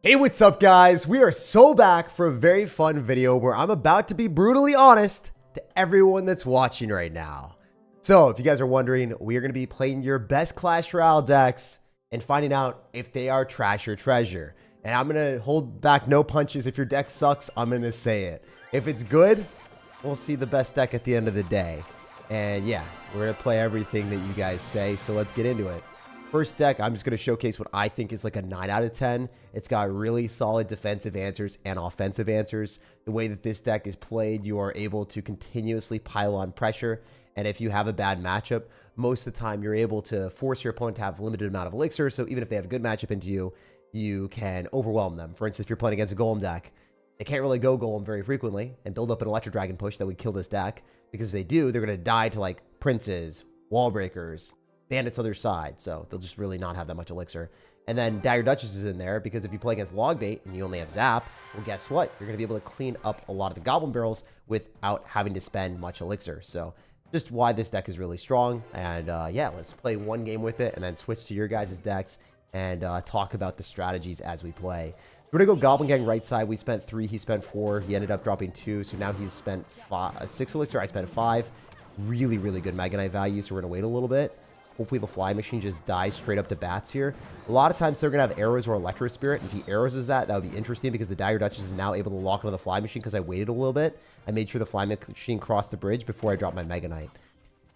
Hey, what's up guys? We are so back for a very fun video where I'm about to be brutally honest to everyone that's watching right now. So if you guys are wondering, we are going to be playing your best Clash Royale decks and finding out if they are trash or treasure. And I'm going to hold back no punches. If your deck sucks, I'm going to say it. If it's good, we'll see the best deck at the end of the day. And yeah, we're going to play everything that you guys say. So let's get into it. First deck, I'm just going to showcase what I think is like a 9 out of 10. It's got really solid defensive answers and offensive answers. The way that this deck is played, you are able to continuously pile on pressure. And if you have a bad matchup, most of the time you're able to force your opponent to have a limited amount of elixir. So even if they have a good matchup into you, you can overwhelm them. For instance, if you're playing against a golem deck, they can't really go golem very frequently and build up an electro dragon push that would kill this deck. Because if they do, they're going to die to like princes, wall breakers, bandits other side, so they'll just really not have that much elixir. And then Dagger Duchess is in there because if you play against Logbait and you only have Zap, well, guess what? You're going to be able to clean up a lot of the goblin barrels without having to spend much elixir. So just why this deck is really strong. And yeah, let's play one game with it and then switch to your guys' decks and talk about the strategies as we play. We're going to go Goblin Gang right side. We spent 3, he spent 4. He ended up dropping 2, so now he's spent 6 elixir. I spent 5. Really, really good Mega Knight value, so we're going to wait a little bit. Hopefully the fly machine just dies straight up to bats here. A lot of times they're going to have arrows or electro spirit. If he arrows is that would be interesting because the Dagger Duchess is now able to lock onto the fly machine because I waited a little bit. I made sure the fly machine crossed the bridge before I dropped my Mega Knight.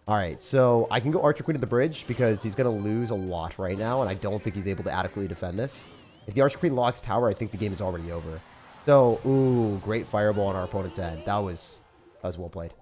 Alright, so I can go Archer Queen to the bridge because he's going to lose a lot right now, and I don't think he's able to adequately defend this. If the Archer Queen locks tower, I think the game is already over. So, ooh, great fireball on our opponent's end. That was well played.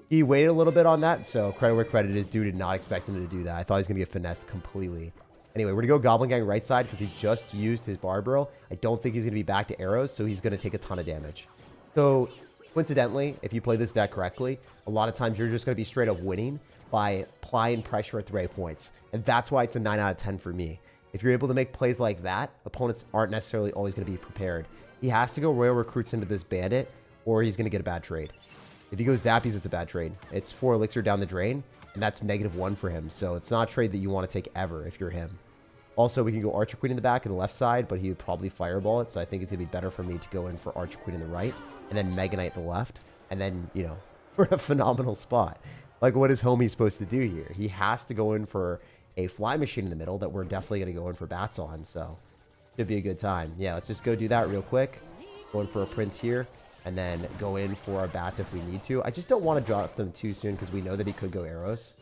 He waited a little bit on that, so credit where credit is due. Did not expect him to do that. I thought he was going to get finessed completely. Anyway, we're going to go Goblin Gang right side because he just used his Barbaro. I don't think he's going to be back to arrows, so he's going to take a ton of damage. So, coincidentally, if you play this deck correctly, a lot of times you're just going to be straight up winning by applying pressure at the right points. And that's why it's a 9 out of 10 for me. If you're able to make plays like that, opponents aren't necessarily always going to be prepared. He has to go Royal Recruits into this bandit, or he's going to get a bad trade. If he goes Zappies, it's a bad trade. It's 4 elixir down the drain, and that's -1 for him. So it's not a trade that you want to take ever if you're him. Also, we can go Archer Queen in the back and the left side, but he would probably fireball it. So I think it's going to be better for me to go in for Archer Queen in the right, and then Mega Knight the left. And then, you know, we're in a phenomenal spot. Like, what is homie supposed to do here? He has to go in for a fly machine in the middle that we're definitely going to go in for bats on. So should be a good time. Yeah, let's just go do that real quick. Going for a prince here. And then go in for our bats if we need to. I just don't want to drop them too soon because we know that he could go arrows.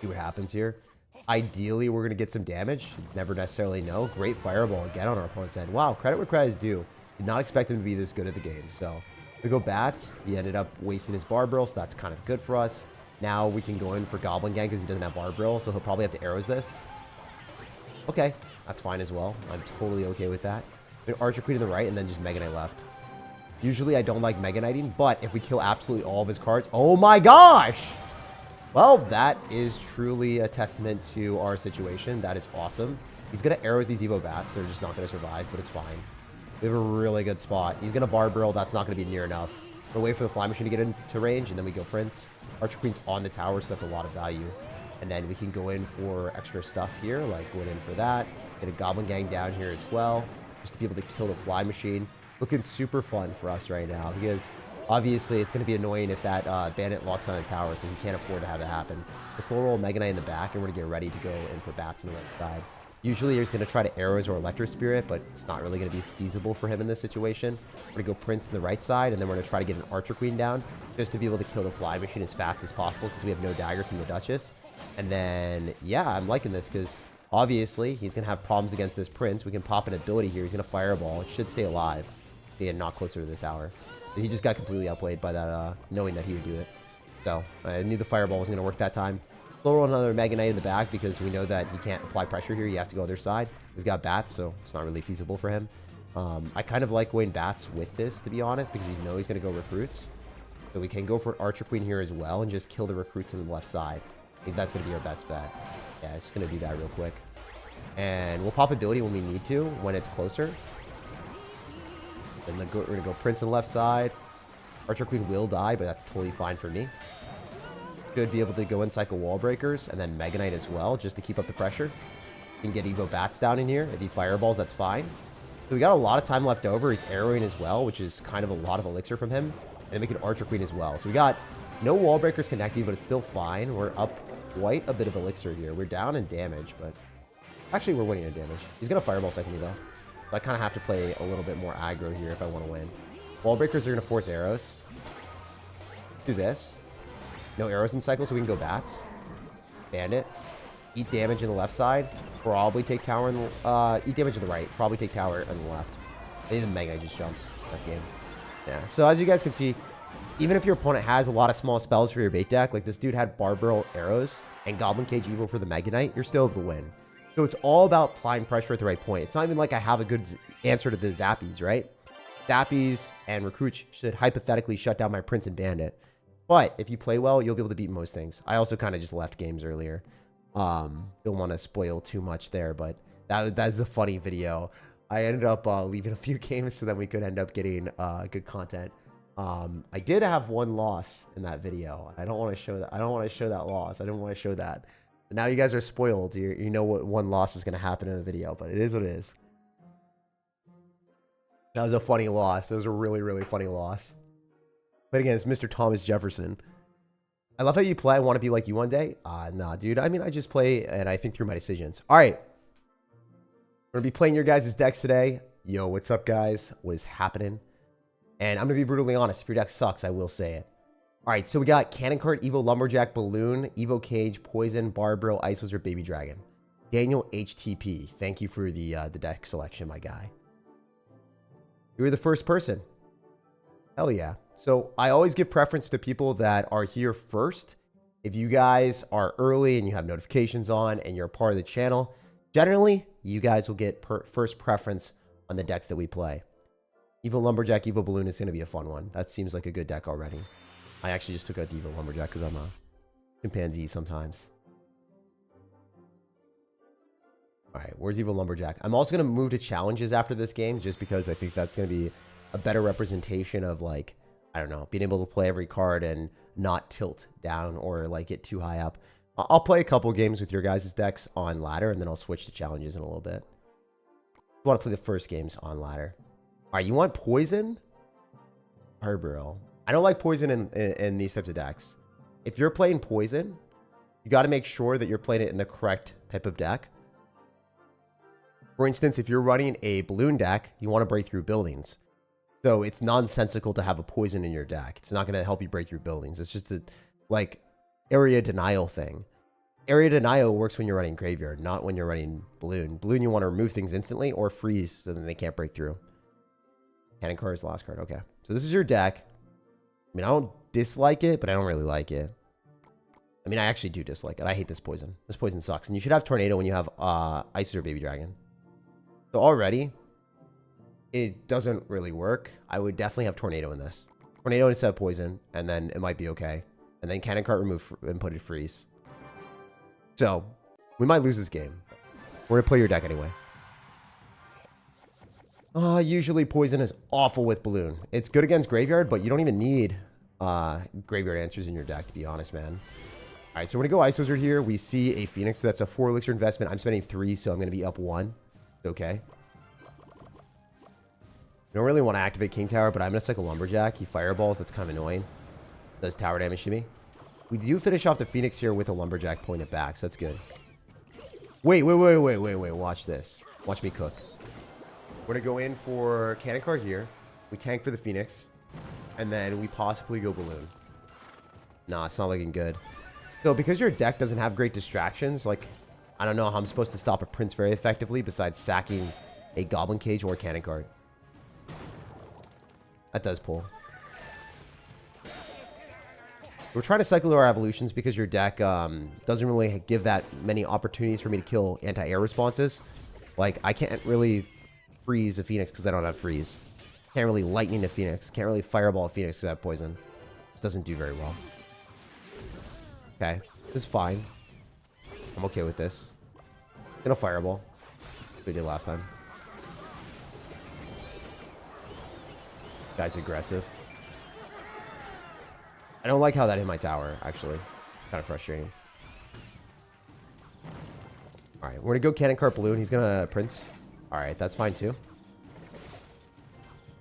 See what happens here. Ideally, we're going to get some damage. Never necessarily know. Great fireball again on our opponent's end. Wow, credit where credit is due. Did not expect him to be this good at the game. So, we go bats. He ended up wasting his Barbarrel, so that's kind of good for us. Now we can go in for Goblin Gang because he doesn't have Barbarrel, so he'll probably have to arrows this. Okay, that's fine as well. I'm totally okay with that. Archer Queen to the right, and then just Mega Knight left. Usually, I don't like Mega Knighting, but if we kill absolutely all of his cards... Oh my gosh! Well, that is truly a testament to our situation. That is awesome. He's going to arrows these Evo Bats. They're just not going to survive, but it's fine. We have a really good spot. He's going to Barbarrel. That's not going to be near enough. We'll wait for the Fly Machine to get into range, and then we go Prince. Archer Queen's on the tower, so that's a lot of value. And then we can go in for extra stuff here, like going in for that. Get a Goblin Gang down here as well, just to be able to kill the Fly Machine. Looking super fun for us right now because obviously it's going to be annoying if that bandit locks on a tower, so he can't afford to have it happen. The slow roll Mega Knight in the back, and we're going to get ready to go in for bats on the right side. Usually he's going to try to arrows or electro spirit, but it's not really going to be feasible for him in this situation. We're going to go Prince on the right side, and then we're going to try to get an Archer Queen down just to be able to kill the Fly Machine as fast as possible since we have no daggers from the Duchess. And then, yeah, I'm liking this because obviously he's going to have problems against this Prince. We can pop an ability here. He's going to fireball. It should stay alive. And not closer to the tower. He just got completely outplayed by that, knowing that he would do it. So, I knew the fireball wasn't going to work that time. Slow roll another Mega Knight in the back because we know that he can't apply pressure here. He has to go other side. We've got bats, so it's not really feasible for him. I kind of like going bats with this, to be honest, because we know he's going to go recruits. So we can go for Archer Queen here as well and just kill the recruits on the left side. I think that's going to be our best bet. Yeah, just going to do that real quick. And we'll pop ability when we need to, when it's closer. And then we're going to go Prince on the left side. Archer Queen will die, but that's totally fine for me. Should be able to go in Cycle Wall Breakers and then Mega Knight as well, just to keep up the pressure. You can get Evo Bats down in here. If he fireballs, that's fine. So we got a lot of time left over. He's arrowing as well, which is kind of a lot of elixir from him. And then we can Archer Queen as well. So we got no wall breakers connecting, but it's still fine. We're up quite a bit of elixir here. We're down in damage, but actually we're winning in damage. He's going to fireball second me though. So I kind of have to play a little bit more aggro here if I want to win. Wall breakers are going to force arrows. Do this. No arrows in cycle, so we can go bats. Bandit. Eat damage in the left side. Probably take tower in the... eat damage in the right. Probably take tower on the left. And even Mega just jumps. That's game. Yeah. So as you guys can see, even if your opponent has a lot of small spells for your bait deck, like this dude had Barbell arrows and Goblin Cage Evil for the Mega Knight, you're still able to win. So it's all about applying pressure at the right point. It's not even like I have a good answer to the Zappies, right? Zappies and Recruits should hypothetically shut down my Prince and Bandit. But if you play well, you'll be able to beat most things. I also kind of just left games earlier. Don't want to spoil too much there, but that's a funny video. I ended up leaving a few games so that we could end up getting good content. I did have one loss in that video. I don't want to show that. I don't want to show that loss. I didn't want to show that. But now you guys are spoiled. You know what one loss is going to happen in the video, but it is what it is. That was a funny loss. That was a really, really funny loss. But again, it's Mr. Thomas Jefferson. I love how you play. I want to be like you one day. Nah, dude. I mean, I just play and I think through my decisions. All right. We're going to be playing your guys' decks today. Yo, what's up, guys? What is happening? And I'm going to be brutally honest. If your deck sucks, I will say it. All right, so we got Cannon Cart, Evo Lumberjack, Balloon, Evo Cage, Poison, Barbell, Ice Wizard, Baby Dragon. Daniel HTP. Thank you for the deck selection, my guy. You were the first person. Hell yeah. So I always give preference to people that are here first. If you guys are early and you have notifications on and you're a part of the channel, generally, you guys will get first preference on the decks that we play. Evo Lumberjack, Evo Balloon is going to be a fun one. That seems like a good deck already. I actually just took out the Evo Lumberjack because I'm a chimpanzee sometimes. All right, where's Evo Lumberjack? I'm also going to move to challenges after this game just because I think that's going to be a better representation of, like, I don't know, being able to play every card and not tilt down or like get too high up. I'll play a couple games with your guys' decks on ladder and then I'll switch to challenges in a little bit. I want to play the first games on ladder. All right, you want Poison? Barbell. I don't like Poison in these types of decks. If you're playing Poison, you got to make sure that you're playing it in the correct type of deck. For instance, if you're running a Balloon deck, you want to break through buildings. So it's nonsensical to have a Poison in your deck. It's not going to help you break through buildings. It's just a, like, area denial thing. Area denial works when you're running Graveyard, not when you're running Balloon. Balloon, you want to remove things instantly or freeze so then they can't break through. Cannon Cart is the last card. Okay. So this is your deck. I mean, I don't dislike it, but I don't really like it. I mean, I actually do dislike it. I hate this Poison. This Poison sucks. And you should have Tornado when you have Ice or Baby Dragon. So already, it doesn't really work. I would definitely have Tornado in this. Tornado instead of Poison, and then it might be okay. And then Cannon Cart remove and put it freeze. So, we might lose this game. We're going to play your deck anyway. Usually Poison is awful with Balloon. It's good against Graveyard, but you don't even need Graveyard answers in your deck, to be honest, man. Alright, so we're going to go Ice Wizard here. We see a Phoenix, so that's a 4 elixir investment. I'm spending 3, so I'm going to be up 1. Okay. I don't really want to activate King Tower, but I'm going to cycle Lumberjack. He fireballs. That's kind of annoying. Does tower damage to me. We do finish off the Phoenix here with a Lumberjack pulling it back, so that's good. Wait. Watch this. Watch me cook. We're going to go in for Cannon Cart here. We tank for the Phoenix. And then we possibly go Balloon. Nah, it's not looking good. So because your deck doesn't have great distractions, like, I don't know how I'm supposed to stop a Prince very effectively besides sacking a Goblin Cage or Cannon Cart. That does pull. We're trying to cycle our evolutions because your deck doesn't really give that many opportunities for me to kill anti-air responses. Like, I can't really freeze a Phoenix because I don't have freeze. Can't really lightning a Phoenix. Can't really fireball a Phoenix because I have poison. This doesn't do very well. Okay, this is fine. I'm okay with this. Gonna fireball. We did last time. Guy's aggressive. I don't like how that hit my tower, actually. Kind of frustrating. Alright, we're going to go Cannon Cart Balloon. He's going to Prince. All right, that's fine too.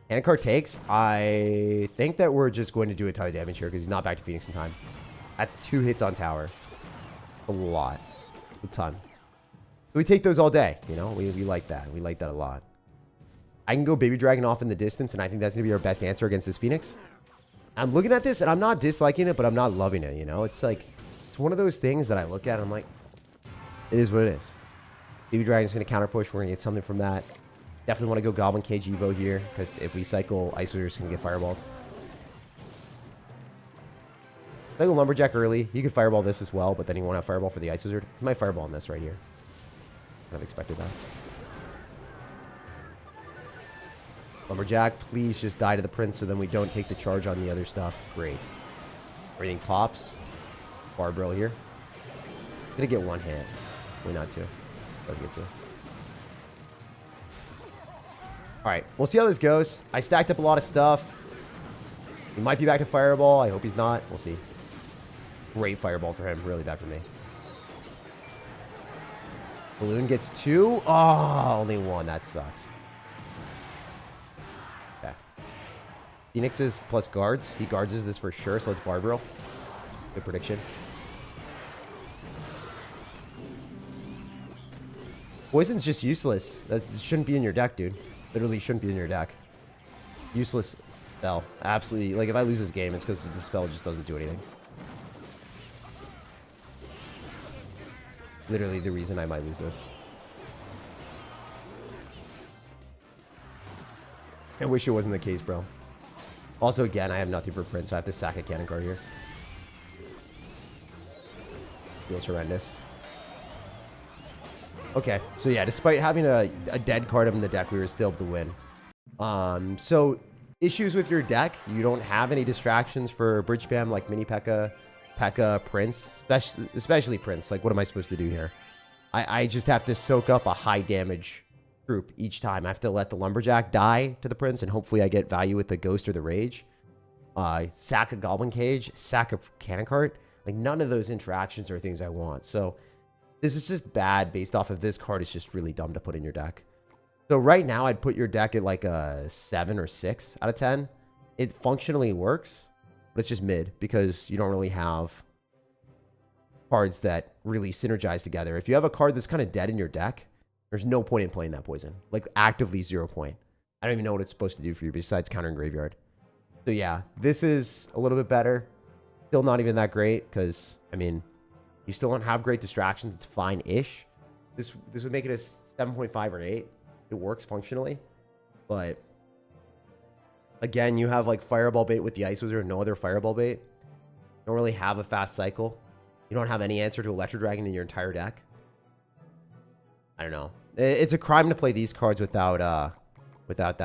Cannon Cart takes. I think that we're just going to do a ton of damage here because he's not back to Phoenix in time. That's 2 hits on tower. A lot. A ton. We take those all day, you know? We like that. We like that a lot. I can go Baby Dragon off in the distance, and I think that's going to be our best answer against this Phoenix. I'm looking at this, and I'm not disliking it, but I'm not loving it, you know? It's like, it's one of those things that I look at, and I'm like, it is what it is. Baby Dragon's going to counter push. We're going to get something from that. Definitely want to go Goblin Cage Evo here, because if we cycle Ice Wizard, it's going to get fireballed. Cycle Lumberjack early. You could fireball this as well, but then you won't have fireball for the Ice Wizard. He might fireball on this right here. Kind of expected that. Lumberjack, please just die to the Prince so then we don't take the charge on the other stuff. Great. Everything pops. Barbell here. Gonna get 1 hit. Wait, not 2. Doesn't get 2. Alright, we'll see how this goes. I stacked up a lot of stuff. He might be back to Fireball. I hope he's not. We'll see. Great Fireball for him. Really bad for me. Balloon gets 2. Oh, only 1. That sucks. Okay. Phoenixes plus guards. He guards this for sure, so let's Barbell. Good prediction. Poison's just useless. That shouldn't be in your deck, dude. Literally shouldn't be in your deck. Useless spell. Absolutely. Like, if I lose this game, it's because the spell just doesn't do anything. Literally the reason I might lose this. I wish it wasn't the case, bro. Also, again, I have nothing for Prince, so I have to sack a Cannon Cart here. Feels horrendous. Okay, so yeah, despite having a dead card in the deck, we were still able to win. So issues with your deck, you don't have any distractions for bridge spam like Mini P.E.K.K.A, P.E.K.K.A, Prince, especially Prince. Like, what am I supposed to do here? I just have to soak up a high damage group each time. I have to let the Lumberjack die to the Prince, and hopefully I get value with the Ghost or the Rage. Sack a Goblin Cage, sack a Cannon Cart. Like, none of those interactions are things I want. So this is just bad based off of this card. It's just really dumb to put in your deck. So right now, I'd put your deck at like a 7 or 6 out of 10. It functionally works, but it's just mid because you don't really have cards that really synergize together. If you have a card that's kind of dead in your deck, there's no point in playing that poison. Like, actively 0 point. I don't even know what it's supposed to do for you besides countering graveyard. So yeah, this is a little bit better. Still not even that great because, I mean, you still don't have great distractions. It's fine-ish. This would make it a 7.5 or an 8. It works functionally. But again, you have like Fireball bait with the Ice Wizard and no other Fireball bait. You don't really have a fast cycle. You don't have any answer to Electro Dragon in your entire deck. I don't know. It's a crime to play these cards without without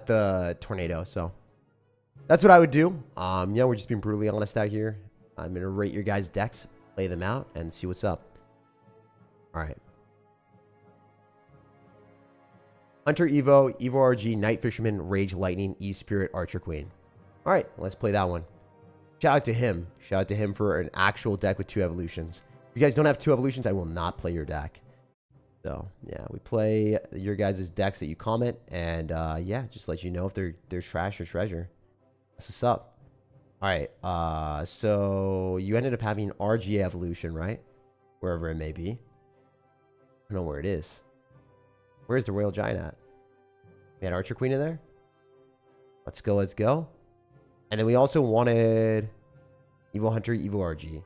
the Tornado. So that's what I would do. Yeah, we're just being brutally honest out here. I'm gonna rate your guys' decks, play them out, and see what's up. All right. Hunter Evo, Evo RG, Night Fisherman, Rage Lightning, E-Spirit, Archer Queen. All right, let's play that one. Shout out to him. Shout out to him for an actual deck with 2 evolutions. If you guys don't have 2 evolutions, I will not play your deck. So, yeah, we play your guys' decks that you comment. And, yeah, just let you know if they're trash or treasure. That's what's up. All right, so you ended up having RGA evolution, right? Wherever it may be. I don't know where it is. Where's the Royal Giant at? We had Archer Queen in there. Let's go, let's go. And then we also wanted Evo Hunter, Evo RG.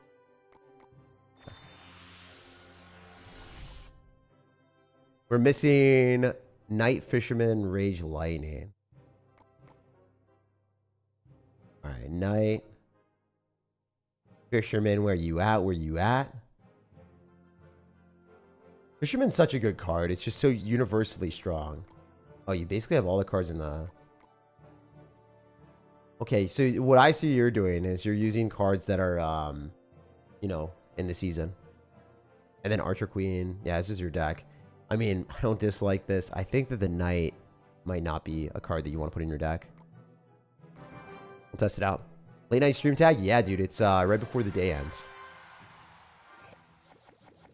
We're missing Night Fisherman, Rage Lightning. All right, Night Fisherman, where you at? Where you at? Fisherman's such a good card. It's just so universally strong. Oh, you basically have all the cards in the... Okay, so what I see you're doing is you're using cards that are, you know, in the season. And then Archer Queen. Yeah, this is your deck. I mean, I don't dislike this. I think that the Knight might not be a card that you want to put in your deck. We'll test it out. Late night stream tag? Yeah, dude. It's right before the day ends.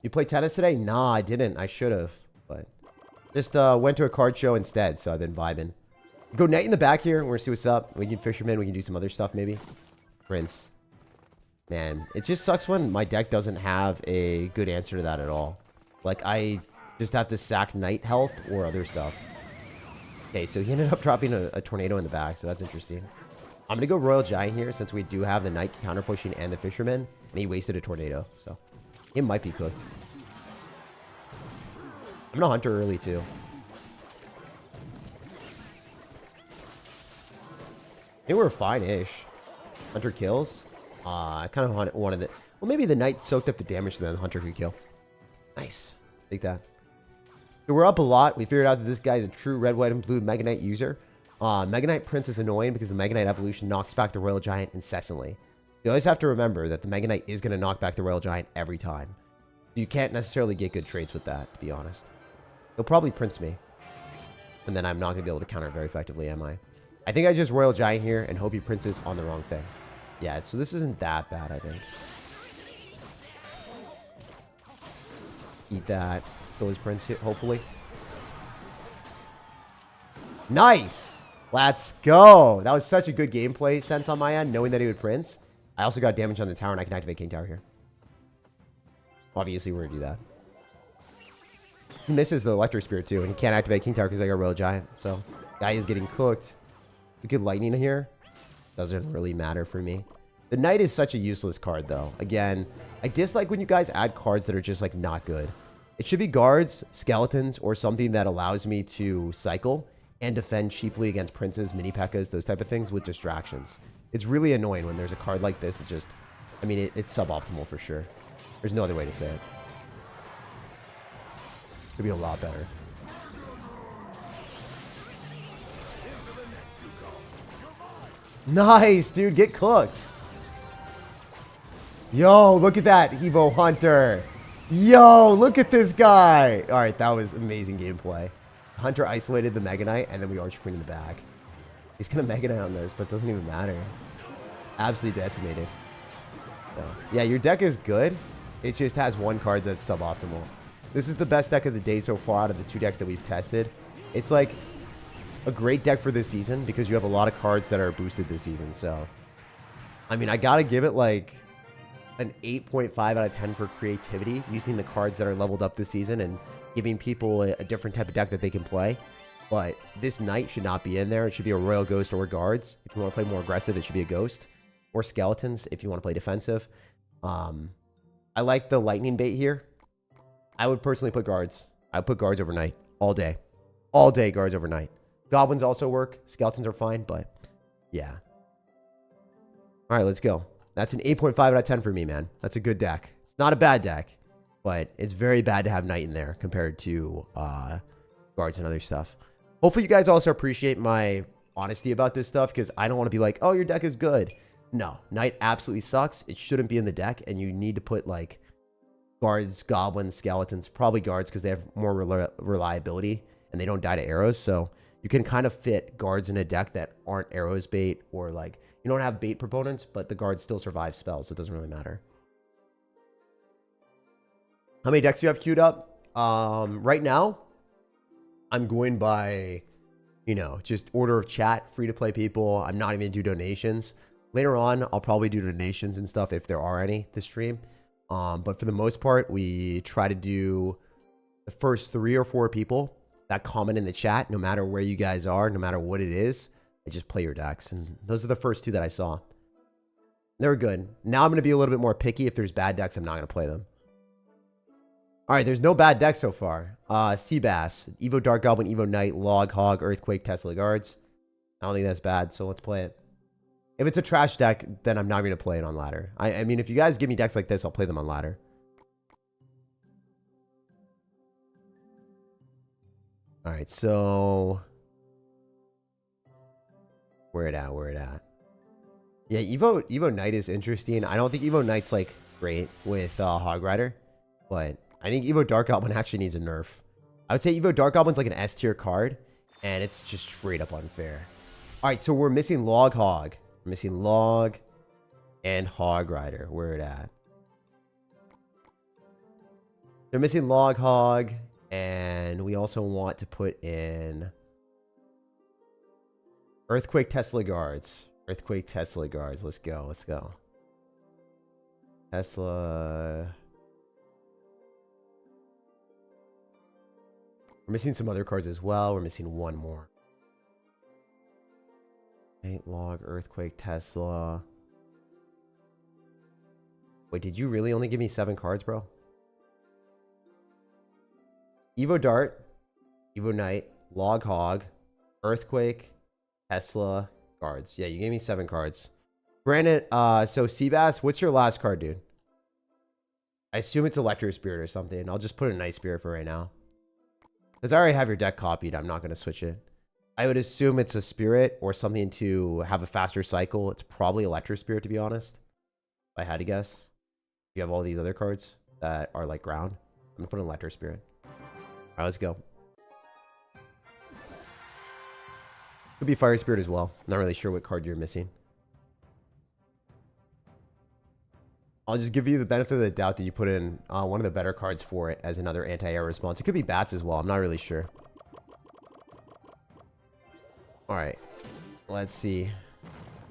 You play tennis today? Nah, I didn't. I should have. But just went to a card show instead, so I've been vibing. Go knight in the back here. We're going to see what's up. We can fisherman. We can do some other stuff maybe. Prince. Man, it just sucks when my deck doesn't have a good answer to that at all. Like, I just have to sack knight health or other stuff. Okay, so he ended up dropping a tornado in the back, so that's interesting. I'm going to go Royal Giant here since we do have the knight counter pushing and the fisherman. And he wasted a tornado, so it might be cooked. I'm going to hunter early, too. I think we're fine-ish. Hunter kills. I kind of wanted it. Well, maybe the knight soaked up the damage, so then the hunter could kill. Nice. Take that. So we're up a lot. We figured out that this guy is a true red, white, and blue Mega Knight user. Mega Knight Prince is annoying because the Mega Knight evolution knocks back the Royal Giant incessantly. You always have to remember that the Mega Knight is going to knock back the Royal Giant every time. You can't necessarily get good trades with that, to be honest. He'll probably Prince me. And then I'm not going to be able to counter it very effectively, am I? I think I just Royal Giant here and hope he Princes on the wrong thing. Yeah, so this isn't that bad, I think. Eat that. Kill his Prince, hopefully. Nice! Let's go! That was such a good gameplay sense on my end, knowing that he would Prince. I also got damage on the tower, and I can activate King Tower here. Obviously, we're going to do that. He misses the Electro Spirit, too, and he can't activate King Tower because I got Royal Giant. So, guy is getting cooked. We get Lightning here. Doesn't really matter for me. The Knight is such a useless card, though. Again, I dislike when you guys add cards that are just, like, not good. It should be guards, skeletons, or something that allows me to cycle and defend cheaply against princes, mini P.E.K.K.A.s, those type of things with distractions. It's really annoying when there's a card like this that just... I mean, it's suboptimal for sure. There's no other way to say it. Could be a lot better. Nice, dude. Get cooked. Yo, look at that. Evo Hunter. Yo, look at this guy. All right, that was amazing gameplay. Hunter isolated the Mega Knight, and then we Archer Queen in the back. He's going to Mega Knight on this, but it doesn't even matter. Absolutely decimated. So, yeah, your deck is good. It just has one card that's suboptimal. This is the best deck of the day so far out of the 2 decks that we've tested. It's like a great deck for this season because you have a lot of cards that are boosted this season. So, I mean, I got to give it like an 8.5 out of 10 for creativity using the cards that are leveled up this season and giving people a different type of deck that they can play. But this Knight should not be in there. It should be a Royal Ghost or Guards. If you want to play more aggressive, it should be a Ghost. Or Skeletons if you want to play defensive. I like the Lightning bait here. I would personally put Guards. I would put Guards over Knight all day. All day Guards over Knight. Goblins also work. Skeletons are fine, but yeah. All right, let's go. That's an 8.5 out of 10 for me, man. That's a good deck. It's not a bad deck, but it's very bad to have Knight in there compared to Guards and other stuff. Hopefully you guys also appreciate my honesty about this stuff because I don't want to be like, oh, your deck is good. No, Knight absolutely sucks. It shouldn't be in the deck, and you need to put like Guards, Goblins, Skeletons, probably Guards because they have more reliability and they don't die to arrows. So you can kind of fit Guards in a deck that aren't arrows bait or like you don't have bait proponents, but the Guards still survive spells, so it doesn't really matter. How many decks do you have queued up? Right now, I'm going by, you know, just order of chat, free to play people. I'm not even going to do donations. Later on, I'll probably do donations and stuff if there are any this stream. But for the most part, we try to do the first 3 or 4 people that comment in the chat, no matter where you guys are, no matter what it is. I just play your decks. And those are the first 2 that I saw. They were good. Now I'm going to be a little bit more picky. If there's bad decks, I'm not going to play them. All right, there's no bad decks so far. Seabass, Evo Dark Goblin, Evo Knight, Log, Hog, Earthquake, Tesla Guards. I don't think that's bad, so let's play it. If it's a trash deck, then I'm not going to play it on ladder. I mean, if you guys give me decks like this, I'll play them on ladder. All right, so... Where it at? Where it at? Yeah, Evo Knight is interesting. I don't think Evo Knight's, like, great with Hog Rider. But I think Evo Dark Goblin actually needs a nerf. I would say Evo Dark Goblin's like an S tier card. And it's just straight up unfair. All right, so we're missing Log Hog. We're missing Log and Hog Rider. Where it at? They're missing Log Hog, and we also want to put in Earthquake Tesla Guards. Earthquake Tesla Guards. Let's go. Let's go. Tesla. We're missing some other cards as well. We're missing one more. 8 Log, Earthquake, Tesla. Wait, did you really only give me 7 cards, bro? Evo Dart, Evo Knight, Log Hog, Earthquake, Tesla, Guards. Yeah, you gave me 7 cards. Granted, so Seabass, what's your last card, dude? I assume it's Electro Spirit or something. I'll just put a Night Spirit for right now. Because I already have your deck copied. I'm not going to switch it. I would assume it's a Spirit or something to have a faster cycle. It's probably Electro Spirit, to be honest. If I had to guess. You have all these other cards that are like ground. I'm going to put an Electro Spirit. Alright, let's go. Could be Fire Spirit as well. Not really sure what card you're missing. I'll just give you the benefit of the doubt that you put in one of the better cards for it as another anti-air response. It could be bats as well. I'm not really sure. Alright. Let's see.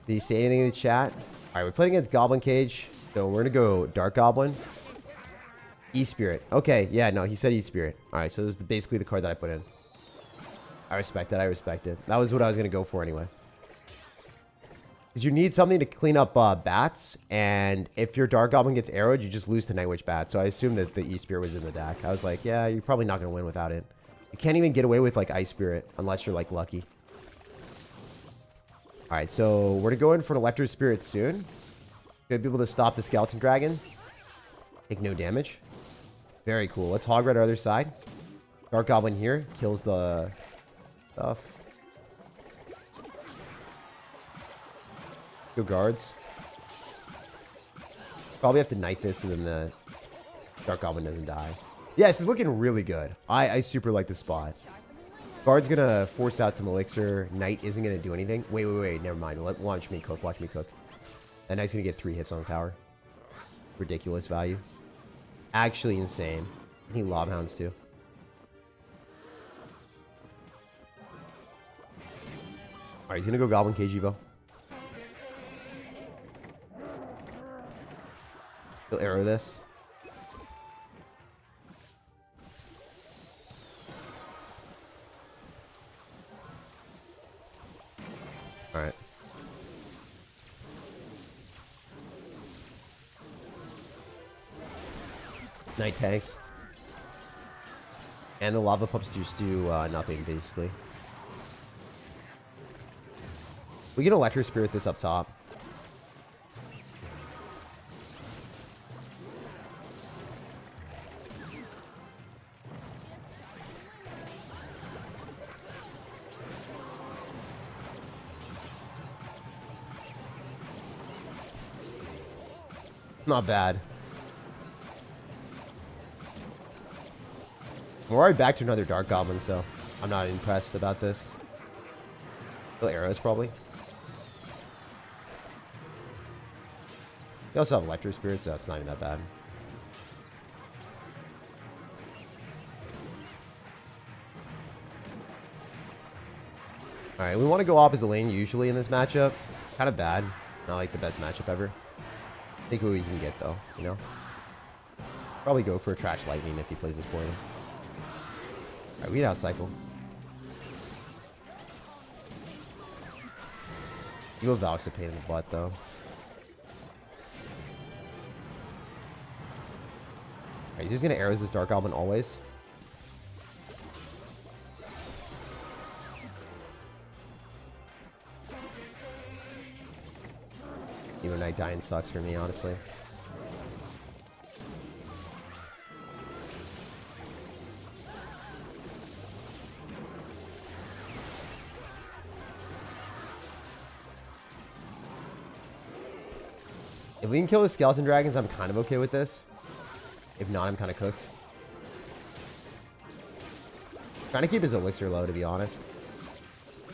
Did he say anything in the chat? Alright, we're playing against Goblin Cage. So we're going to go Dark Goblin. E-Spirit. Okay, yeah, no, he said E-Spirit. Alright, so this is basically the card that I put in. I respect it. I respect it. That was what I was going to go for anyway. Because you need something to clean up bats, and if your Dark Goblin gets arrowed, you just lose to Night Witch Bat. So I assumed that the E-Spirit was in the deck. I was like, yeah, you're probably not going to win without it. You can't even get away with, like, Ice Spirit, unless you're, like, lucky. Alright, so we're going to go in for an Electro Spirit soon. Good people to stop the Skeleton Dragon. Take no damage. Very cool. Let's Hog Rider other side. Dark Goblin here. Kills the stuff. Go Guards. Probably have to Knight this and then the Dark Goblin doesn't die. Yeah, this is looking really good. I super like this spot. Guard's gonna force out some Elixir. Knight isn't gonna do anything. Wait. Never mind. Watch me cook. Watch me cook. That Knight's gonna get 3 hits on the tower. Ridiculous value. Actually insane. I need Lob Hounds too. Alright, he's gonna go Goblin Cage Evo. He'll arrow this. Alright. Night tanks. And the lava pups just do nothing, basically. We can Electro Spirit this up top. Not bad. We're already back to another Dark Goblin, so I'm not impressed about this. Kill arrows, probably. You also have Electro Spirits, so that's not even that bad. Alright, we want to go opposite lane usually in this matchup. It's kind of bad. Not like the best matchup ever. Think what we can get though, you know? Probably go for a Trash Lightning if he plays this poison. Alright, we get out cycle. Evo Valk's a pain in the butt though. Alright, he's just gonna arrows this Dark Goblin always. Evo Knight dying sucks for me, honestly. If we can kill the Skeleton Dragons, I'm kind of okay with this. If not, I'm kind of cooked. Trying to keep his Elixir low, to be honest.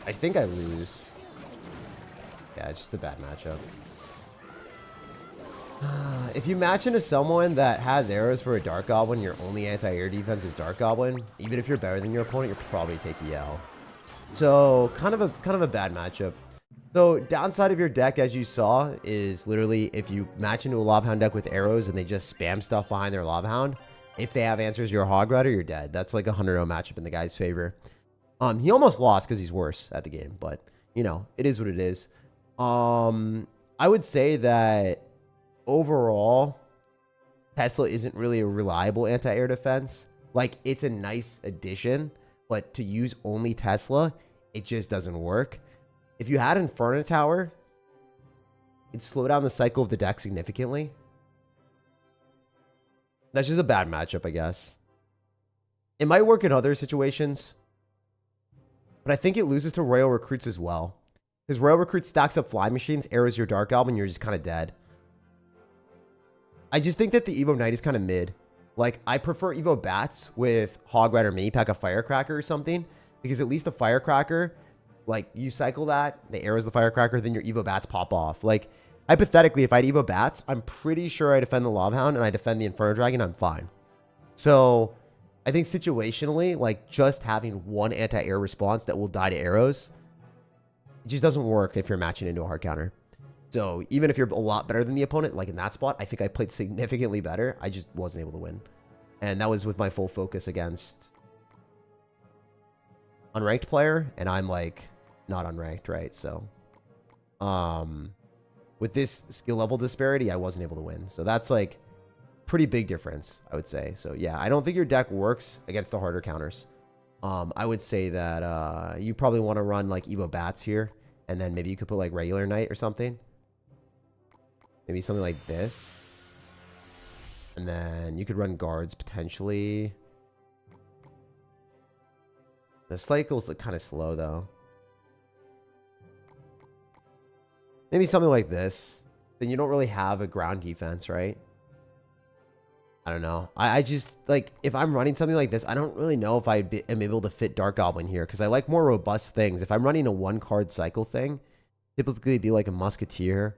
I think I lose. Yeah, it's just a bad matchup. If you match into someone that has arrows for a Dark Goblin, your only anti-air defense is Dark Goblin. Even if you're better than your opponent, you'll probably take the L. So kind of a bad matchup. So downside of your deck, as you saw, is literally if you match into a Lava Hound deck with arrows and they just spam stuff behind their Lava Hound, if they have answers, you're a Hog Rider, you're dead. That's like a 100-0 matchup in the guy's favor. He almost lost because he's worse at the game, but you know, it is what it is. I would say that overall, Tesla isn't really a reliable anti-air defense. Like, it's a nice addition, but to use only Tesla, it just doesn't work. If you had Inferno Tower, it'd slow down the cycle of the deck significantly. That's just a bad matchup, I guess. It might work in other situations, but I think it loses to Royal Recruits as well. Because Royal Recruit stacks up Fly Machines, arrows your Dark Goblin, you're just kind of dead. I just think that the Evo Knight is kind of mid. Like, I prefer Evo Bats with Hog Rider Mini Pack, a Firecracker or something. Because at least a Firecracker, like, you cycle that, the arrows the Firecracker, then your Evo Bats pop off. Like, hypothetically, if I had Evo Bats, I'm pretty sure I defend the Lava Hound and I defend the Inferno Dragon, I'm fine. So, I think situationally, like, just having one anti-air response that will die to arrows, it just doesn't work if you're matching into a hard counter. So even if you're a lot better than the opponent, like in that spot, I think I played significantly better. I just wasn't able to win. And that was with my full focus against unranked player. And I'm like not unranked, right? So with this skill level disparity, I wasn't able to win. So that's like pretty big difference, I would say. So yeah, I don't think your deck works against the harder counters. I would say that you probably want to run like Evo Bats here. And then maybe you could put like regular Knight or something. Maybe something like this. And then you could run guards potentially. The cycles look kind of slow though. Maybe something like this. Then you don't really have a ground defense, right? I don't know. I just, like, if I'm running something like this, I don't really know if I am able to fit Dark Goblin here. Because I like more robust things. If I'm running a one-card cycle thing, typically it'd be like a Musketeer.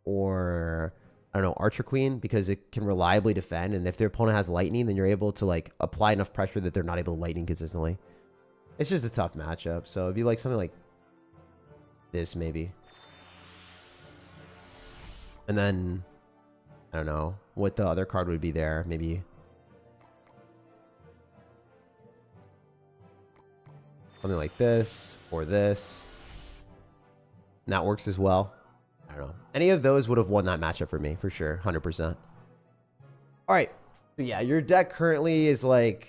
Or, I don't know, Archer Queen, because it can reliably defend. And if their opponent has lightning, then you're able to, like, apply enough pressure that they're not able to lightning consistently. It's just a tough matchup. So it'd be like something like this, maybe. And then, I don't know what the other card would be there. Maybe something like this or this. And that works as well. I don't know. Any of those would have won that matchup for me, for sure. 100%. All right. So yeah, your deck currently is like,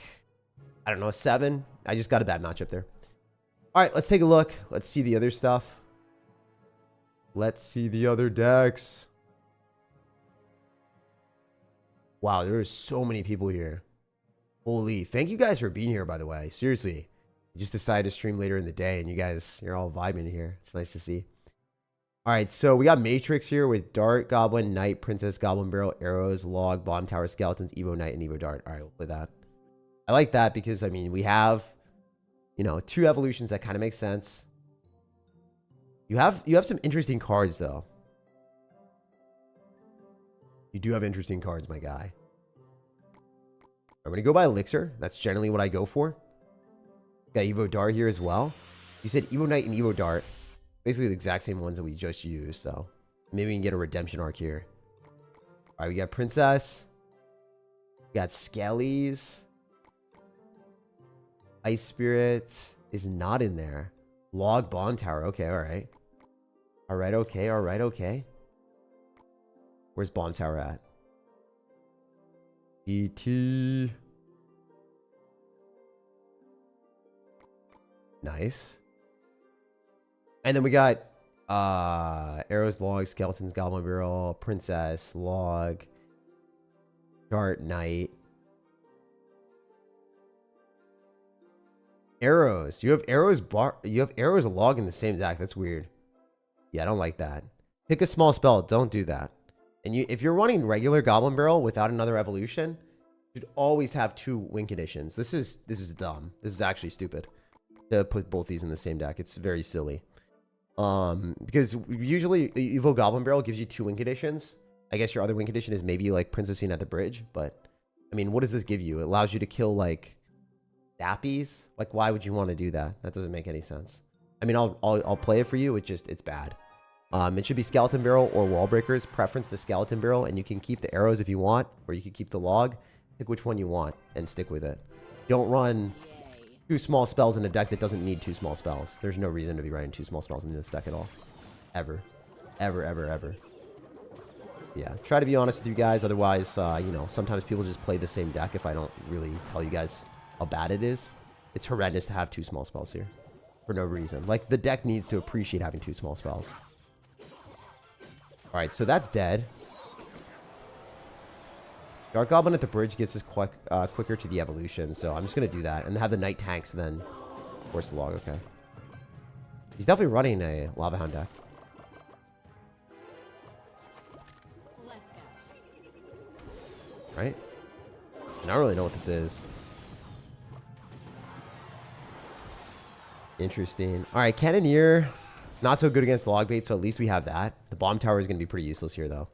I don't know, 7. I just got a bad matchup there. All right, let's take a look. Let's see the other stuff. Let's see the other decks. Wow, there are so many people here. Holy, thank you guys for being here, by the way. Seriously. I just decided to stream later in the day, and you guys, you're all vibing here. It's nice to see. All right, so we got Matrix here with Dart, Goblin, Knight, Princess, Goblin Barrel, Arrows, Log, Bomb Tower, Skeletons, Evo Knight, and Evo Dart. All right, we'll play that. I like that because, I mean, we have, you know, 2 evolutions that kind of make sense. You have some interesting cards, though. You do have interesting cards, my guy. I'm going to go by Elixir. That's generally what I go for. Got Evo Dart here as well. You said Evo Knight and Evo Dart. Basically the exact same ones that we just used, so maybe we can get a redemption arc here. All right, we got Princess. We got Skellies. Ice Spirit is not in there. Log Bomb Tower. Okay, all right. All right, okay, all right, okay. Where's Bomb Tower at? ET. Nice. And then we got Arrows, Log, Skeletons, Goblin Barrel, Princess, Log, Dart, Knight. Arrows. You have Arrows, Log in the same deck. That's weird. Yeah, I don't like that. Pick a small spell. Don't do that. And if you're running regular Goblin Barrel without another evolution, you should always have 2 win conditions. This is dumb. This is actually stupid to put both these in the same deck. It's very silly. Because usually Evo Goblin Barrel gives you 2 win conditions. I guess your other win condition is maybe like Princessing at the bridge, but I mean, what does this give you? It allows you to kill like Dappies. Like, why would you want to do that? That doesn't make any sense. I mean, I'll play it for you. It's bad. It should be Skeleton Barrel or Wall Breakers. Preference to Skeleton Barrel, and you can keep the arrows if you want, or you can keep the log. Pick which one you want and stick with it. Don't run 2 small spells in a deck that doesn't need 2 small spells. There's no reason to be running 2 small spells in this deck at all. Ever. Ever, ever, ever. Yeah, try to be honest with you guys. Otherwise, you know, sometimes people just play the same deck if I don't really tell you guys how bad it is. It's horrendous to have 2 small spells here for no reason. Like, the deck needs to appreciate having 2 small spells. Alright, so that's dead. Dark Goblin at the bridge gets us quicker to the evolution, so I'm just going to do that. And have the Knight tanks, then force the log, okay. He's definitely running a Lava Hound deck. Right? I don't really know what this is. Interesting. Alright, Cannoneer. Not so good against log bait, so at least we have that. The bomb tower is going to be pretty useless here, though.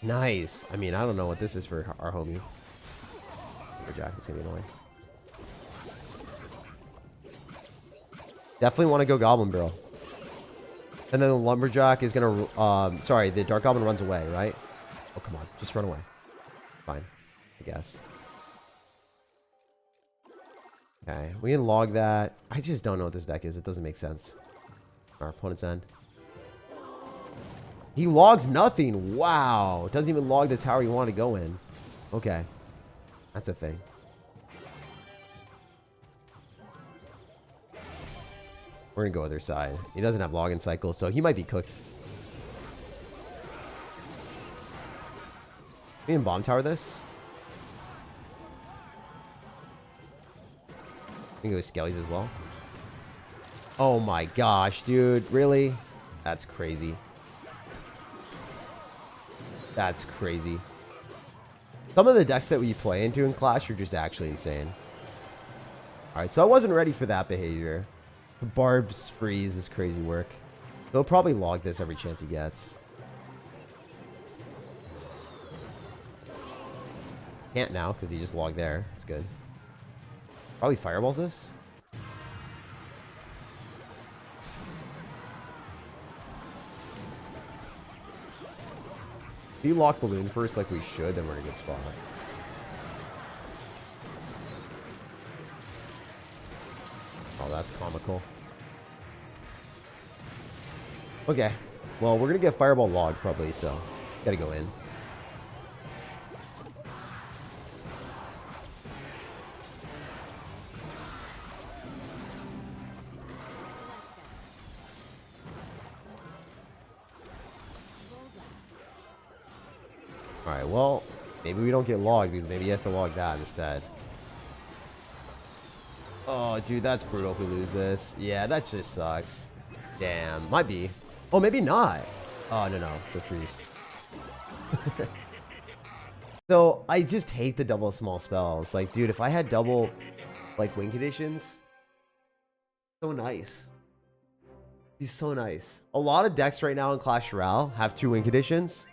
Nice. I mean, I don't know what this is for our homie. Lumberjack is going to be annoying. Definitely want to go Goblin Barrel. And then the Lumberjack is going to... sorry, the Dark Goblin runs away, right? Oh, come on. Just run away. Fine. I guess. Okay. We can log that. I just don't know what this deck is. It doesn't make sense. Our opponent's end. He logs nothing. Wow. Doesn't even log the tower you want to go in. Okay. That's a thing. We're going to go other side. He doesn't have login cycle, so he might be cooked. We can bomb tower this. We can go Skellies as well. Oh my gosh, dude. Really? That's crazy. That's crazy. Some of the decks that we play into in Clash are just actually insane. Alright, so I wasn't ready for that behavior. The Barb's freeze is crazy work. They'll probably log this every chance he gets. Can't now, because he just logged there. That's good. Probably fireballs this. If you lock balloon first like we should, then we're in a good spot. Oh, that's comical. Okay. Well, we're going to get fireball logged probably, so gotta go in. Alright, well, maybe we don't get logged because maybe he has to log that instead. Oh, dude, that's brutal if we lose this. Yeah, that just sucks. Damn, might be. Oh, maybe not. Oh, no, the freeze. So, I just hate the double small spells. Like, dude, if I had double, like, win conditions, so nice. He's so nice. A lot of decks right now in Clash Royale have 2 win conditions.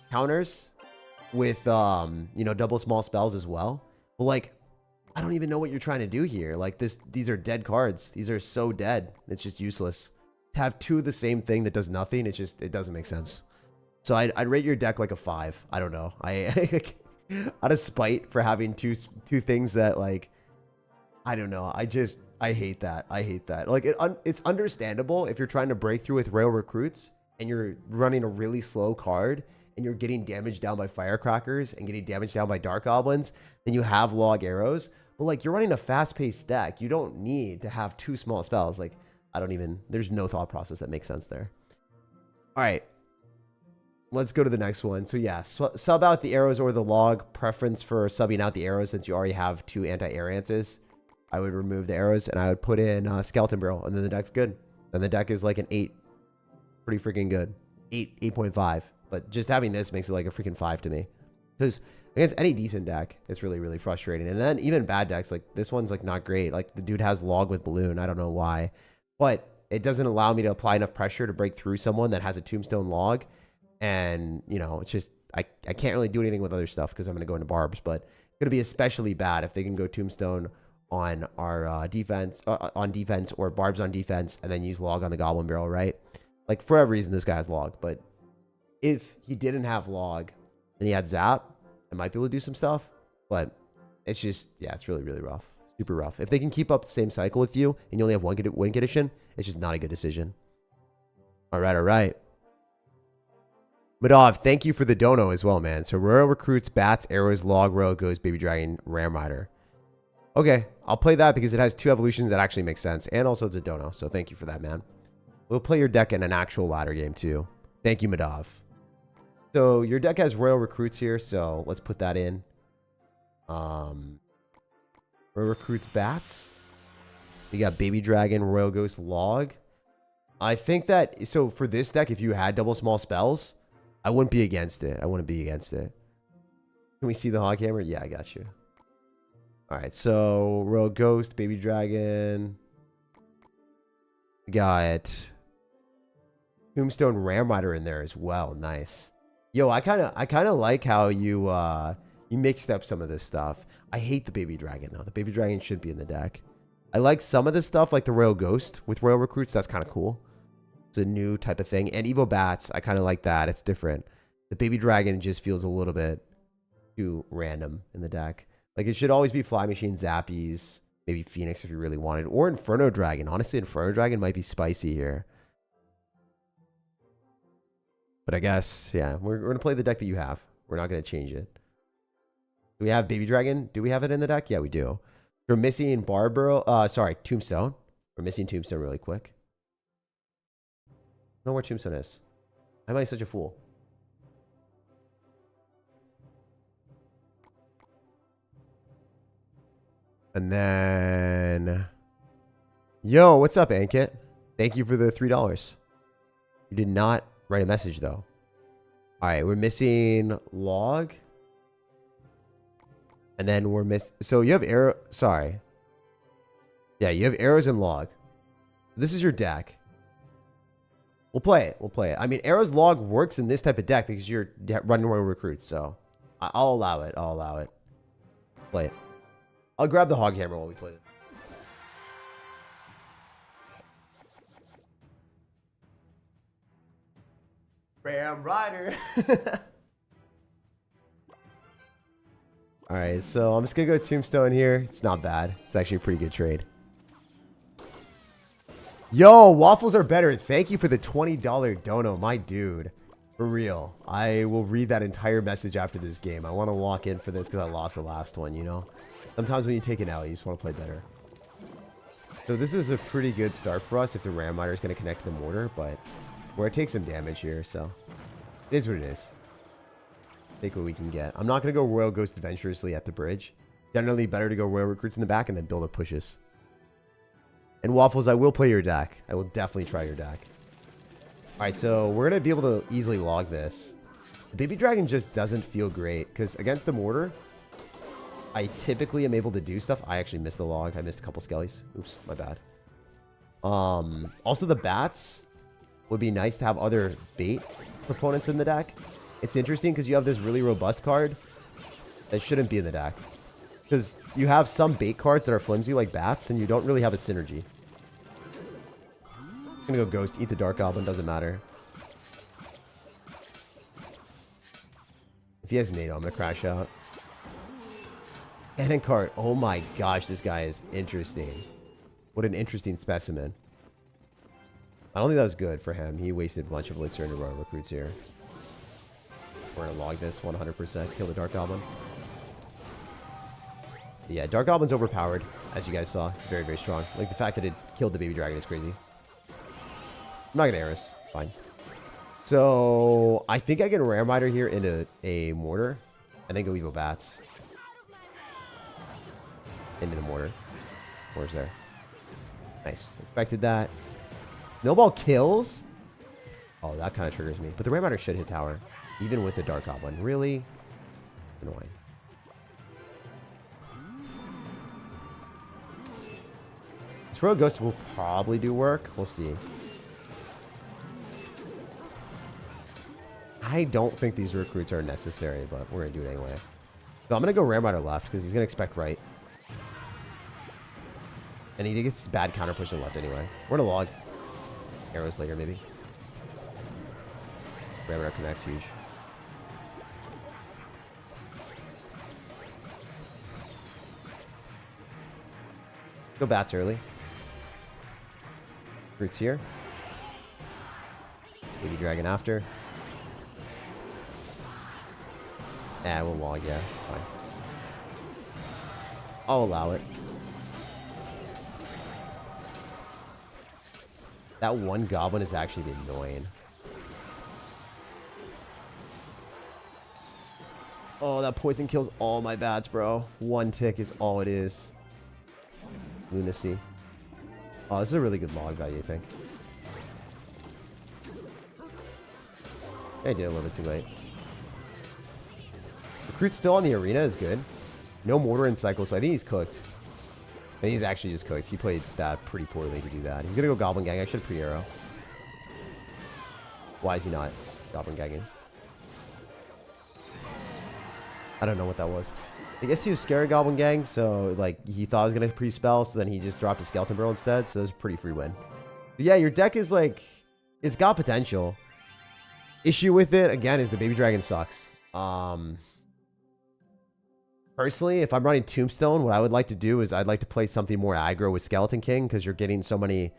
Counters. With, you know, double small spells as well. But, like, I don't even know what you're trying to do here. Like, these are dead cards. These are so dead. It's just useless. To have 2 of the same thing that does nothing, it doesn't make sense. So I'd rate your deck like a 5. I don't know. Out of spite for having two things that, like, I don't know. I hate that. I hate that. Like, it's understandable if you're trying to break through with rail recruits and you're running a really slow card and you're getting damaged down by firecrackers and getting damaged down by dark goblins, then you have log arrows. But, like, you're running a fast-paced deck. You don't need to have 2 small spells. Like, there's no thought process that makes sense there. All right. Let's go to the next one. So, yeah, sub out the arrows or the log. Preference for subbing out the arrows since you already have 2 anti-air answers. I would remove the arrows and I would put in Skeleton Barrel, and then the deck's good. Then the deck is like an 8. Pretty freaking good. 8.5. But just having this makes it like a freaking 5 to me. Because against any decent deck, it's really, really frustrating. And then even bad decks, like this one's like not great. Like the dude has log with balloon. I don't know why. But it doesn't allow me to apply enough pressure to break through someone that has a tombstone log. And, you know, it's just, I can't really do anything with other stuff because I'm going to go into barbs. But it's going to be especially bad if they can go tombstone on our defense, or barbs on defense, and then use log on the goblin barrel, right? Like, for whatever reason, this guy has log. But if he didn't have log and he had zap, I might be able to do some stuff. But it's just, yeah, it's really, really rough. Super rough. If they can keep up the same cycle with you and you only have one win condition, it's just not a good decision. All right, all right. Madov, thank you for the dono as well, man. So Royal recruits, bats, arrows, log, royal goes, baby dragon, ram rider. Okay, I'll play that because it has 2 evolutions that actually make sense. And also it's a dono, so thank you for that, man. We'll play your deck in an actual ladder game too. Thank you, Madov. So your deck has royal recruits here, so let's put that in. Royal recruits, bats. You got baby dragon, royal ghost, log. I think that, so for this deck, if you had double small spells, I wouldn't be against it. I wouldn't be against it. Can we see the hog hammer? Yeah, I got you. All right, so royal ghost, baby dragon. We got tombstone ram rider in there as well. Nice. Yo, I kind of like how you mixed up some of this stuff. I hate the baby dragon though. The baby dragon should be in the deck. I like some of this stuff, like the royal ghost with royal recruits. That's kind of cool. It's a new type of thing. And Evo bats, I kind of like that. It's different. The baby dragon just feels a little bit too random in the deck. Like, it should always be fly machine, zappies, maybe phoenix if you really wanted, or inferno dragon. Honestly, inferno dragon might be spicy here. But I guess, yeah, we're going to play the deck that you have. We're not going to change it. Do we have baby dragon? Do we have it in the deck? Yeah, we do. We're missing Barbaro. Sorry, tombstone. We're missing tombstone really quick. I don't know where tombstone is. Why am I such a fool? And then, yo, what's up, Ankit? Thank you for the $3. You did not write a message though. All right, we're missing log. And then we're so you have arrow. Sorry. Yeah, you have arrows and log. This is your deck. We'll play it. We'll play it. I mean, arrows log works in this type of deck because you're running royal recruits. So I'll allow it. I'll allow it. Play it. I'll grab the hog hammer while we play it. Ram Rider. All right, so I'm just going to go tombstone here. It's not bad. It's actually a pretty good trade. Yo, waffles are better. Thank you for the $20 dono, my dude. For real. I will read that entire message after this game. I want to lock in for this because I lost the last one, you know? Sometimes when you take an L, you just want to play better. So this is a pretty good start for us if the Ram Rider is going to connect to the mortar, but where it takes some damage here, so it is what it is. Take what we can get. I'm not going to go Royal Ghost adventurously at the bridge. Generally better to go Royal Recruits in the back and then build up pushes. And Waffles, I will play your deck. I will definitely try your deck. Alright, so we're going to be able to easily log this. The Baby Dragon just doesn't feel great because against the mortar, I typically am able to do stuff. I actually missed the log. I missed a couple skellies. Oops, my bad. Also, the bats would be nice to have other bait proponents in the deck. It's interesting because you have this really robust card that shouldn't be in the deck. Because you have some bait cards that are flimsy like bats, and you don't really have a synergy. I'm going to go Ghost, eat the Dark Goblin, doesn't matter. If he has NATO, I'm going to crash out. Cannon card. Oh my gosh, this guy is interesting. What an interesting specimen. I don't think that was good for him. He wasted a bunch of Elixir into Royal Recruits here. We're going to log this 100%. Kill the Dark Goblin. Yeah, Dark Goblin's overpowered, as you guys saw. Very, very strong. Like, the fact that it killed the Baby Dragon is crazy. I'm not going to Eris. It's fine. So, I think I can Ram Rider here into a Mortar. And then go Evo Bats. Into the Mortar. Mortar's there. Nice. Expected that. Snowball kills? Oh, that kind of triggers me. But the Ram Rider should hit tower. Even with the Dark Goblin. Really? It's annoying. Throw a ghost will probably do work. We'll see. I don't think these recruits are necessary, but we're going to do it anyway. So I'm going to go Ram Rider left because he's going to expect right. And he gets bad counter push on left anyway. We're going to log. Arrows later, maybe. Ram Rider connects huge. Go bats early. Roots here. Baby dragon after. We'll log, yeah, it's fine. I'll allow it. That one goblin is actually annoying. Oh, that poison kills all my bats, bro. One tick is all it is. Lunacy. Oh, this is a really good log value, I think. I did a little bit too late. Recruit still on the arena is good. No mortar in cycle, so I think he's cooked. And he's actually just cooked. He played that pretty poorly to do that. He's gonna go Goblin Gang. I should have pre-arrow. Why is he not Goblin Gagging? I don't know what that was. I guess he was scared of Goblin Gang, so like he thought I was gonna pre-spell, so then he just dropped a Skeleton Barrel instead, so it was a pretty free win. But yeah, your deck is like, it's got potential. Issue with it, again, is the Baby Dragon sucks. Personally, if I'm running Tombstone, what I would like to do is I'd like to play something more aggro with Skeleton King, because you're getting so many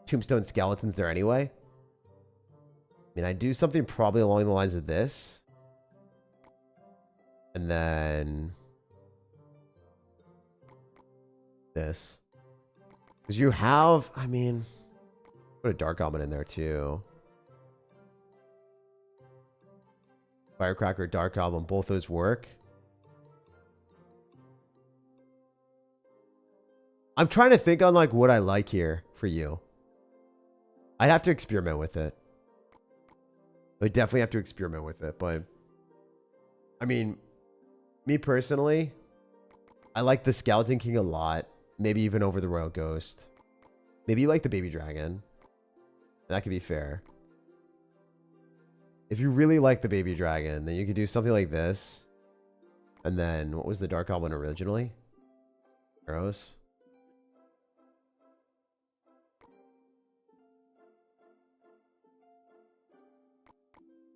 Tombstone Skeletons there anyway. I mean, I'd do something probably along the lines of this. And then this. Because you have, I mean, put a Dark Goblin in there too. Firecracker, Dark Goblin, both those work. I'm trying to think on like what I like here for you. I'd have to experiment with it. I definitely have to experiment with it, but I mean, me personally, I like the Skeleton King a lot. Maybe even over the Royal Ghost. Maybe you like the Baby Dragon. That could be fair. If you really like the Baby Dragon, then you could do something like this. And then, what was the Dark Goblin originally? Arrows.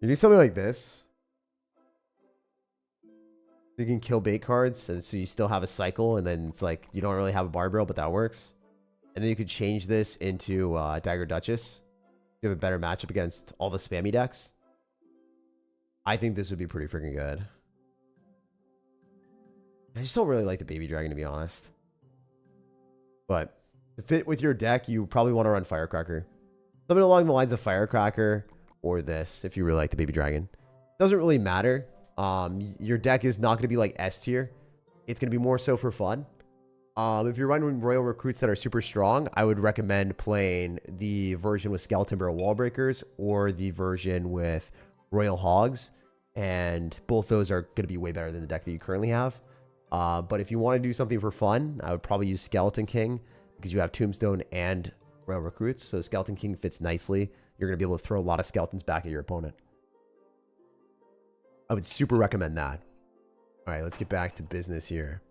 You do something like this. You can kill bait cards, and so you still have a cycle, and then it's like you don't really have a barbell, but that works. And then you could change this into Dagger Duchess. You have a better matchup against all the spammy decks. I think this would be pretty freaking good. I just don't really like the Baby Dragon, to be honest. But to fit with your deck, you probably want to run Firecracker. Something along the lines of Firecracker or this, if you really like the Baby Dragon. Doesn't really matter. Your deck is not going to be like S tier. It's going to be more so for fun. If you're running Royal Recruits that are super strong, I would recommend playing the version with Skeleton Barrel Wall Breakers or the version with Royal Hogs. And both those are going to be way better than the deck that you currently have. But if you want to do something for fun, I would probably use Skeleton King because you have Tombstone and Royal Recruits. So Skeleton King fits nicely. You're going to be able to throw a lot of skeletons back at your opponent. I would super recommend that. All right, let's get back to business here.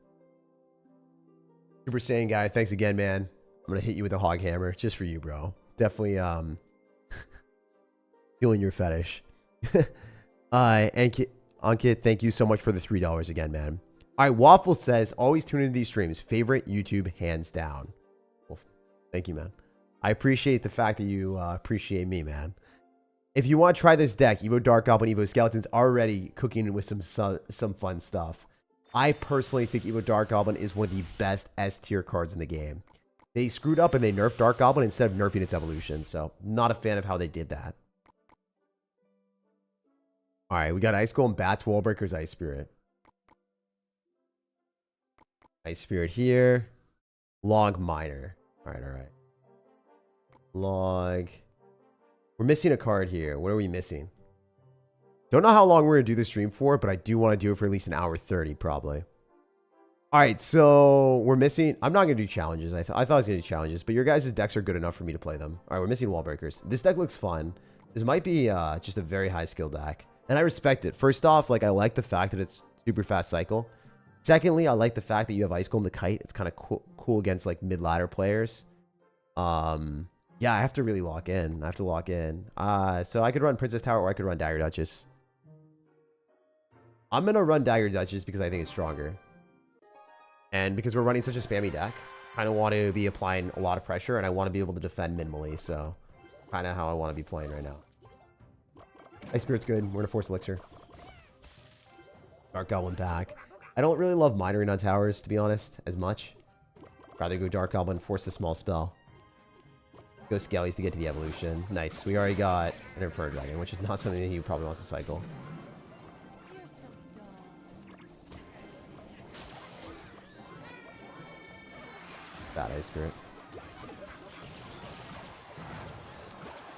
Super Saiyan guy, thanks again, man. I'm going to hit you with a hog hammer just for you, bro. Definitely feeling your fetish. Ankit, thank you so much for the $3 again, man. All right, Waffle says, always tune into these streams. Favorite YouTube, hands down. Well, thank you, man. I appreciate the fact that you appreciate me, man. If you want to try this deck, Evo Dark Goblin, Evo Skeletons, already cooking with some fun stuff. I personally think Evo Dark Goblin is one of the best S tier cards in the game. They screwed up and they nerfed Dark Goblin instead of nerfing its evolution. So, not a fan of how they did that. All right, we got Ice Golem, Bats, Wall Breakers, Ice Spirit. Ice Spirit here. Log Miner. All right, all right. Log. We're missing a card here. What are we missing? Don't know how long we're going to do the stream for, but I do want to do it for at least an hour 30, probably. All right, so we're missing. I'm not going to do challenges. I thought I was going to do challenges, but your guys' decks are good enough for me to play them. All right, we're missing wall breakers. This deck looks fun. This might be just a very high skill deck, and I respect it. First off, like I like the fact that it's super fast cycle. Secondly, I like the fact that you have Ice Golem the Kite. It's kind of cool against like mid-ladder players. Yeah, I have to really lock in. I have to lock in. So I could run Princess Tower or I could run Dagger Duchess. I'm going to run Dagger Duchess because I think it's stronger. And because we're running such a spammy deck, I kind of want to be applying a lot of pressure and I want to be able to defend minimally. So kind of how I want to be playing right now. Ice Spirit's good. We're going to force Elixir. Dark Goblin back. I don't really love minoring on towers, to be honest, as much. Rather go Dark Goblin, force a small spell. Go Skellies to get to the evolution. Nice. We already got an Inferno Dragon, which is not something that he probably wants to cycle. Bad Ice Spirit.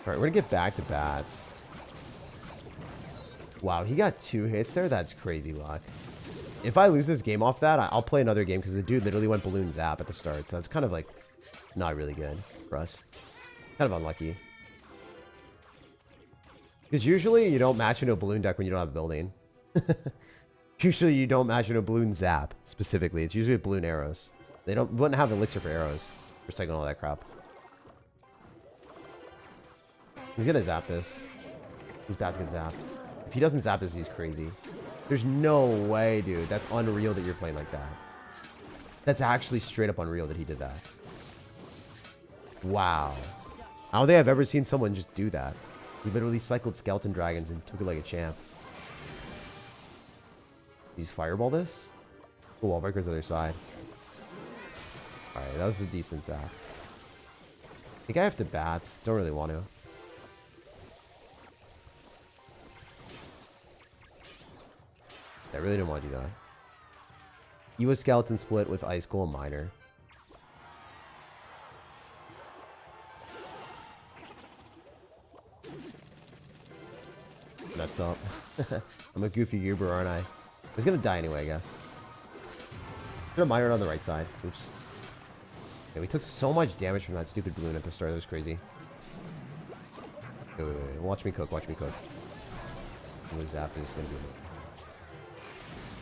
Alright, we're gonna get back to bats. Wow, he got 2 hits there? That's crazy luck. If I lose this game off that, I'll play another game because the dude literally went Balloon Zap at the start. So that's kind of like not really good for us. Kind of unlucky. Because usually you don't match into a balloon deck when you don't have a building. Usually you don't match into a balloon zap specifically. It's usually balloon arrows. They wouldn't have elixir for arrows. For cycling all that crap. He's gonna zap this. These bats get zapped. If he doesn't zap this, he's crazy. There's no way, dude. That's unreal that you're playing like that. That's actually straight up unreal that he did that. Wow. I don't think I've ever seen someone just do that. He literally cycled Skeleton Dragons and took it like a champ. He's fireball this? Oh, wall breaker's other side. Alright, that was a decent zap. I think I have to bats. Don't really want to. I really didn't want to do that. Evo Skeleton split with Ice Golem Miner. Messed up. I'm a goofy goober, aren't I? I was gonna die anyway, I guess. Should have minered on the right side. Oops. Yeah, we took so much damage from that stupid balloon at the start. That was crazy. Wait. Watch me cook. Watch me cook. Blue zap is gonna be.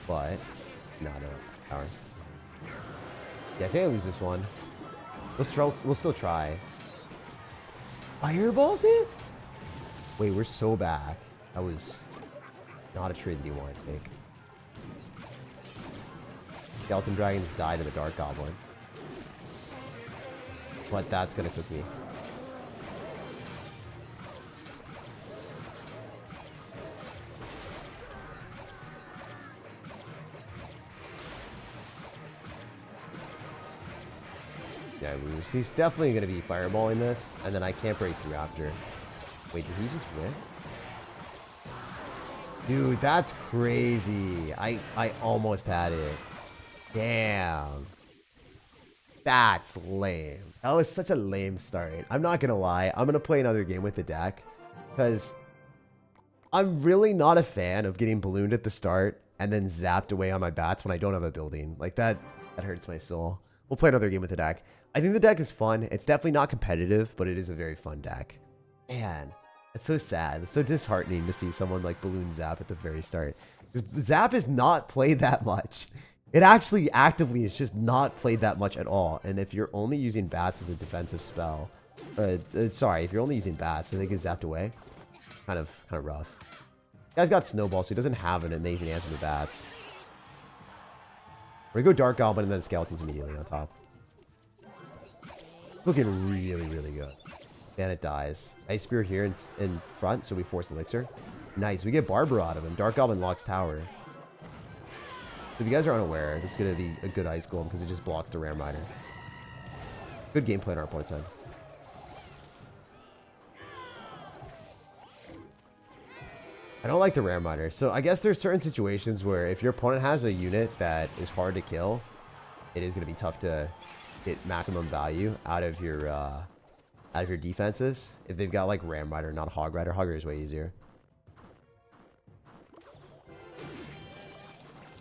But no. Power. Yeah, I think I lose this one. We'll still try. Fireballs it? Wait, we're so back. That was not a trade that you wanted to take. Skeleton Dragons die to the Dark Goblin. But that's gonna cook me. Yeah, he's definitely gonna be fireballing this, and then I can't break through after. Wait, did he just win? Dude, that's crazy. I almost had it. Damn. That's lame. That was such a lame start. I'm not gonna lie. I'm gonna play another game with the deck because I'm really not a fan of getting ballooned at the start and then zapped away on my bats when I don't have a building. Like that hurts my soul. We'll play another game with the deck. I think the deck is fun. It's definitely not competitive, but it is a very fun deck. Man, it's so sad. It's so disheartening to see someone like balloon zap at the very start. Zap is not played that much. It actually actively is just not played that much at all. And if you're only using bats as a defensive spell, sorry, if you're only using bats and they get zapped away, kind of rough. Guy's got Snowball, so he doesn't have an amazing answer to bats. We're gonna go Dark Goblin and then Skeletons immediately on top. Looking really, really good. And it dies. Ice Spirit here in front, so we force Elixir. Nice, we get Barbara out of him. Dark Goblin locks tower. If you guys are unaware, this is going to be a good Ice Golem because it just blocks the Ram Rider. Good gameplay on our point side. I don't like the Ram Rider. So I guess there's certain situations where if your opponent has a unit that is hard to kill, it is going to be tough to get maximum value out of your defenses. If they've got like Ram Rider, not Hog Rider. Hog Rider is way easier.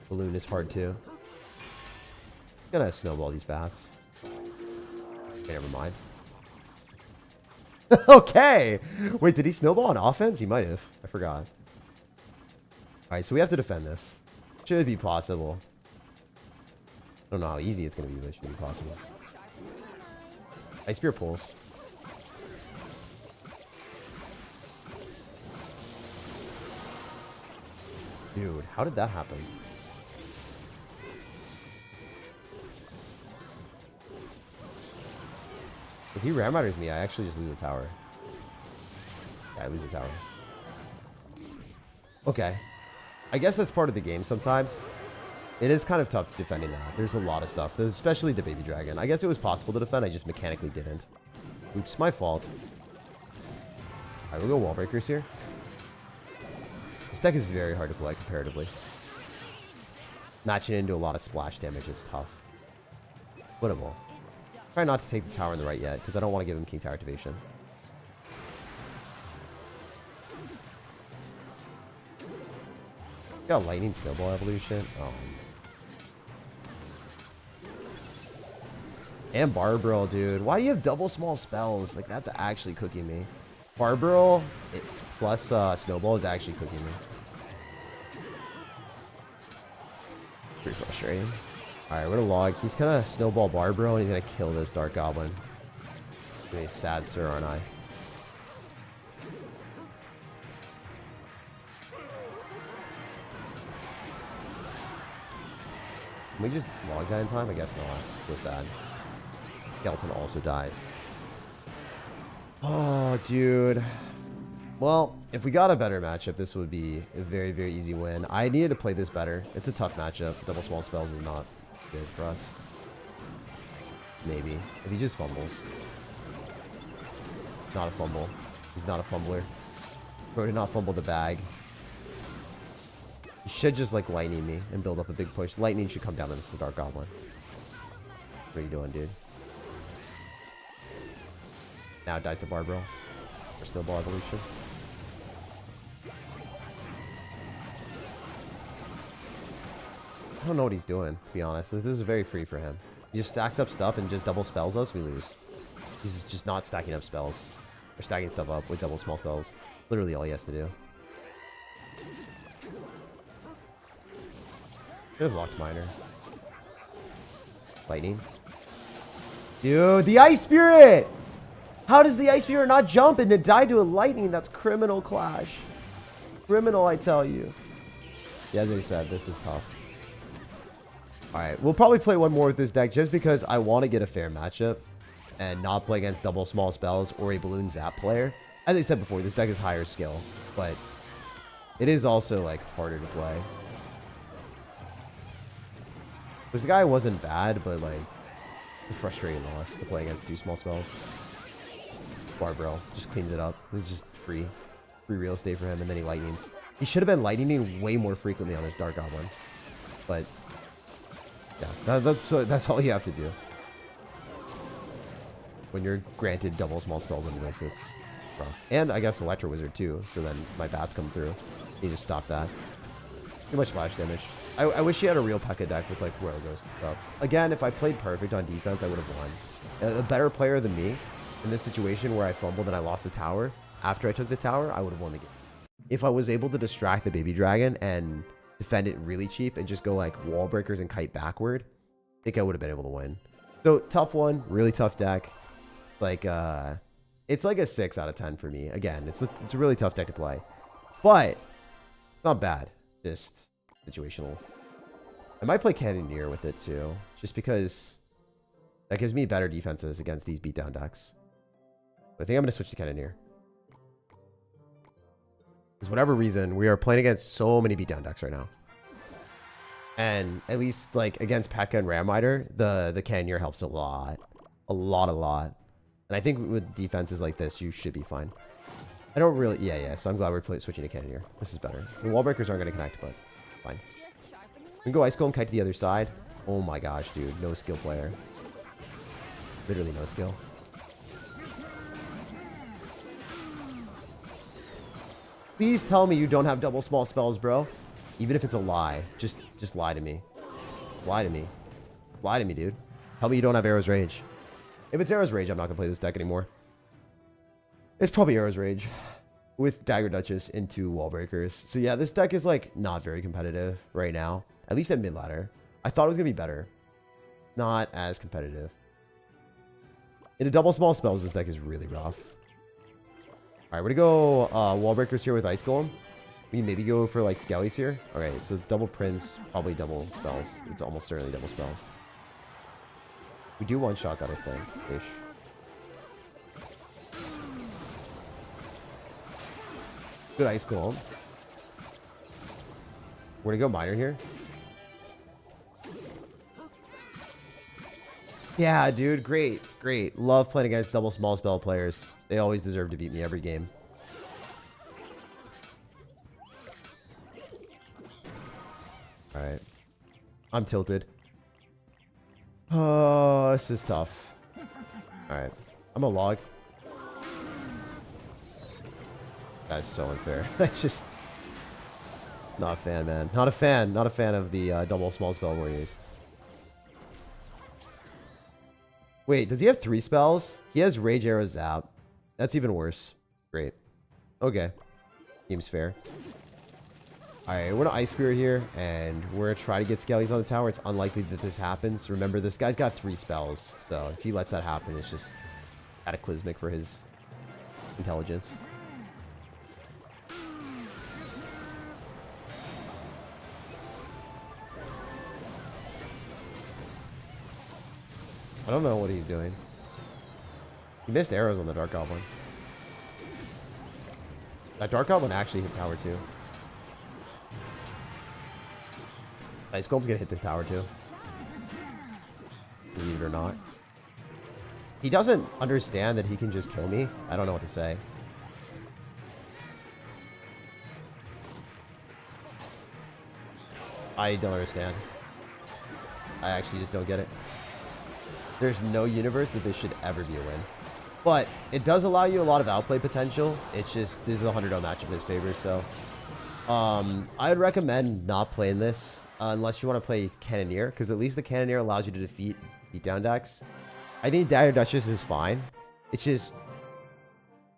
Balloon is hard too. Gonna snowball these bats. Okay, never mind. Okay. Wait, did he snowball on offense? He might have. I forgot. Alright, so we have to defend this. Should be possible. I don't know how easy it's gonna be, but it should be possible. Ice Spear pulls. Dude, how did that happen? If he Ram Riders me, I actually just lose the tower. Yeah, I lose the tower. Okay. I guess that's part of the game sometimes. It is kind of tough defending that. There's a lot of stuff, especially the baby dragon. I guess it was possible to defend, I just mechanically didn't. Oops, my fault. Alright, we'll go wall breakers here. This deck is very hard to play comparatively. Matching into a lot of splash damage is tough. Winnable. Try not to take the tower on the right yet, because I don't want to give him King Tower activation. Got lightning snowball evolution. And Barbarrel, dude. Why do you have double small spells? Like, that's actually cooking me. Barbarrel plus snowball is actually cooking me. Pretty frustrating. Alright, we're gonna log. He's gonna snowball Barbarrel and he's gonna kill this Dark Goblin. Really sad, sir, aren't I? Can we just log that in time? I guess not. Feels bad. Skeleton also dies. Oh, dude. Well, if we got a better matchup, this would be a very, very easy win. I needed to play this better. It's a tough matchup. Double small spells is not good for us. Maybe. If he just fumbles. Not a fumble. He's not a fumbler. Bro did not fumble the bag. You should just like lightning me and build up a big push. Lightning should come down on this Dark Goblin. What are you doing, dude? Now it dies to Barbarrel. Or Snowball Evolution. I don't know what he's doing, to be honest. This is very free for him. He just stacks up stuff and just double spells us, we lose. He's just not stacking up spells. Or stacking stuff up with double small spells. Literally all he has to do. Should have locked Miner. Lightning. Dude, the Ice Spirit! How does the Ice Spirit not jump and it died to a lightning? That's criminal, Clash. Criminal, I tell you. Yeah, as I said, this is tough. Alright, we'll probably play one more with this deck just because I want to get a fair matchup and not play against double small spells or a balloon zap player. As I said before, this deck is higher skill, but it is also like harder to play. This guy wasn't bad, but like a frustrating loss to play against two small spells. Barbarrel just cleans it up. It's just free real estate for him, and then he lightnings. He should have been lightning way more frequently on his Dark Goblin, but yeah, that's all you have to do when you're granted double small spells into this. It's rough. And I guess Electro Wizard too, so then my bats come through. You just stop that. Too much splash damage. I wish he had a real P.E.K.K.A deck with like Royal Ghost and stuff. Again, if I played perfect on defense, I would have won. A better player than me in this situation where I fumbled and I lost the tower, after I took the tower, I would have won the game. If I was able to distract the baby dragon and defend it really cheap and just go like wall breakers and kite backward, I think I would have been able to win. So tough one, really tough deck. Like it's like a 6 out of 10 for me. Again, it's a really tough deck to play, but it's not bad. Just situational. I might play Cannoneer with it too, just because that gives me better defenses against these beatdown decks. I think I'm going to switch to Cannoneer. Because whatever reason, we are playing against so many beatdown decks right now. And at least like against P.E.K.K.A and Ram Rider, the Cannoneer helps a lot. A lot. And I think with defenses like this, you should be fine. I don't really... Yeah. So I'm glad we're switching to Cannoneer. This is better. The wall breakers aren't going to connect, but fine. We can go Ice Golem, kite to the other side. Oh my gosh, dude. No skill player. Literally no skill. Please tell me you don't have double small spells, bro. Even if it's a lie. Just lie to me. Lie to me. Lie to me, dude. Tell me you don't have Arrow's Rage. If it's Arrow's Rage, I'm not going to play this deck anymore. It's probably Arrow's Rage with Dagger Duchess into Wall Breakers. So yeah, this deck is like not very competitive right now. At least at mid ladder. I thought it was going to be better. Not as competitive. In a double small spells, this deck is really rough. Alright, we're going to go Wall Breakers here with Ice Golem. We can maybe go for like Skellies here. Okay, so double Prince, probably double spells. It's almost certainly double spells. We do one shot that, I think. Ish. Good Ice Golem. We're gonna go Miner here. Yeah, dude, great, great. Love playing against double small spell players. They always deserve to beat me every game. Alright. I'm tilted. Oh, this is tough. Alright. I'm a log. That's so unfair. That's just... Not a fan, man. Not a fan. Not a fan of the double small spell warriors. Wait, does he have 3 spells? He has Rage Arrow Zap. That's even worse. Great. Okay. Seems fair. Alright, we're gonna Ice Spirit here, and we're gonna try to get Skellies on the tower. It's unlikely that this happens. Remember, this guy's got 3 spells, so if he lets that happen, it's just cataclysmic for his intelligence. I don't know what he's doing. He missed arrows on the Dark Goblin. That Dark Goblin actually hit tower 2. Ice Golem's gonna hit the tower too. Believe it or not. He doesn't understand that he can just kill me. I don't know what to say. I don't understand. I actually just don't get it. There's no universe that this should ever be a win. But it does allow you a lot of outplay potential. It's just, this is a 100-0 match in his favor, so... I would recommend not playing this unless you want to play Cannoneer, because at least the Cannoneer allows you to defeat beatdown decks. I think Dagger Duchess is fine. It's just...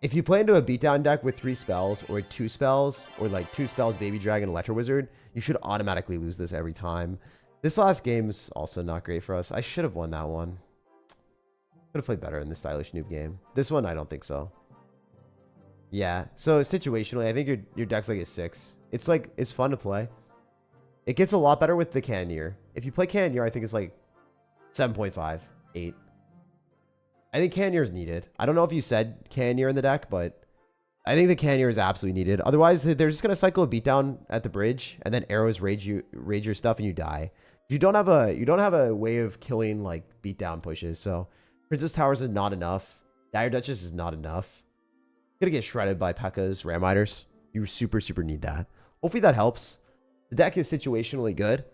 If you play into a beatdown deck with 3 spells, or 2 spells, or like 2 spells, Baby Dragon, Electro Wizard, you should automatically lose this every time. This last game's also not great for us. I should have won that one. Could have played better in the Stylish Noob game. This one, I don't think so. Yeah, so situationally, I think your deck's like a 6. It's like, it's fun to play. It gets a lot better with the Cannoneer. If you play Cannoneer, I think it's like 7.5, 8. I think Cannoneer is needed. I don't know if you said Cannoneer in the deck, but I think the Cannoneer is absolutely needed. Otherwise, they're just gonna cycle a beatdown at the bridge, and then arrows rage your stuff, and you die. You don't have a way of killing like beatdown pushes. So Princess Towers is not enough. Dagger Duchess is not enough. You're gonna get shredded by P.E.K.K.A.'s Ram Riders. You super need that. Hopefully that helps. The deck is situationally good.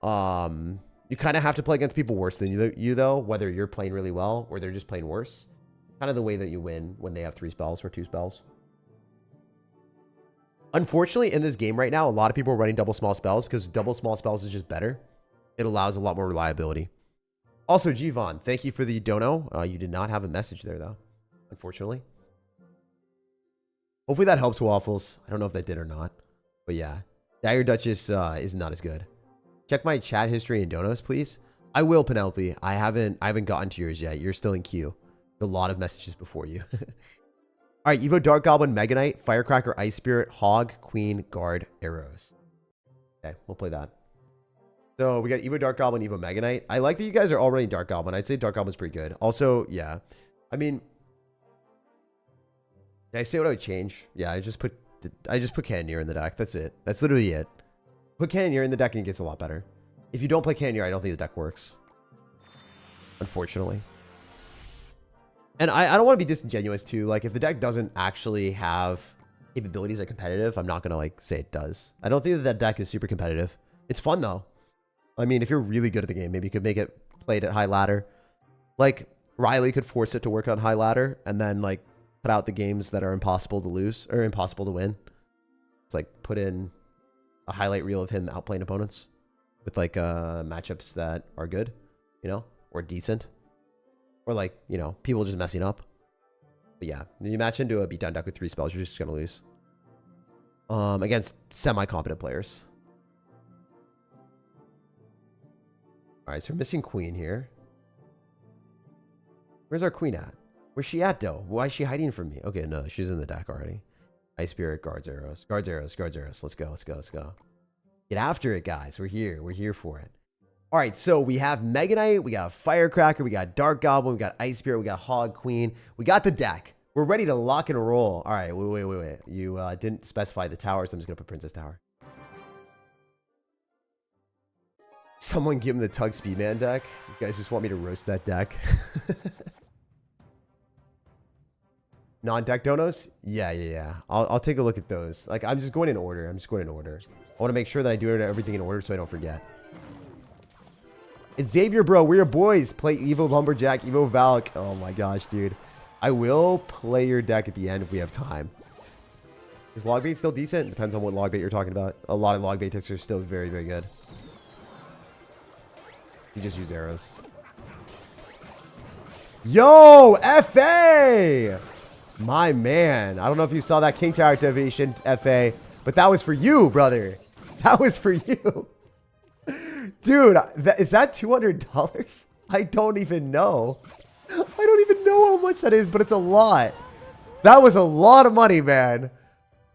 You kind of have to play against people worse than you though, whether you're playing really well or they're just playing worse. Kind of the way that you win when they have 3 spells or 2 spells. Unfortunately, in this game right now, a lot of people are running double small spells because double small spells is just better. It allows a lot more reliability. Also, Gvon, thank you for the dono. You did not have a message there though, unfortunately. Hopefully that helps, Waffles. I don't know if that did or not, but yeah, Dagger Duchess is not as good. Check my chat history and donos, please. I will, Penelope. I haven't gotten to yours yet. You're still in queue. A lot of messages before you. All right, Evo Dark Goblin, Mega Knight, Firecracker, Ice Spirit, Hog, Queen, Guard, Arrows. Okay, we'll play that. So we got Evo Dark Goblin, Evo Mega Knight. I like that you guys are all running Dark Goblin. I'd say Dark Goblin's pretty good. Also, yeah. I mean, did I say what I would change? Yeah, I just put Cannoneer in the deck. That's it. That's literally it. Put Cannoneer in the deck and it gets a lot better. If you don't play Cannoneer, I don't think the deck works. Unfortunately. And I don't want to be disingenuous too. Like, if the deck doesn't actually have capabilities like competitive, I'm not going to like say it does. I don't think that deck is super competitive. It's fun though. I mean, if you're really good at the game, maybe you could make it played at high ladder. Like, Riley could force it to work on high ladder and then like put out the games that are impossible to lose or impossible to win. It's like put in a highlight reel of him outplaying opponents with like matchups that are good. you know, or decent, or like, you know, people just messing up. But yeah, you match into a beatdown deck with 3 spells, you're just gonna lose. Against semi-competent players. All right, so we're missing queen here. Where's our queen at? Where's she at, though? Why is she hiding from me? Okay, no, she's in the deck already. Ice Spirit, guards arrows. Guards arrows, guards arrows. Let's go, let's go, let's go. Get after it, guys. We're here. We're here for it. All right, so we have Mega Knight, we got Firecracker, we got Dark Goblin, we got Ice Spirit, we got Hog Queen. We got the deck. We're ready to lock and roll. All right, wait. You didn't specify the tower, so I'm just going to put Princess Tower. Someone give him the Tug Speedman deck. You guys just want me to roast that deck? Non-deck donos? Yeah. I'll take a look at those. Like, I'm just going in order. I want to make sure that I do everything in order so I don't forget. It's Xavier, bro. We're your boys. Play Evo Lumberjack, Evo Valk. Oh my gosh, dude. I will play your deck at the end if we have time. Is Logbait still decent? Depends on what Logbait you're talking about. A lot of Logbait decks are still very, very good. You just use arrows. Yo, FA! My man. I don't know if you saw that King Tower activation, FA, but that was for you, brother. That was for you. Dude, is that $200? I don't even know. I don't even know how much that is, but it's a lot. That was a lot of money, man.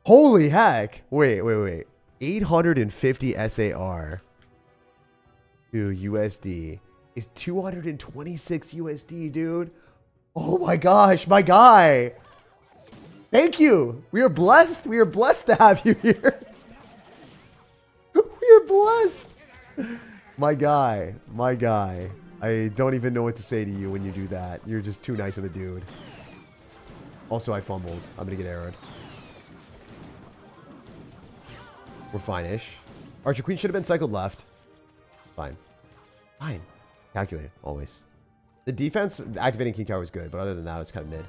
Holy heck. Wait. 850 SAR to USD is 226 USD, dude. Oh my gosh, my guy. Thank you. We are blessed. We are blessed to have you here. We are blessed. My guy. I don't even know what to say to you when you do that. You're just too nice of a dude. Also, I fumbled. I'm going to get arrowed. We're fine-ish. Archer Queen should have been cycled left. Fine. Calculated, always. The defense, activating King Tower was good, but other than that, it was kind of mid.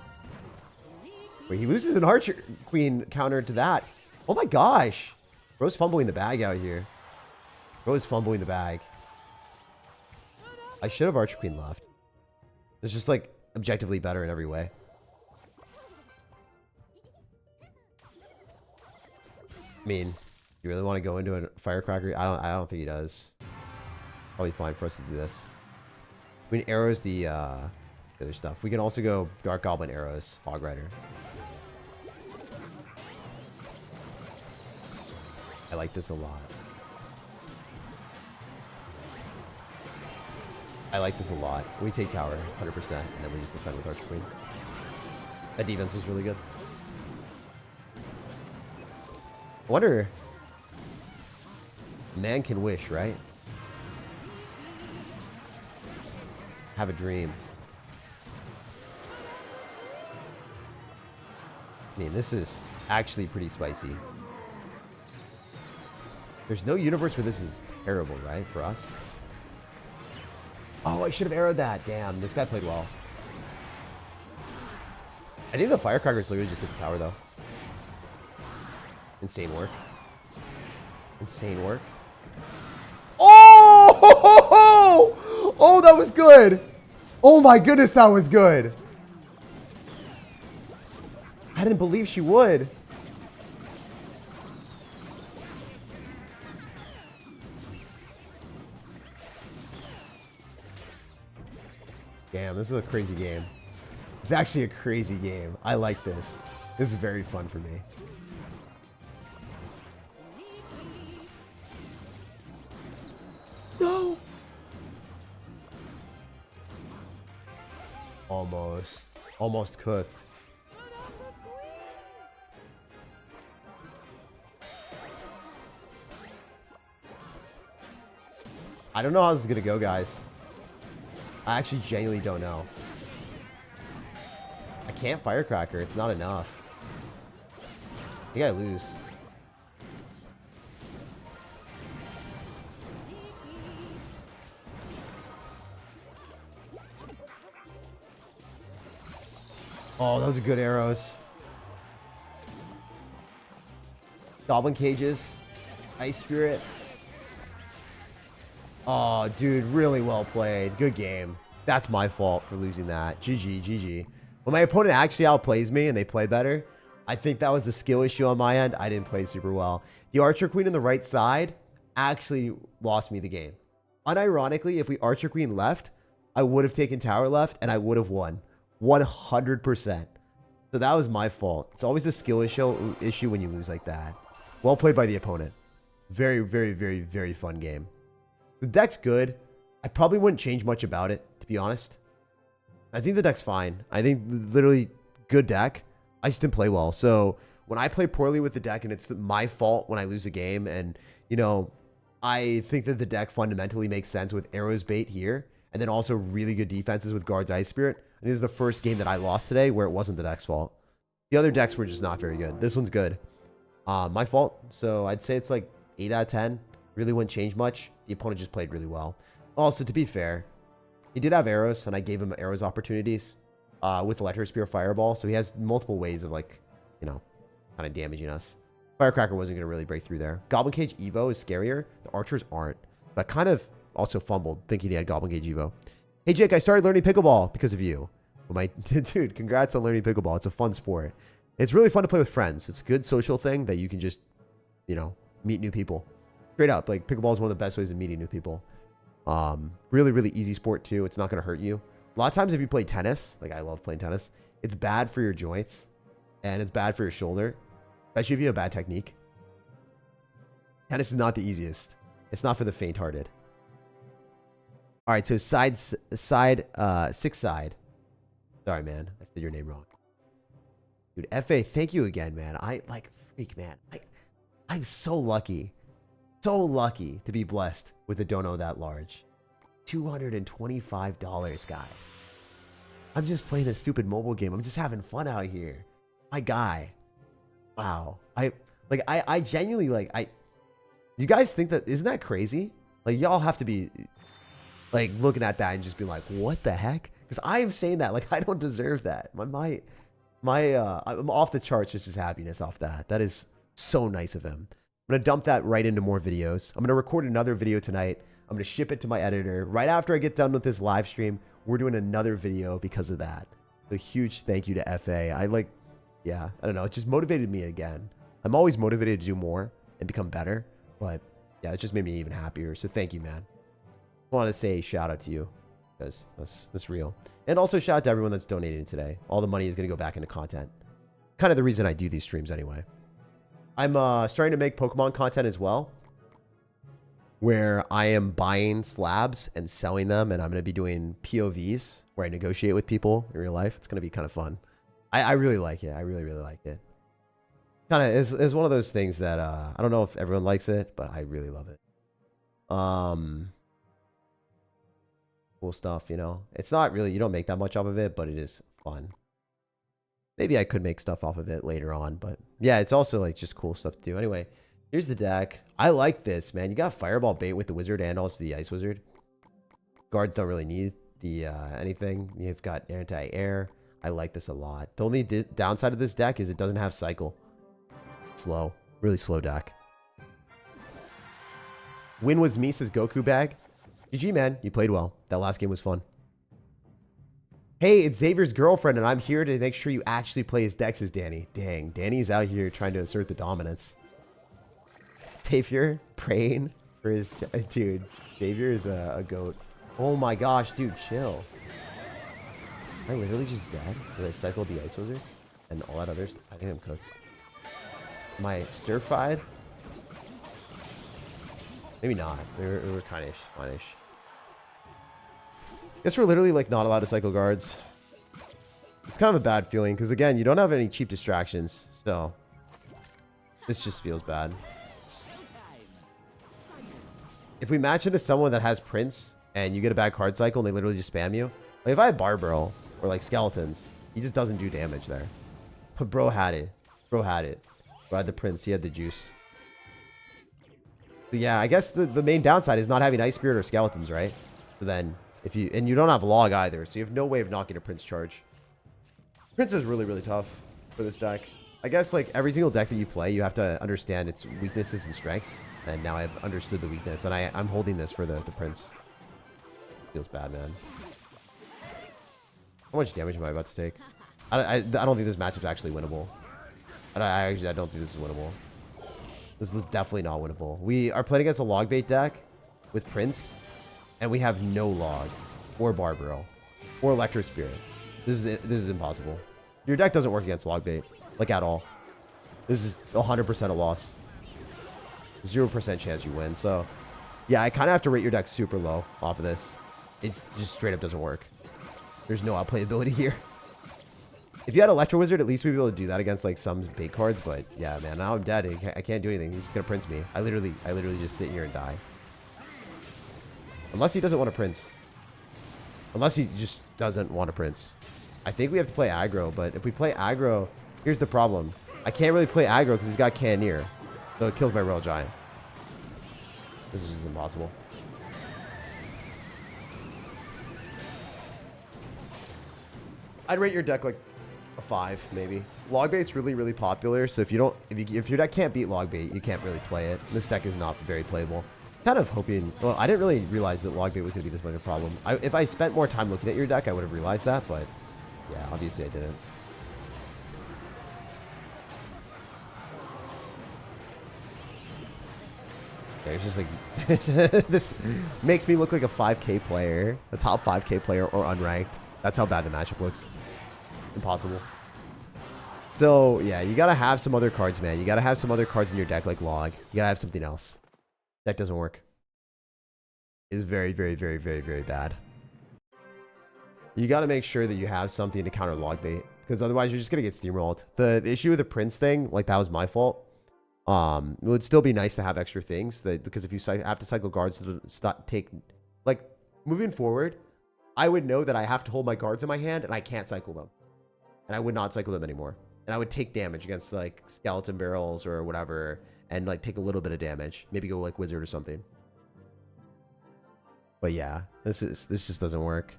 Wait, he loses an Archer Queen counter to that. Oh my gosh. Bro's fumbling the bag out here. Bro's fumbling the bag. I should have Archer Queen left. It's just like objectively better in every way. I mean, you really want to go into a Firecracker? I don't think he does. Probably fine for us to do this. I mean, arrows the other stuff. We can also go Dark Goblin arrows, Hog Rider. I like this a lot. We take tower 100%, and then we just defend with Archer Queen. That defense was really good. I wonder... Man can wish, right? Have a dream. I mean, this is actually pretty spicy. There's no universe where this is terrible, right? For us. Oh, I should have arrowed that. Damn, this guy played well. I think the Firecrackers literally just hit the tower, though. Insane work. Oh! Oh, that was good. Oh my goodness, that was good. I didn't believe she would. Damn, this is a crazy game. It's actually a crazy game. I like this. This is very fun for me. No. Almost cooked. I don't know how this is gonna go, guys. I actually genuinely don't know. I can't Firecracker. It's not enough. I think I lose. Oh, those are good arrows. Goblin cages. Ice Spirit. Oh, dude, really well played. Good game. That's my fault for losing that. GG, GG. When my opponent actually outplays me and they play better, I think that was the skill issue on my end. I didn't play super well. The Archer Queen on the right side actually lost me the game. Unironically, if we Archer Queen left, I would have taken tower left and I would have won 100%. So that was my fault. It's always a skill issue when you lose like that. Well played by the opponent. Very, very, very, very fun game. The deck's good. I probably wouldn't change much about it, to be honest. I think the deck's fine. I think literally good deck. I just didn't play well. So when I play poorly with the deck and it's my fault when I lose a game, and, you know, I think that the deck fundamentally makes sense with Arrow's Bait here, and then also really good defenses with Guard's Ice Spirit. And this is the first game that I lost today where it wasn't the deck's fault. The other decks were just not very good. This one's good. My fault. So I'd say it's like 8 out of 10. Really wouldn't change much. The opponent just played really well. Also, to be fair, he did have arrows, and I gave him arrows opportunities with Electro Spear Fireball. So he has multiple ways of, like, you know, kind of damaging us. Firecracker wasn't going to really break through there. Goblin Cage Evo is scarier. The archers aren't. But kind of also fumbled thinking he had Goblin Cage Evo. Hey, Jake, I started learning pickleball because of you. Well, dude, congrats on learning pickleball. It's a fun sport. It's really fun to play with friends. It's a good social thing that you can just, you know, meet new people. Straight up, like, pickleball is one of the best ways of meeting new people. Really, really easy sport, too. It's not going to hurt you. A lot of times if you play tennis, like I love playing tennis, it's bad for your joints and it's bad for your shoulder, especially if you have bad technique. Tennis is not the easiest. It's not for the faint-hearted. All right, so six side. Sorry, man. I said your name wrong. Dude, FA, thank you again, man. Freak, man. I'm so lucky. So lucky to be blessed with a dono that large. $225, guys. I'm just playing a stupid mobile game. I'm just having fun out here. My guy. Wow. I genuinely, like, you guys think that, isn't that crazy? Like, y'all have to be, like, looking at that and just be like, what the heck? Because I am saying that, like, I don't deserve that. I'm off the charts with just happiness off that. That is so nice of him. I'm going to dump that right into more videos. I'm going to record another video tonight. I'm going to ship it to my editor. Right after I get done with this live stream, we're doing another video because of that. So a huge thank you to FA. I don't know. It just motivated me again. I'm always motivated to do more and become better. But yeah, it just made me even happier. So thank you, man. I want to say shout out to you because that's real. And also shout out to everyone that's donating today. All the money is going to go back into content. Kind of the reason I do these streams anyway. I'm starting to make Pokemon content as well, where I am buying slabs and selling them, and I'm going to be doing POVs where I negotiate with people in real life. It's going to be kind of fun. I really like it. I really, really like it. Kind of is one of those things that I don't know if everyone likes it, but I really love it. Cool stuff, you know. It's not really, you don't make that much off of it, but it is fun. Maybe I could make stuff off of it later on, but yeah, it's also like just cool stuff to do. Anyway, here's the deck. I like this, man. You got Fireball Bait with the Wizard and also the Ice Wizard. Guards don't really need the anything. You've got anti-air. I like this a lot. The only downside of this deck is it doesn't have cycle. Slow. Really slow deck. Win was Misa's Goku bag. GG, man. You played well. That last game was fun. Hey, it's Xavier's girlfriend, and I'm here to make sure you actually play his decks as Danny. Dang, Danny's out here trying to assert the dominance. Xavier praying for his... Dude, Xavier is a goat. Oh my gosh, dude, chill. Am I literally just dead? Did I cycle the Ice Wizard? And all that other stuff? I think I'm cooked. Am I stir-fried? Maybe not. We're kind of fine-ish. Guess we're literally like not allowed to cycle guards. It's kind of a bad feeling because again, you don't have any cheap distractions, so this just feels bad. If we match into someone that has Prince and you get a bad card cycle and they literally just spam you, like if I had Barbaro or like Skeletons, he just doesn't do damage there. But bro had it. Bro had it. Bro had the Prince. He had the juice. But yeah, I guess the main downside is not having Ice Spirit or Skeletons, right? So then and you don't have log either, so you have no way of knocking a Prince charge. Prince is really, really tough for this deck. I guess like every single deck that you play, you have to understand its weaknesses and strengths. And now I've understood the weakness, and I'm holding this for the prince. Feels bad, man. How much damage am I about to take? I don't think this matchup's actually winnable. I don't think this is winnable. This is definitely not winnable. We are playing against a log bait deck with Prince, and we have no log, or Barbaro, or Electro Spirit. This is impossible. Your deck doesn't work against log bait, like at all. This is 100% a loss. 0% chance you win. So, yeah, I kind of have to rate your deck super low off of this. It just straight up doesn't work. There's no outplayability here. If you had Electro Wizard, at least we'd be able to do that against like some big cards. But yeah, man, now I'm dead. I can't do anything. He's just gonna Prince me. I literally just sit here and die. Unless he doesn't want a Prince. Unless he just doesn't want a Prince. I think we have to play aggro. But if we play aggro, here's the problem. I can't really play aggro because he's got Cannoneer. So it kills my Royal Giant. This is just impossible. I'd rate your deck like a 5, maybe. Log bait's really popular, so if your deck can't beat log bait, you can't really play it. This deck is not very playable. Kind of hoping. Well, I didn't really realize that log bait was gonna be this much of a problem. If I spent more time looking at your deck, I would have realized that, but yeah, obviously I didn't. It's just like this makes me look like a 5K player, a top 5K player, or unranked. That's how bad the matchup looks. Impossible. So yeah, you gotta have some other cards, man. You gotta have some other cards in your deck, like log. You gotta have something else. That doesn't work. It's very bad. You gotta make sure that you have something to counter log bait, because otherwise you're just gonna get steamrolled. The issue with the Prince thing, like that was my fault. It would still be nice to have extra things because if you have to cycle guards to take, like, moving forward, I would know that I have to hold my guards in my hand and I can't cycle them, and I would not cycle them anymore, and I would take damage against like skeleton barrels or whatever, and like take a little bit of damage, maybe go like wizard or something. But yeah, this just doesn't work.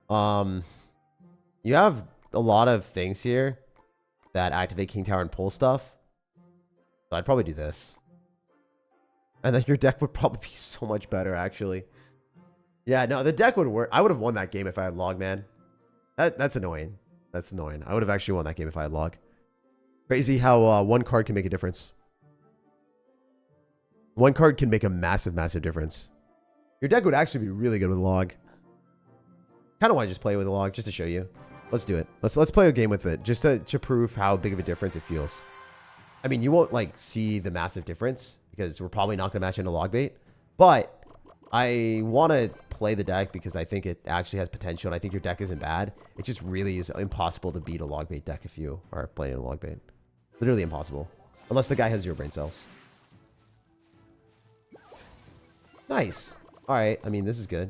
You have a lot of things here that activate King Tower and pull stuff. I'd probably do this. And then your deck would probably be so much better, actually. Yeah, no, the deck would work. I would have won that game if I had log, man. That's annoying. That's annoying. I would have actually won that game if I had log. Crazy how one card can make a difference. One card can make a massive difference. Your deck would actually be really good with log. Kind of want to just play with a log just to show you. Let's do it. Let's play a game with it just to prove how big of a difference it feels. I mean, you won't like see the massive difference because we're probably not going to match into log bait, but I want to play the deck because I think it actually has potential, and I think your deck isn't bad. It just really is impossible to beat a log bait deck if you are playing a log bait. Literally impossible. Unless the guy has 0 brain cells. Nice. All right. I mean, this is good.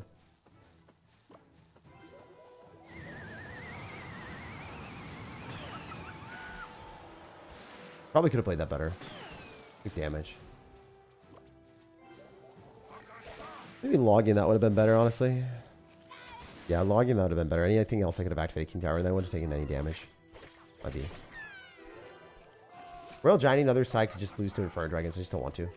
Probably could have played that better. Big damage. Maybe logging that would have been better, honestly. Yeah, logging that would have been better. Anything else I could have activated King Tower, and then I wouldn't have taken any damage. Might be. Royal Giant, other side could just lose to Inferno Dragons. I just don't want to.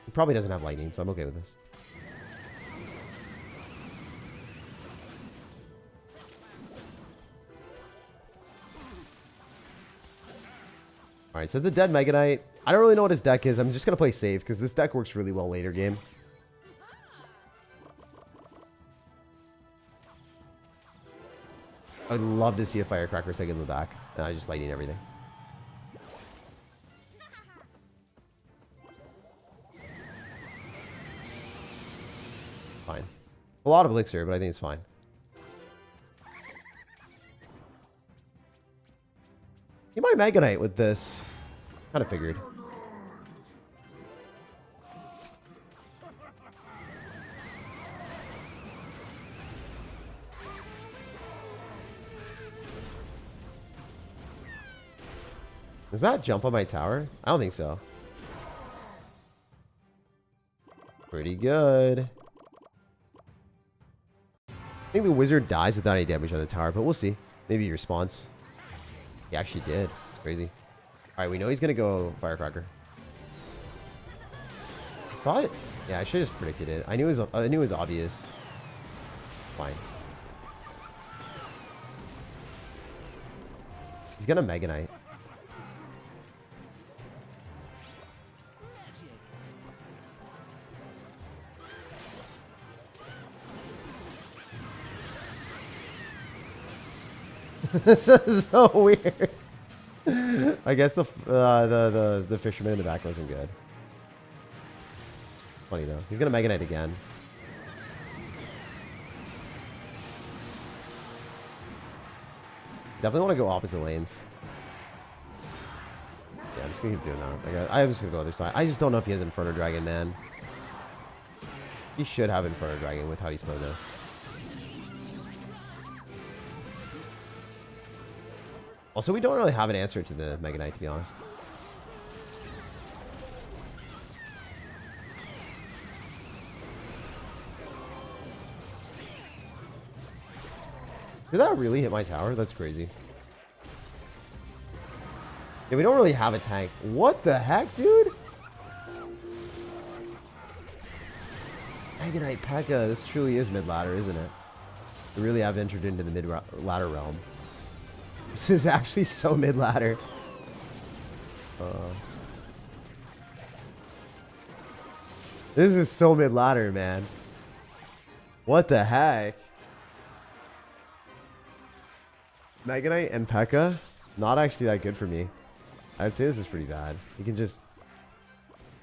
He probably doesn't have lightning, so I'm okay with this. Alright, so it's a dead Mega Knight. I don't really know what his deck is. I'm just going to play safe because this deck works really well later game. I would love to see a Firecracker take in the back. And I just lightning everything. Fine. A lot of elixir, but I think it's fine. He might Mega Knight with this. Kind of figured. Does that jump on my tower? I don't think so. Pretty good. I think the wizard dies without any damage on the tower, but we'll see. Maybe he responds. He actually did. It's crazy. All right, we know he's going to go firecracker. I thought it... Yeah, I should have just predicted it. I knew it was obvious. Fine. He's going to Mega Knight. This is so weird. I guess the fisherman in the back wasn't good. Funny though. He's gonna Mega Knight again. Definitely want to go opposite lanes. Yeah, I'm just gonna keep doing that. I'm just gonna go other side. I just don't know if he has Inferno Dragon, man. He should have Inferno Dragon with how he's playing this. Also, we don't really have an answer to the Mega Knight, to be honest. Did that really hit my tower? That's crazy. Yeah, we don't really have a tank. What the heck, dude? Mega Knight P.E.K.K.A. This truly is mid-ladder, isn't it? We really have entered into the mid-ladder realm. This is actually so mid-ladder. This is so mid-ladder, man. What the heck? Mega Knight and P.E.K.K.A. Not actually that good for me. I'd say this is pretty bad. You can just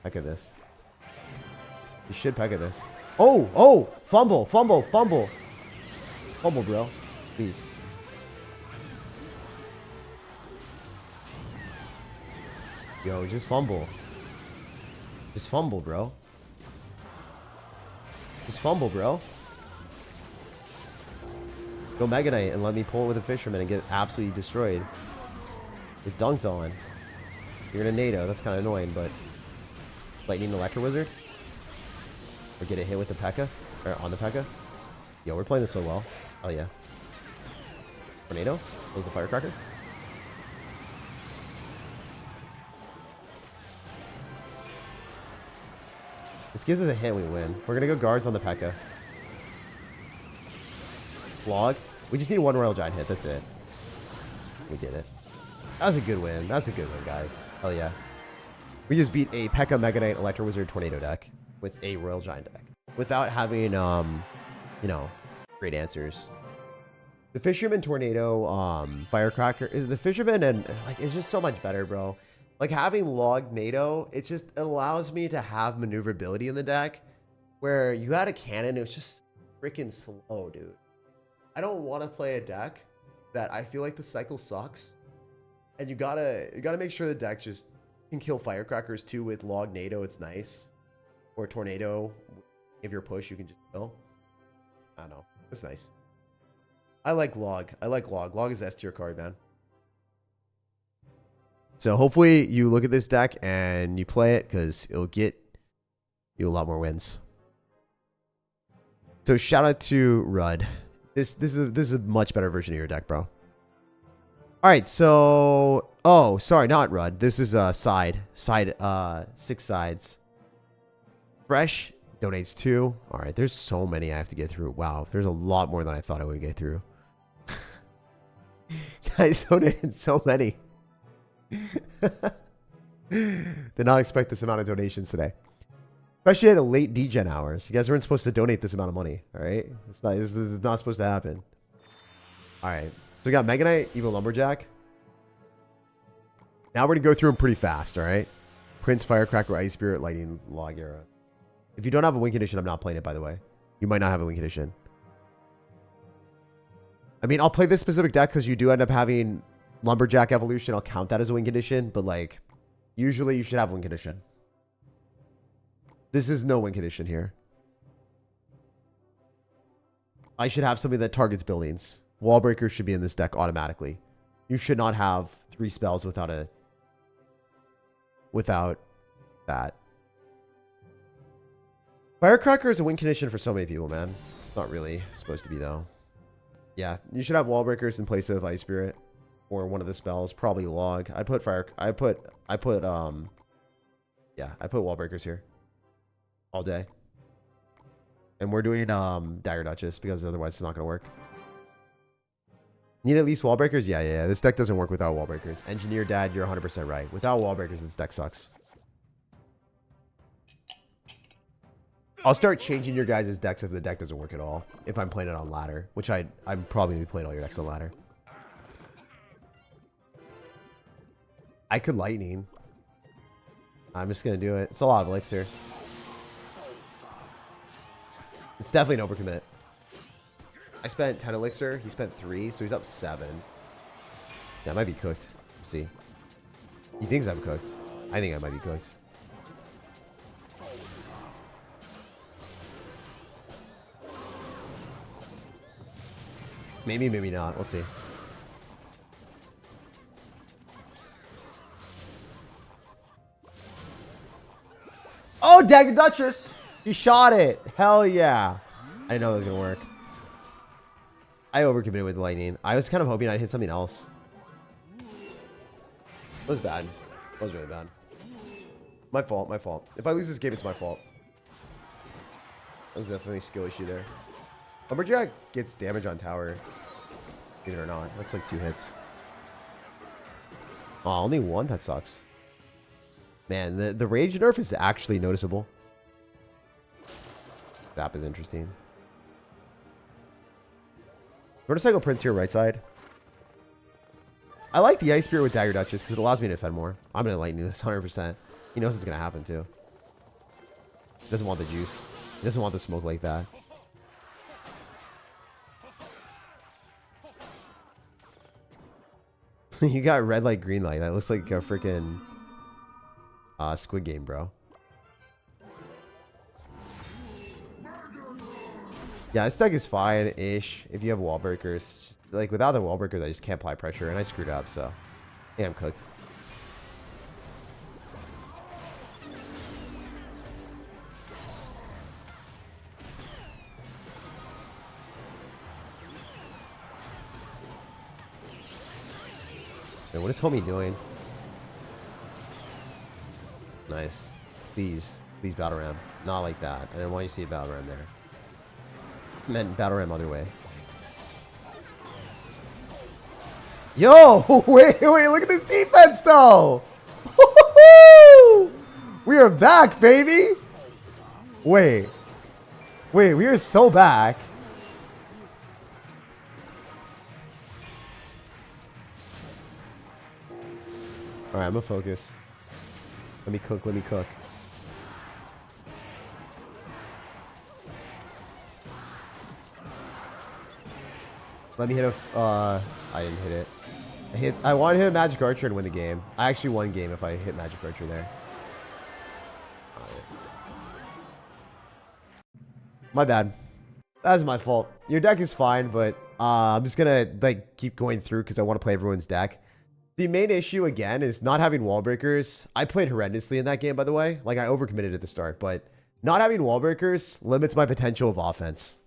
P.E.K.K.A. this. You should P.E.K.K.A. this. Oh! Oh! Fumble! Fumble! Fumble! Fumble, bro. Please. Yo, just fumble. Just fumble, bro. Just fumble, bro. Go Mega Knight and let me pull it with a fisherman and get absolutely destroyed. Get dunked on. You're in a NATO. That's kind of annoying, but... Lightning Electro Wizard? Or get a hit with the P.E.K.K.A. Or on the P.E.K.K.A. Yo, we're playing this so well. Oh, yeah. Tornado? Close the firecracker. This gives us a hit, we win. We're gonna go guards on the P.E.K.K.A. Flog. We just need one Royal Giant hit, that's it. We did it. That was a good win. That's a good win, guys. Hell yeah. We just beat a P.E.K.K.A. Mega Knight Electro Wizard Tornado deck with a Royal Giant deck. Without having, you know, great answers. The Fisherman Tornado, Firecracker, is the Fisherman, and like, it's just so much better, bro. Like, having Log NATO, it just allows me to have maneuverability in the deck, where you had a cannon, it was just freaking slow, dude. I don't want to play a deck that I feel like the cycle sucks, and you gotta make sure the deck just can kill firecrackers too with Log NATO. It's nice, or Tornado. If you're push, you can just kill. I don't know. It's nice. I like Log. I like Log. Log is S tier card, man. So hopefully you look at this deck and you play it, because it'll get you a lot more wins. So shout out to Rudd. This is a much better version of your deck, bro. All right, so sorry, not Rudd. This is side 6 sides. Fresh donates 2. All right, there's so many I have to get through. Wow, there's a lot more than I thought I would get through. Guys donated so many. Did not expect this amount of donations today, especially at a late degen hours. You guys weren't supposed to donate this amount of money. All right, this is not supposed to happen. All right, so we got Mega Knight, Evil Lumberjack. Now we're gonna go through them pretty fast. All right, Prince, Firecracker, Ice Spirit, Lightning, Log Era. If you don't have a win condition, I'm not playing it, by the way. You might not have a win condition. I mean, I'll play this specific deck because you do end up having Lumberjack Evolution. I'll count that as a win condition, but like, usually you should have a win condition. This is no win condition here. I should have something that targets buildings. Wallbreaker should be in this deck automatically. You should not have 3 spells without that. Firecracker is a win condition for so many people, man. Not really supposed to be, though. Yeah, you should have wall breakers in place of Ice Spirit or one of the spells. Probably log. I'd put fire. I put wall breakers here all day. And we're doing Dagger Duchess because otherwise it's not gonna work. Need at least wall breakers? Yeah. This deck doesn't work without wall breakers. Engineer Dad, you're 100% right. Without wall breakers, this deck sucks. I'll start changing your guys' decks if the deck doesn't work at all. If I'm playing it on ladder, which I'm probably gonna be playing all your decks on ladder. I could lightning. I'm just gonna do it. It's a lot of elixir. It's definitely an overcommit. I spent 10 elixir. He spent 3, so he's up 7. Yeah, I might be cooked. Let's see. He thinks I'm cooked. I think I might be cooked. Maybe, maybe not. We'll see. Oh, Dagger Duchess! He shot it. Hell yeah. I didn't know that was going to work. I overcommitted with lightning. I was kind of hoping I'd hit something else. It was bad. It was really bad. My fault, my fault. If I lose this game, it's my fault. There's definitely a skill issue there. Lumberjack gets damage on tower. Believe it or not. That's like 2 hits. Oh, only 1? That sucks. Man, the rage nerf is actually noticeable. Zap is interesting. Motorcycle Prince here, right side. I like the Ice Spirit with Dagger Duchess because it allows me to defend more. I'm going to lightning this 100%. He knows it's going to happen too. He doesn't want the juice. He doesn't want the smoke like that. You got red light, green light. That looks like a freaking Squid Game, bro. Yeah, this deck is fine-ish if you have wall breakers. Like, without the wall breakers, I just can't apply pressure, and I screwed up, so I think I'm cooked. Man, what is homie doing? Nice. Please battle ram. Not like that. I didn't want you to see a battle ram there. I meant battle ram other way. Yo! Wait, look at this defense though! We are back, baby! Wait, we are so back. Alright, I'm gonna focus. Let me cook. Let me hit a... I didn't hit it. I wanted to hit a Magic Archer and win the game. I actually won game if I hit Magic Archer there. My bad. That's my fault. Your deck is fine, but I'm just gonna like keep going through because I want to play everyone's deck. The main issue, again, is not having wall breakers. I played horrendously in that game, by the way. Like, I overcommitted at the start, but not having wall breakers limits my potential of offense.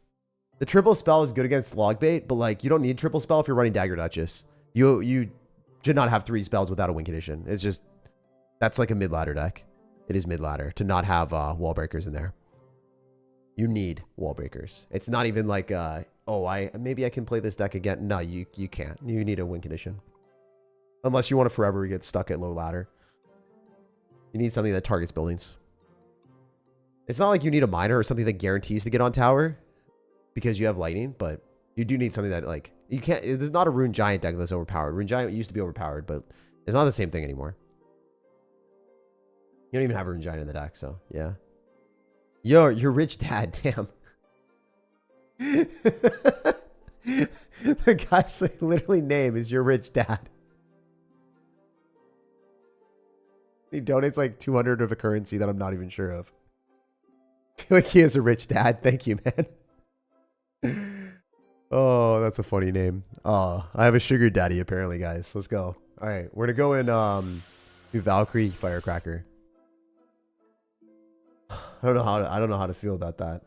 The triple spell is good against log bait, but, like, you don't need triple spell if you're running Dagger Duchess. You should not have 3 spells without a win condition. It's just, that's like a mid-ladder deck. It is mid-ladder to not have wall breakers in there. You need wall breakers. It's not even like, maybe I can play this deck again. No, you can't. You need a win condition. Unless you want to forever get stuck at low ladder. You need something that targets buildings. It's not like you need a miner or something that guarantees to get on tower because you have lightning, but you do need something that, like, you can't... There's not a Rune Giant deck that's overpowered. Rune Giant used to be overpowered, but it's not the same thing anymore. You don't even have a Rune Giant in the deck, so, yeah. Yo, you're rich dad, damn. The guy's like, literally name is your rich dad. He donates like 200 of a currency that I'm not even sure of. I feel like he is a rich dad. Thank you, man. Oh, that's a funny name. Oh, I have a sugar daddy apparently, guys. Let's go. All right, we're gonna go in do Valkyrie Firecracker. I don't know how to feel about that.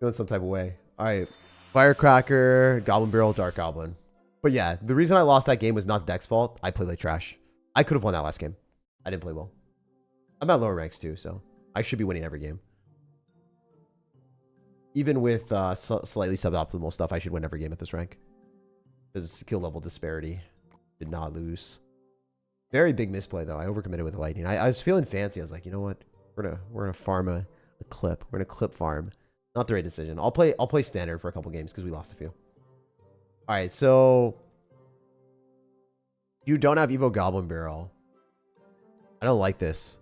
Feeling some type of way. All right, Firecracker, Goblin Barrel, Dark Goblin. But yeah, the reason I lost that game was not the deck's fault. I played like trash. I could have won that last game. I didn't play well. I'm at lower ranks too, so I should be winning every game. Even with slightly suboptimal stuff, I should win every game at this rank. Because skill level disparity. Did not lose. Very big misplay though. I overcommitted with lightning. I was feeling fancy. I was like, you know what? We're gonna farm a clip. We're gonna clip farm. Not the right decision. I'll play standard for a couple games because we lost a few. All right, so you don't have Evo Goblin Barrel. I don't like this.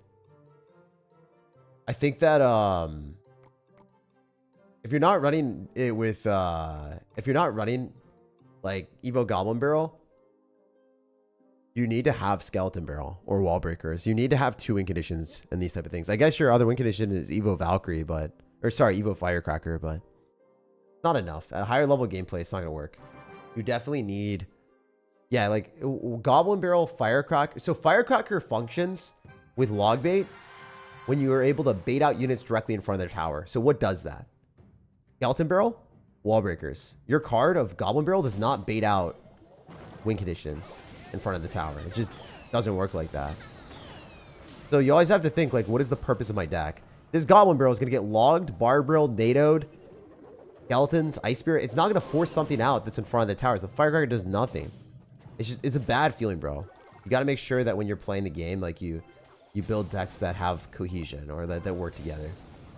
I think that if you're not running it with if you're not running like Evo Goblin Barrel, you need to have Skeleton Barrel or Wall Breakers. You need to have 2 win conditions and these type of things. I guess your other win condition is Evo Valkyrie, but Evo Firecracker, but not enough. At a higher level gameplay, it's not gonna work. You definitely need, yeah, like Goblin Barrel, Firecracker. So Firecracker functions with log bait when you are able to bait out units directly in front of their tower. So what does that? Skeleton Barrel, Wall Breakers. Your card of Goblin Barrel does not bait out win conditions in front of the tower. It just doesn't work like that. So you always have to think, like, what is the purpose of my deck? This Goblin Barrel is going to get logged, barbarreled, NATO'd, skeletons, ice spirit. It's not going to force something out that's in front of the towers. The Firecracker does nothing. It's a bad feeling, bro. You got to make sure that when you're playing the game, like you build decks that have cohesion or that work together.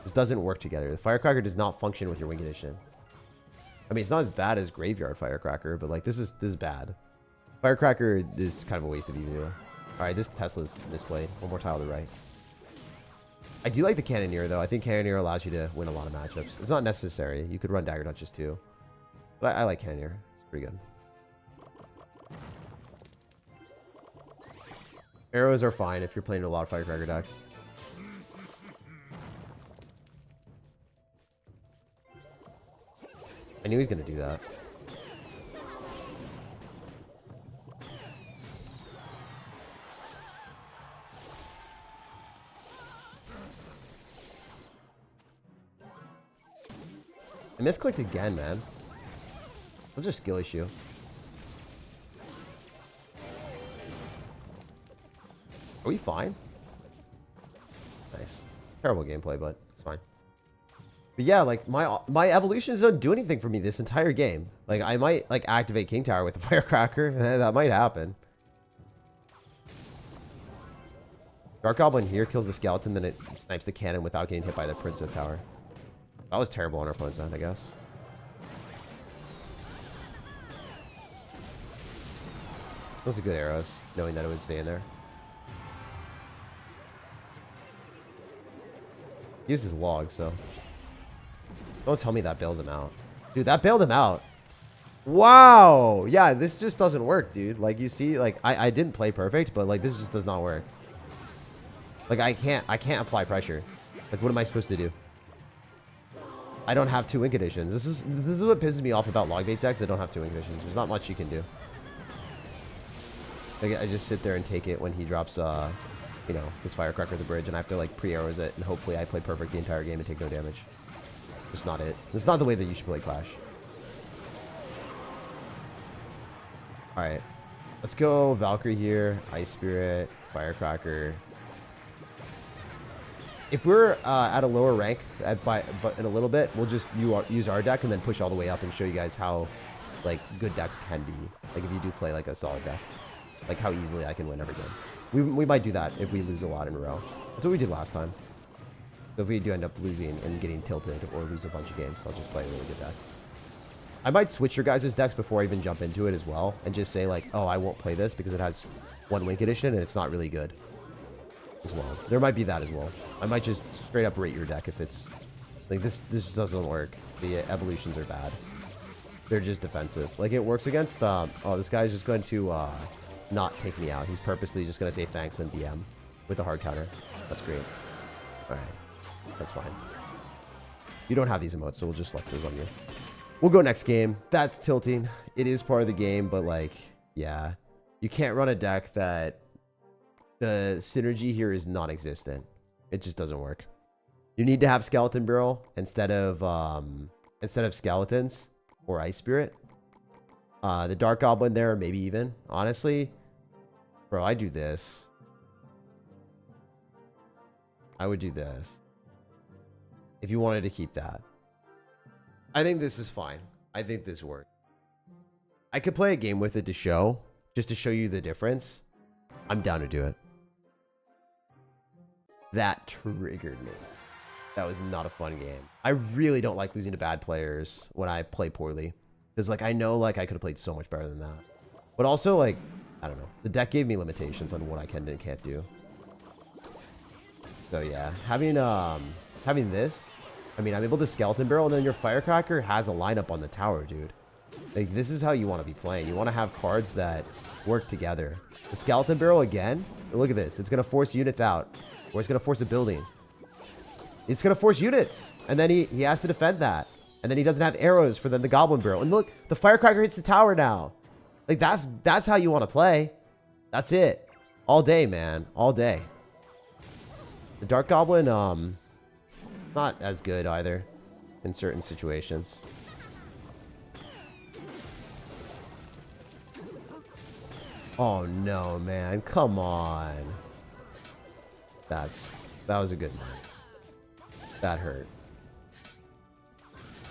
This doesn't work together. The Firecracker does not function with your win condition. I mean, it's not as bad as Graveyard Firecracker, but like this is bad. Firecracker is kind of a waste of EV. All right, this Tesla's misplayed. One more tile to the right. I do like the Cannoneer, though. I think Cannoneer allows you to win a lot of matchups. It's not necessary. You could run Dagger Duchess, too. But I like Cannoneer. It's pretty good. Arrows are fine if you're playing a lot of Firecracker decks. I knew he was going to do that. I misclicked again, man. I'll just skill issue. Are we fine? Nice. Terrible gameplay, but it's fine. But yeah, like my evolutions don't do anything for me this entire game. Like I might like activate King Tower with the Firecracker. That might happen. Dark Goblin here kills the skeleton, then it snipes the cannon without getting hit by the Princess Tower. That was terrible on our opponent's end, I guess. Those are good arrows, knowing that it would stay in there. He used his log, so don't tell me that bails him out. Dude, that bailed him out. Wow. Yeah, this just doesn't work, dude. Like, you see, like, I didn't play perfect, but, like, this just does not work. Like, I can't apply pressure. Like, what am I supposed to do? I don't have 2 win conditions. This is what pisses me off about log bait decks that don't have 2 win conditions. There's not much you can do. Like, I just sit there and take it when he drops, you know, his Firecracker at the bridge, and I have to, like, pre-arrows it, and hopefully I play perfect the entire game and take no damage. That's not it. That's not the way that you should play Clash. Alright. Let's go Valkyrie here. Ice Spirit. Firecracker. If we're at a lower rank but in a little bit, we'll just use our deck and then push all the way up and show you guys how, like, good decks can be. Like, if you do play, like, a solid deck. Like, how easily I can win every game. We might do that if we lose a lot in a row. That's what we did last time. So if we do end up losing and getting tilted or lose a bunch of games, I'll just play a really good deck. I might switch your guys' decks before I even jump into it as well. And just say, like, oh, I won't play this because it has 1 Link Edition and it's not really good. As well. There might be that as well. I might just straight up rate your deck if it's... Like, this just doesn't work. The evolutions are bad. They're just defensive. Like, it works against... oh, this guy's just going to not take me out. He's purposely just going to say thanks and BM with a hard counter. That's great. Alright. That's fine. You don't have these emotes, so we'll just flex those on you. We'll go next game. That's tilting. It is part of the game, but, like, yeah. You can't run a deck that... The synergy here is non-existent. It just doesn't work. You need to have Skeleton Barrel instead of skeletons. or Ice Spirit. The Dark Goblin there, maybe even. Honestly, bro, I do this. I would do this. If you wanted to keep that. I think this is fine. I think this works. I could play a game with it to show. Just to show you the difference. I'm down to do it. That triggered me. That was not a fun game. I really don't like losing to bad players when I play poorly. Because, like, I know, like, I could have played so much better than that. But also, like, I don't know. The deck gave me limitations on what I can and can't do. So, yeah. Having this, I mean, I'm able to Skeleton Barrel, and then your Firecracker has a lineup on the tower, dude. Like, this is how you want to be playing. You want to have cards that work together. The Skeleton Barrel, again, look at this. It's going to force units out. Or it's going to force a building. It's going to force units. And then he has to defend that. And then he doesn't have arrows for the Goblin Barrel. And look, the Firecracker hits the tower now. Like, that's how you want to play. That's it. All day, man. All day. The Dark Goblin, not as good either in certain situations. Oh, no, man. Come on. That was a good one. That hurt.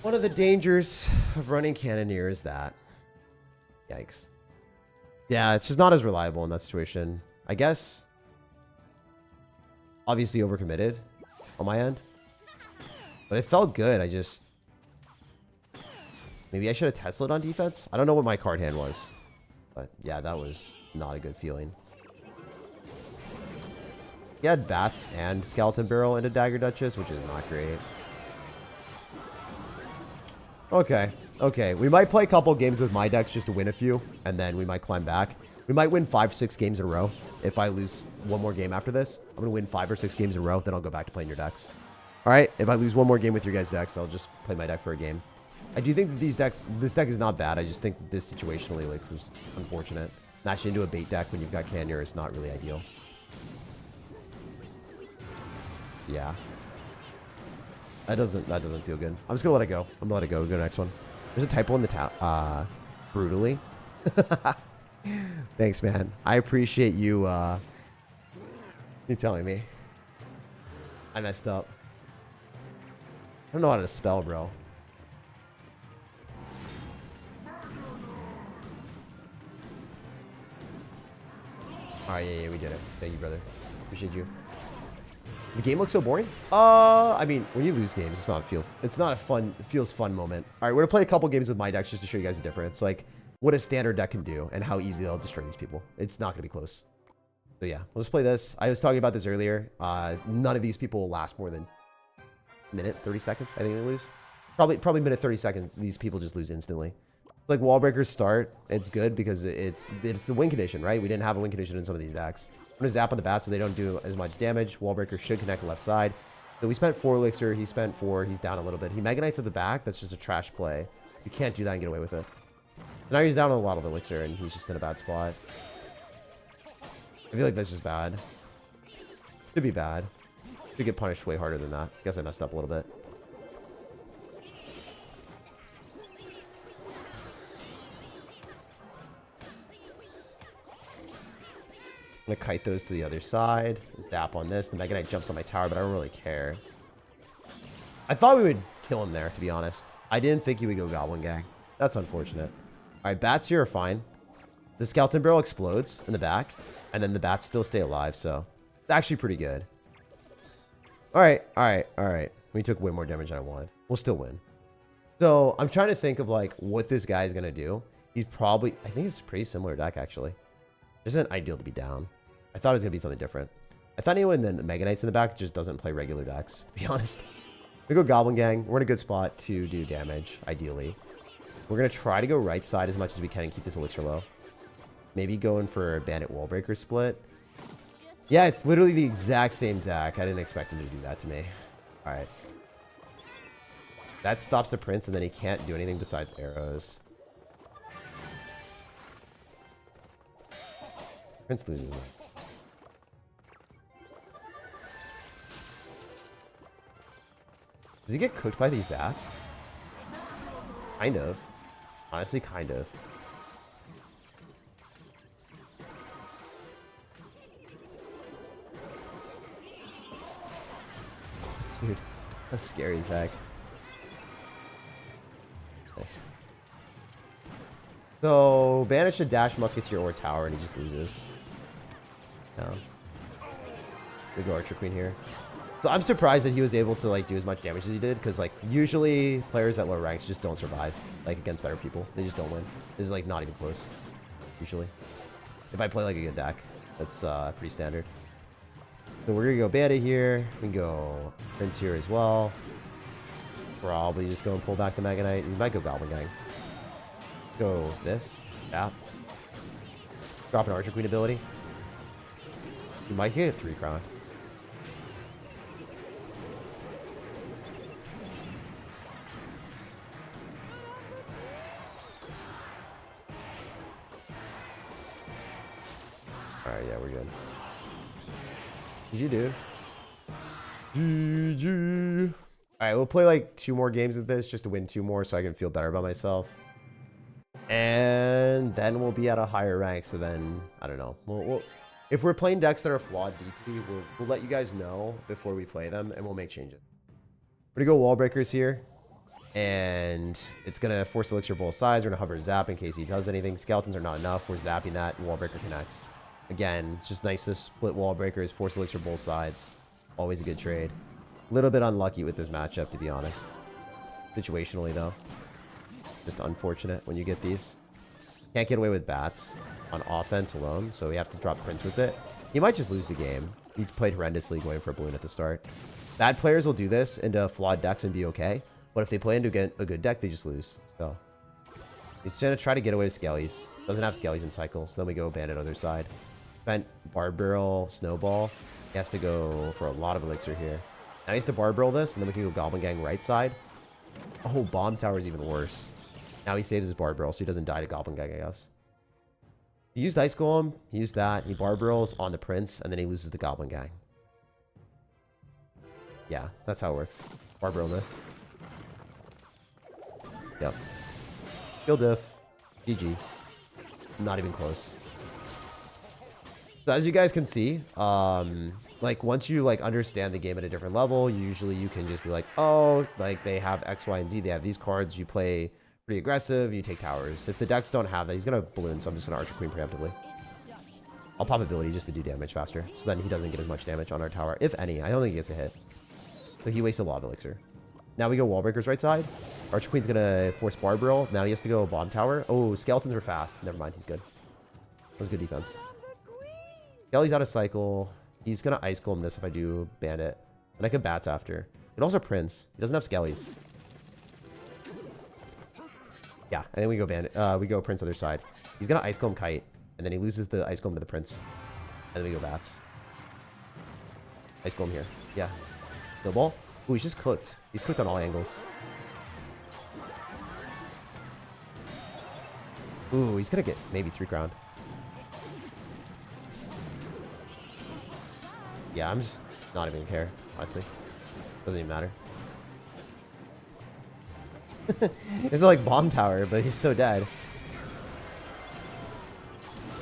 One of the dangers of running Cannoneer is that. Yikes. Yeah, it's just not as reliable in that situation. I guess. Obviously overcommitted on my end. But it felt good. I just... Maybe I should have Tesla'd on defense? I don't know what my card hand was. But yeah, that was not a good feeling. He had Bats and Skeleton Barrel into Dagger Duchess, which is not great. Okay. Okay. We might play a couple games with my decks just to win a few. And then we might climb back. We might win 5 or 6 games in a row. If I lose one more game after this, I'm going to win 5 or 6 games in a row. Then I'll go back to playing your decks. All right. If I lose one more game with your guys' decks, I'll just play my deck for a game. I do think that this deck is not bad. I just think that this situationally, like, was unfortunate. Mashing into a bait deck when you've got Cannoneer is not really ideal. Yeah. That doesn't feel good. I'm just gonna let it go. I'm gonna let it go. Go to the next one. There's a typo in the town. Brutally. Thanks, man. I appreciate you telling me. I messed up. I don't know how to spell, bro. Alright, yeah, we did it. Thank you, brother. Appreciate you. The game looks so boring. I mean, when you lose games, it's not a fun, it feels fun moment. All right, we're gonna play a couple games with my decks just to show you guys the difference, like what a standard deck can do and how easy they'll destroy these people. It's not gonna be close. So yeah, we'll just play this. I was talking about this earlier. None of these people will last more than a minute, 30 seconds. I think they lose. Probably minute 30 seconds. These people just lose instantly. Like wall breakers start, it's good because it's the win condition, right? We didn't have a win condition in some of these decks. I'm going to zap on the bat so they don't do as much damage. Wallbreaker should connect the left side. So we spent 4 elixir. He spent 4. He's down a little bit. He Mega Knights at the back. That's just a trash play. You can't do that and get away with it. So now he's down a lot of elixir and he's just in a bad spot. I feel like that's just bad. Should be bad. Should get punished way harder than that. Guess I messed up a little bit. I'm going to kite those to the other side. Zap on this. The Mega Knight jumps on my tower, but I don't really care. I thought we would kill him there, to be honest. I didn't think he would go Goblin Gang. That's unfortunate. All right, bats here are fine. The Skeleton Barrel explodes in the back, and then the bats still stay alive, so it's actually pretty good. All right, all right, all right. We took way more damage than I wanted. We'll still win. So I'm trying to think of, like, what this guy is going to do. He's probably... I think it's a pretty similar deck, actually. Isn't ideal to be down. I thought it was going to be something different. I thought anyone then the Mega Knights in the back just doesn't play regular decks, to be honest. We go Goblin Gang. We're in a good spot to do damage, ideally. We're going to try to go right side as much as we can and keep this elixir low. Maybe going for a Bandit Wallbreaker split. Yeah, it's literally the exact same deck. I didn't expect him to do that to me. All right. That stops the Prince, and then he can't do anything besides arrows. Prince loses it. Does he get cooked by these bats? Kind of. Honestly, kind of. Dude, that's scary as heck. Nice. So, banish a dash musketeer or tower, and he just loses. We go Archer Queen here. So I'm surprised that he was able to like do as much damage as he did, because like usually players at low ranks just don't survive like against better people. They just don't win. This is like not even close. Usually, if I play like a good deck, that's pretty standard. So we're gonna go Bandit here. We can go Prince here as well. Probably just go and pull back the Mega Knight. We might go Goblin Gang. Go this. Tap. Drop an Archer Queen ability. You might get a 3 crown. Alright, yeah, we're good. GG, dude. GG. Alright, we'll play like 2 more games with this just to win 2 more so I can feel better about myself. And then we'll be at a higher rank, so then, I don't know. We'll if we're playing decks that are flawed deeply, we'll let you guys know before we play them, and we'll make changes. We're going to go Wall Breakers here. And it's going to force Elixir both sides. We're going to hover Zap in case he does anything. Skeletons are not enough. We're zapping that, and Wall Breaker connects. Again, it's just nice to split Wall Breakers, force Elixir both sides. Always a good trade. A little bit unlucky with this matchup, to be honest. Situationally, though. Just unfortunate when you get these. Can't get away with bats on offense alone, so we have to drop Prince with it. He might just lose the game. He played horrendously going for a balloon at the start. Bad players will do this into flawed decks and be okay, but if they play into a good deck, they just lose. So he's going to try to get away with Skellies. Doesn't have Skellies in cycles, so then we go Bandit other side. Spent Barb Barrel, Snowball. He has to go for a lot of Elixir here. Now he has to Barb Barrel this, and then we can go Goblin Gang right side. Oh, Bomb Tower is even worse. Now he saves his Barb Barrel, so he doesn't die to Goblin Gang, I guess. He used Ice Golem. He used that. He Barb Barrels on the Prince, and then he loses to Goblin Gang. Yeah, that's how it works. Barb Barrel this. Yep. Kill diff. GG. Not even close. So as you guys can see, like once you like understand the game at a different level, usually you can just be like, oh, like they have X, Y, and Z. They have these cards. You play pretty aggressive. You take towers. If the decks don't have that, he's gonna balloon. So I'm just gonna Archer Queen preemptively. I'll pop ability just to do damage faster, so then he doesn't get as much damage on our tower, if any. I don't think he gets a hit. So he wasted a lot of Elixir. Now we go Wall Breakers right side. Archer Queen's gonna force Barb Barrel. Now he has to go Bomb Tower. Oh, Skeletons are fast. Never mind, he's good. That was good defense. Skelly's out of cycle. He's gonna Ice Golem this if I do Bandit. And I can Bats after. But also Prince. He doesn't have Skellies. Yeah, and then we go Bandit. We go Prince other side. He's gonna Ice Golem Kite. And then he loses the Ice Golem to the Prince. And then we go Bats. Ice Golem here. Yeah. Snowball. Ooh, he's just cooked. He's cooked on all angles. Ooh, he's gonna get maybe 3 crown. Yeah, I'm just not even gonna care, honestly. Doesn't even matter. It's like Bomb Tower, but he's so dead.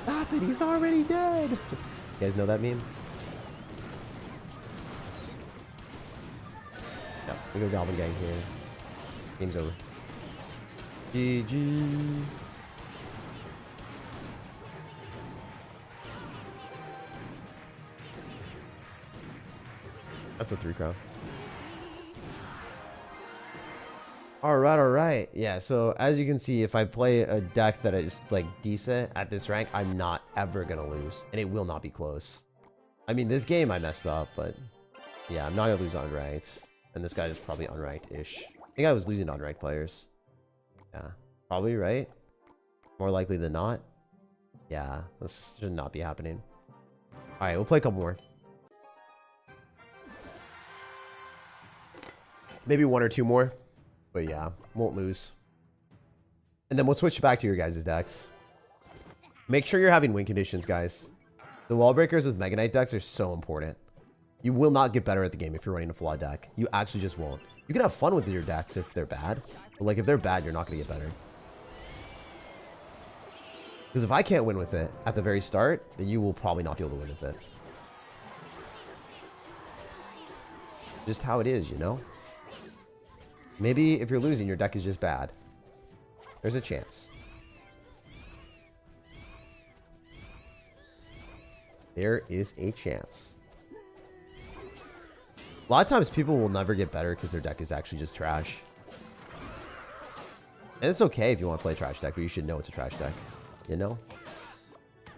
Stop it, he's already dead. You guys know that meme? No, we go Goblin Gang here. Game's over. GG. That's a 3 crown. Alright, alright. Yeah, so as you can see, if I play a deck that is like decent at this rank, I'm not ever gonna lose. And it will not be close. I mean, this game I messed up, but yeah, I'm not gonna lose on unranked. And this guy is probably unranked-ish. I think I was losing to unranked players. Yeah, probably, right? More likely than not. Yeah, this should not be happening. Alright, we'll play a couple more. Maybe 1 or 2 more. But yeah, won't lose. And then we'll switch back to your guys' decks. Make sure you're having win conditions, guys. The Wall Breakers with Mega Knight decks are so important. You will not get better at the game if you're running a flawed deck. You actually just won't. You can have fun with your decks if they're bad. But like if they're bad, you're not going to get better. Because if I can't win with it at the very start, then you will probably not be able to win with it. Just how it is, you know? Maybe if you're losing, your deck is just bad. There's a chance. There is a chance. A lot of times people will never get better because their deck is actually just trash. And it's okay if you want to play a trash deck, but you should know it's a trash deck. You know?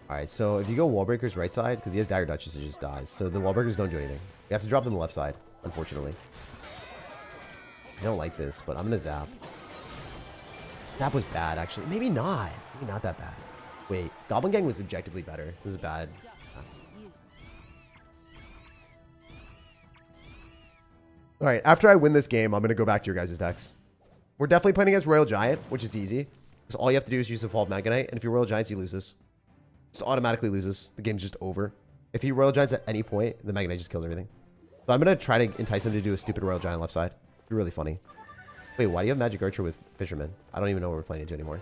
Alright, so if you go wall breakers right side, because he has Dagger Duchess, it just dies. So the wall breakers don't do anything. You have to drop them on the left side, unfortunately. I don't like this, but I'm going to zap. Zap was bad, actually. Maybe not. Maybe not that bad. Wait, Goblin Gang was objectively better. It was bad. Alright, after I win this game, I'm going to go back to your guys' decks. We're definitely playing against Royal Giant, which is easy. Because all you have to do is use the Evolved Mega Knight, and if you're Royal Giants, he loses. Just automatically loses. The game's just over. If he Royal Giants at any point, the Mega Knight just kills everything. So I'm going to try to entice him to do a stupid Royal Giant left side. It'd be really funny. Wait, why do you have Magic Archer with Fisherman? I don't even know what we're playing into anymore.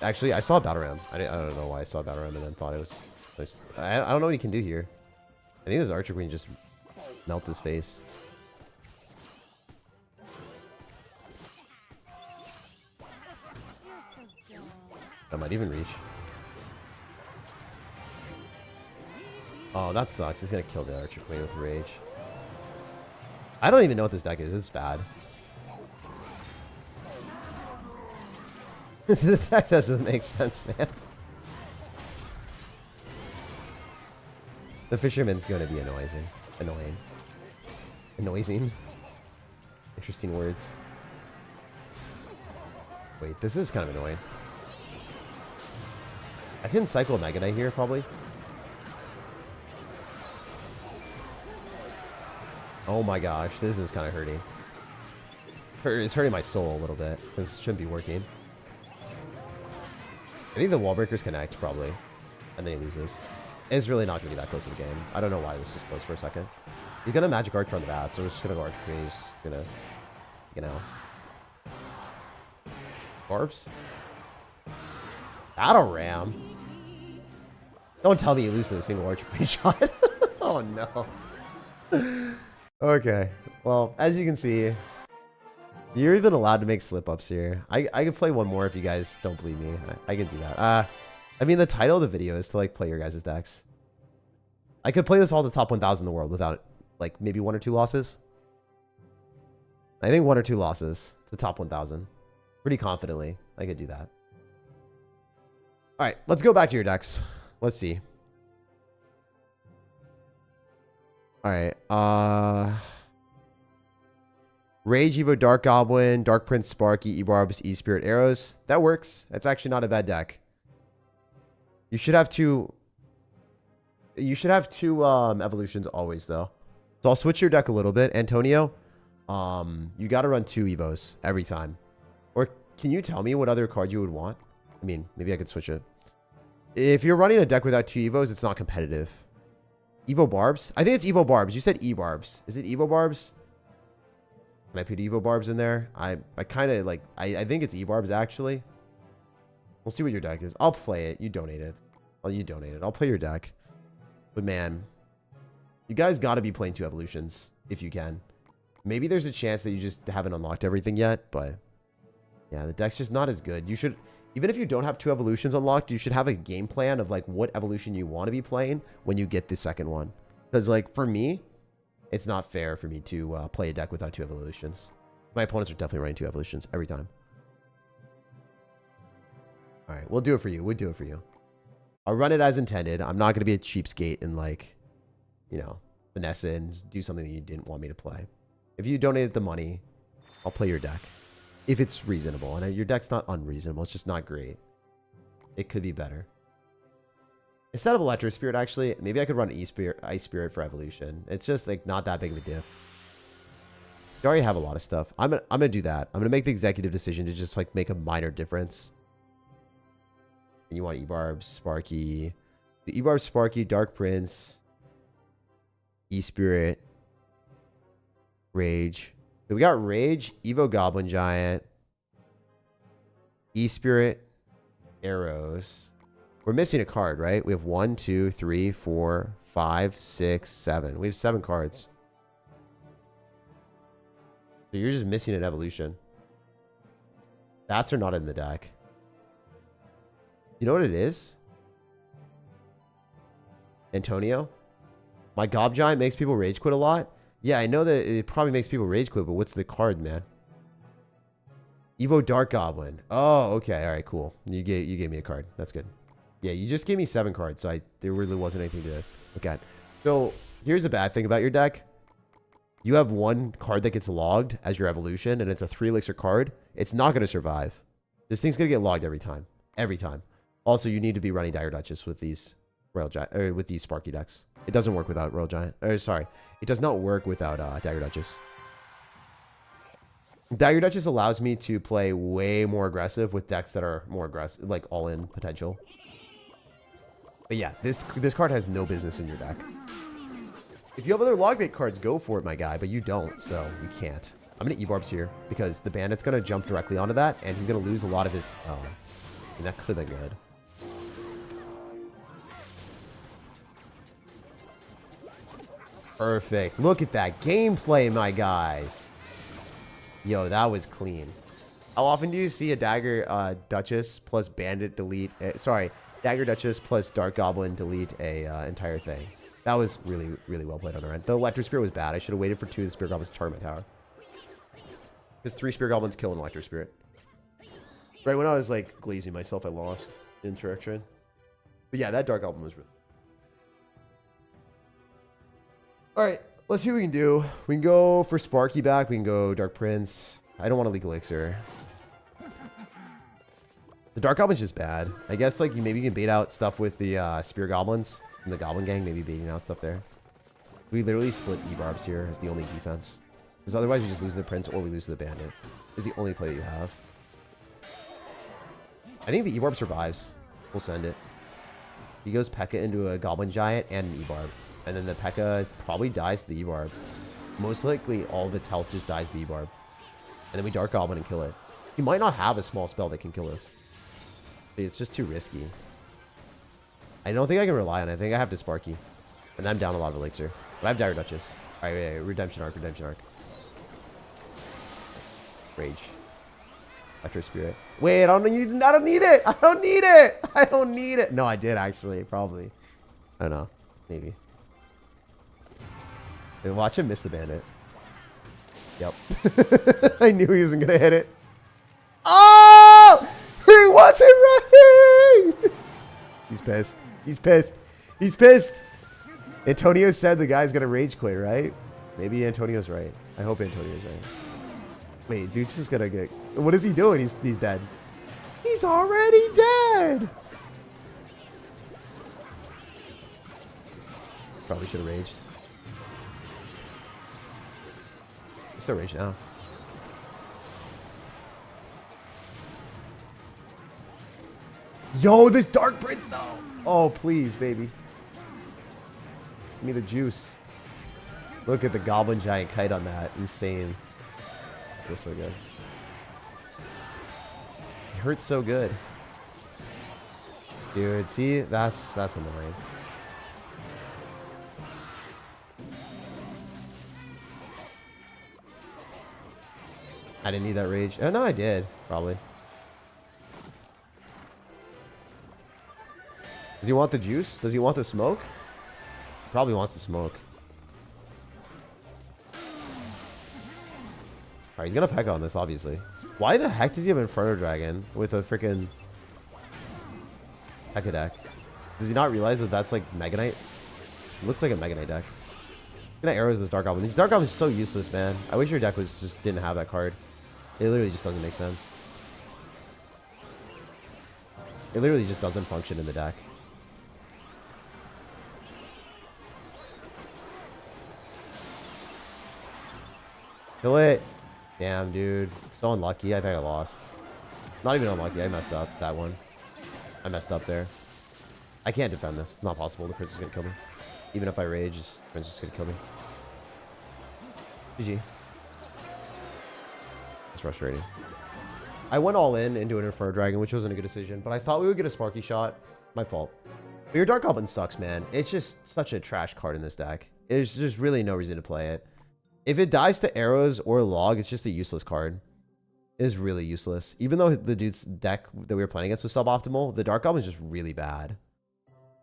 Actually, I saw a Battle Ram. I don't know why I saw a Battle Ram and then thought it was... I don't know what he can do here. I think this Archer Queen just melts his face. That might even reach. Oh, that sucks. He's gonna kill the Archer Queen with Rage. I don't even know what this deck is. It's bad. The deck doesn't make sense, man. The Fisherman's gonna be annoying. Annoying. Interesting words. Wait, this is kind of annoying. I can cycle a Mega Knight here, probably. Oh my gosh, this is kind of hurting. It's hurting my soul a little bit. This shouldn't be working. I think the wall breakers connect, probably. And then he loses. It's really not going to be that close to the game. I don't know why this was close for a second. He's going to Magic Archer on the bat, so we're just going to go Archer Queen. He's going to, you know. Barbs? Battle Ram? Don't tell me you lose to a single Archer Queen shot. Oh no. Okay. Well, as you can see, you're even allowed to make slip-ups here. I can play one more if you guys don't believe me. I can do that. I mean, the title of the video is to, like, play your guys' decks. I could play this all the top 1,000 in the world without, like, maybe 1 or 2 losses. I think 1 or 2 losses to top 1,000. Pretty confidently, I could do that. All right, let's go back to your decks. Let's see. All right. Rage, Evo, Dark Goblin, Dark Prince, Sparky, E-Barbs, E-Spirit, Arrows. That works. That's actually not a bad deck. You should have two... evolutions always, though. So I'll switch your deck a little bit. Antonio, you got to run 2 Evos every time. Or can you tell me what other card you would want? I mean, maybe I could switch it. If you're running a deck without 2 Evos, it's not competitive. Evo Barbs? I think it's Evo Barbs. You said E-Barbs. Is it Evo Barbs? Can I put Evo Barbs in there? I kind of like... I think it's E-Barbs, actually. We'll see what your deck is. I'll play it. You donate it. Oh, you donate it. I'll play your deck. But man, you guys got to be playing 2 evolutions if you can. Maybe there's a chance that you just haven't unlocked everything yet, but yeah, the deck's just not as good. You should, even if you don't have 2 evolutions unlocked, you should have a game plan of like what evolution you want to be playing when you get the second one. Because like for me, it's not fair for me to play a deck without 2 evolutions. My opponents are definitely running 2 evolutions every time. All right, we'll do it for you. We'll do it for you. I'll run it as intended. I'm not going to be a cheapskate and like, you know, finesse it and do something that you didn't want me to play. If you donated the money, I'll play your deck. If it's reasonable. And your deck's not unreasonable. It's just not great. It could be better. Instead of Electro Spirit, actually, maybe I could run Ice Spirit for Evolution. It's just like not that big of a diff. You already have a lot of stuff. I'm gonna do that. I'm gonna make the executive decision to just like make a minor difference. And you want E-Barbs, Sparky. The E-Barbs, Sparky, Dark Prince, E-Spirit, Rage. So we got Rage, Evo Goblin Giant, E-Spirit, Arrows. We're missing a card, right? We have 1, 2, 3, 4, 5, 6, 7. We have 7 cards. So you're just missing an evolution. Bats are not in the deck. You know what it is? Antonio? My Gob Giant makes people rage quit a lot? Yeah, I know that it probably makes people rage quit, but what's the card, man? Evo Dark Goblin. Oh, okay. All right, cool. You gave me a card. That's good. Yeah, you just gave me 7 cards, so there really wasn't anything to look at. So here's a bad thing about your deck. You have 1 card that gets logged as your evolution, and it's a 3 elixir card. It's not going to survive. This thing's going to get logged every time. Every time. Also, you need to be running Dagger Duchess with these Royal Giant, or with these Sparky decks. It doesn't work without Royal Giant. Sorry, it does not work without Dagger Duchess. Dagger Duchess allows me to play way more aggressive with decks that are more aggressive, like all-in potential. But yeah, this card has no business in your deck. If you have other logbait cards, go for it, my guy, but you don't, so you can't. I'm going to E-Barbs here, because the Bandit's going to jump directly onto that, and he's going to lose a lot of his... Oh, and that could have been good. Perfect. Look at that gameplay, my guys. Yo, that was clean. How often do you see a Dagger Duchess plus Bandit delete... sorry, Dagger Duchess plus Dark Goblin delete a entire thing? That was really, really well played on our end. The Electro Spirit was bad. I should have waited for 2 of the Spirit Goblins to charge my tower. Because 3 Spirit Goblins kill an Electro Spirit. Right when I was like glazing myself, I lost interaction. But yeah, that Dark Goblin was really... Alright, let's see what we can do. We can go for Sparky back. We can go Dark Prince. I don't want to leak Elixir. The Dark Goblin's just bad. I guess like maybe you can bait out stuff with the Spear Goblins from the Goblin Gang. Maybe baiting out stuff there. We literally split E-Barbs here as the only defense. Because otherwise we just lose to the Prince or we lose to the Bandit. Is the only play that you have. I think the E-Barb survives. We'll send it. He goes P.E.K.K.A. into a Goblin Giant and an E-Barb. And then the P.E.K.K.A. probably dies to the E-Barb. Most likely all of its health just dies to the E-Barb. And then we Dark Goblin and kill it. He might not have a small spell that can kill us. But it's just too risky. I don't think I can rely on it. I think I have to Sparky. And I'm down a lot of Elixir. But I have Dire Duchess. Alright, wait, Redemption Arc, Redemption Arc. Rage. Electro Spirit. Wait, I don't need it! I don't need it! I don't need it! No, I did actually, probably. I don't know. Maybe. And watch him miss the Bandit. Yep. I knew he wasn't gonna hit it. Oh! He wasn't running! He's pissed. He's pissed. He's pissed. Antonio said the guy's gonna rage quit, right? Maybe Antonio's right. I hope Antonio's right. Wait, dude's just gonna get... What is he doing? He's dead. He's already dead! Probably should have raged. He's still raged now. Yo, this Dark Prince though! Oh, please, baby. Give me the juice. Look at the Goblin Giant kite on that. Insane. Feels so good. It hurts so good. Dude, see? That's annoying. I didn't need that rage. Oh, no, I did. Probably. Does he want the juice? Does he want the smoke? He probably wants the smoke. Alright, he's gonna P.E.K.K.A. on this, obviously. Why the heck does he have Inferno Dragon with a freaking P.E.K.K.A. deck? Does he not realize that that's like Mega Knight? It looks like a Mega Knight deck. Gonna arrows this Dark Goblin. This Dark Goblin is so useless, man. I wish your deck was just didn't have that card. It literally just doesn't make sense. It literally just doesn't function in the deck. Kill it. Damn, dude. So unlucky. I think I lost. Not even unlucky. I messed up that one. I messed up there. I can't defend this. It's not possible. The Prince is going to kill me. Even if I rage, the Prince is going to kill me. GG. It's frustrating. I went all in into an Inferno Dragon, which wasn't a good decision, but I thought we would get a Sparky shot. My fault. But your Dark Goblin sucks, man. It's just such a trash card in this deck. There's just really no reason to play it. If it dies to arrows or log, it's just a useless card. It is really useless. Even though the dude's deck that we were playing against was suboptimal, the Dark Goblin is just really bad.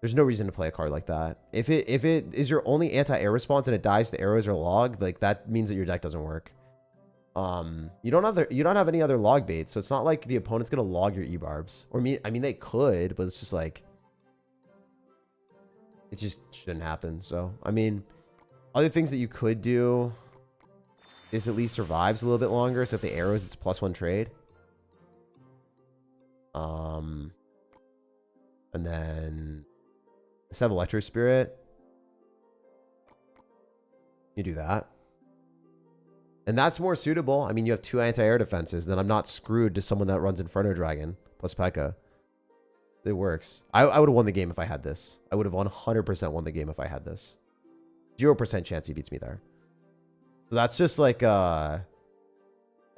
There's no reason to play a card like that. If it is your only anti-air response and it dies to arrows or log, like that means that your deck doesn't work. You don't have any other log baits, so it's not like the opponent's gonna log your E-barbs. Or I mean they could, but it's just like it just shouldn't happen. So I mean, other things that you could do is at least survives a little bit longer. So if the arrows, it's a +1 trade. And then instead of Electro Spirit, you do that. And that's more suitable. I mean, you have 2 anti-air defenses. Then I'm not screwed to someone that runs Inferno Dragon plus P.E.K.K.A. It works. I would have won the game if I had this. I would have 100% won the game if I had this. 0% chance he beats me there. So that's just like a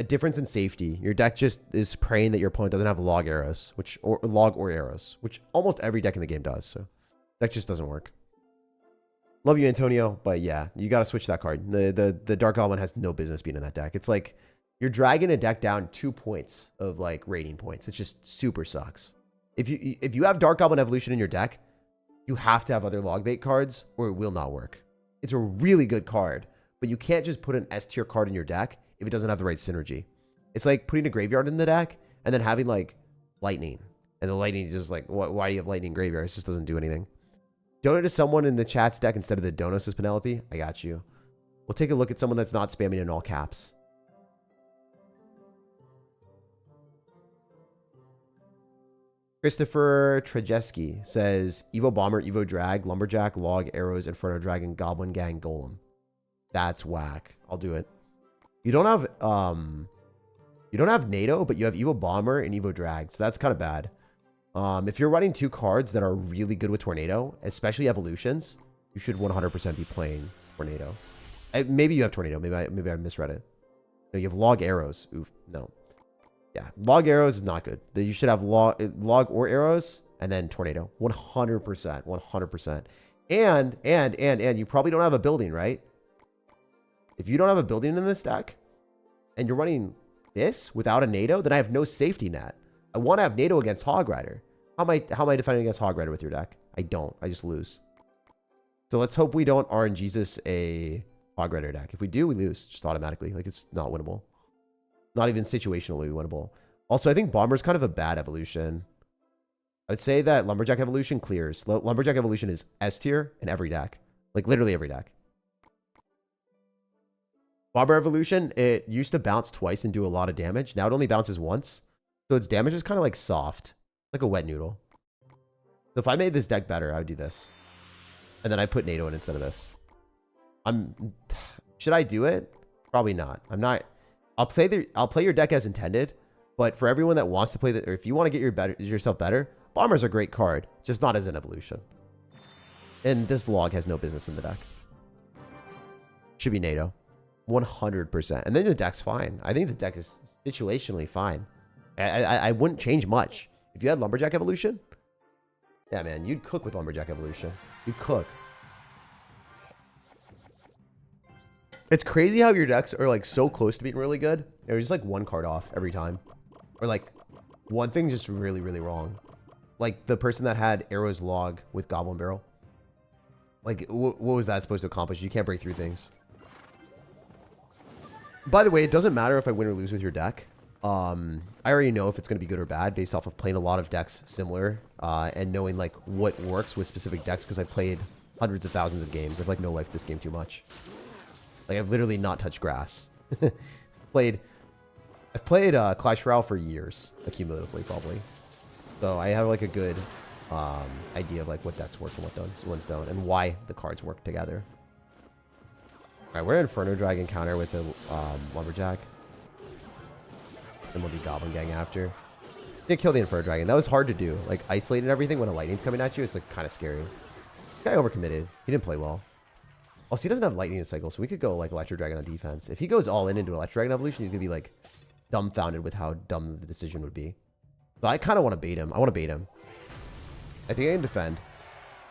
difference in safety. Your deck just is praying that your opponent doesn't have log arrows, or log or arrows, which almost every deck in the game does. So that just doesn't work. Love you, Antonio, but yeah, you got to switch that card. The Dark Goblin has no business being in that deck. It's like you're dragging a deck down 2 points of like rating points. It just super sucks. If you have Dark Goblin Evolution in your deck, you have to have other log bait cards or it will not work. It's a really good card, but you can't just put an S tier card in your deck if it doesn't have the right synergy. It's like putting a graveyard in the deck and then having like lightning, and the lightning is just like, why do you have lightning graveyard? It just doesn't do anything. Donate to someone in the chat's deck instead of the Donos, says Penelope. I got you. We'll take a look at someone that's not spamming in all caps. Christopher Trajeski says, Evo Bomber, Evo Drag, Lumberjack, Log, Arrows, Inferno Dragon, Goblin Gang, Golem. That's whack. I'll do it. You don't have NATO, but you have Evo Bomber and Evo Drag, so that's kind of bad. If you're running 2 cards that are really good with Tornado, especially evolutions, you should 100% be playing Tornado. Maybe you have Tornado. Maybe I misread it. No, you have Log Arrows. Oof, no. Yeah, Log Arrows is not good. You should have log or Arrows and then Tornado. 100%. 100%. And you probably don't have a building, right? If you don't have a building in this deck and you're running this without a NATO, then I have no safety net. I want to have NATO against Hog Rider. How am I defending against Hog Rider with your deck? I don't. I just lose. So let's hope we don't RNGesus a Hog Rider deck. If we do, we lose just automatically. Like, it's not winnable. Not even situationally winnable. Also, I think Bomber's kind of a bad evolution. I would say that Lumberjack evolution clears. Lumberjack evolution is S tier in every deck. Like, literally every deck. Bomber evolution, it used to bounce twice and do a lot of damage. Now it only bounces once. So its damage is kind of like soft. Like a wet noodle. So if I made this deck better, I would do this. And then I put NATO in instead of this. Should I do it? Probably not. I'm not. I'll play your deck as intended, but for everyone that wants to play or if you want to get yourself better, Bomber's a great card, just not as an evolution. And this log has no business in the deck. Should be NATO. 100%. And then the deck's fine. I think the deck is situationally fine. I wouldn't change much. If you had Lumberjack evolution, yeah, man, you'd cook with Lumberjack evolution. You'd cook. It's crazy how your decks are like so close to being really good. They're just like 1 card off every time. Or like one thing just really, really wrong. Like the person that had Arrows Log with Goblin Barrel. Like, what was that supposed to accomplish? You can't break through things. By the way, it doesn't matter if I win or lose with your deck. I already know if it's going to be good or bad based off of playing a lot of decks similar and knowing like what works with specific decks because I've played hundreds of thousands of games. I've like no life this game too much. Like I've literally not touched grass. I've played Clash Royale for years, accumulatively probably. So I have like a good idea of like what decks work and what ones don't, and why the cards work together. All right, we're in Inferno Dragon counter with the Lumberjack. Then we'll do Goblin Gang after. Did kill the Inferno Dragon. That was hard to do. Like isolating everything when a lightning's coming at you. It's like kind of scary. This guy overcommitted. He didn't play well. Also, he doesn't have lightning in cycle, so we could go like Electro Dragon on defense. If he goes all in into Electro Dragon evolution, he's gonna be like dumbfounded with how dumb the decision would be. So I kind of want to bait him. I want to bait him. I think I can defend.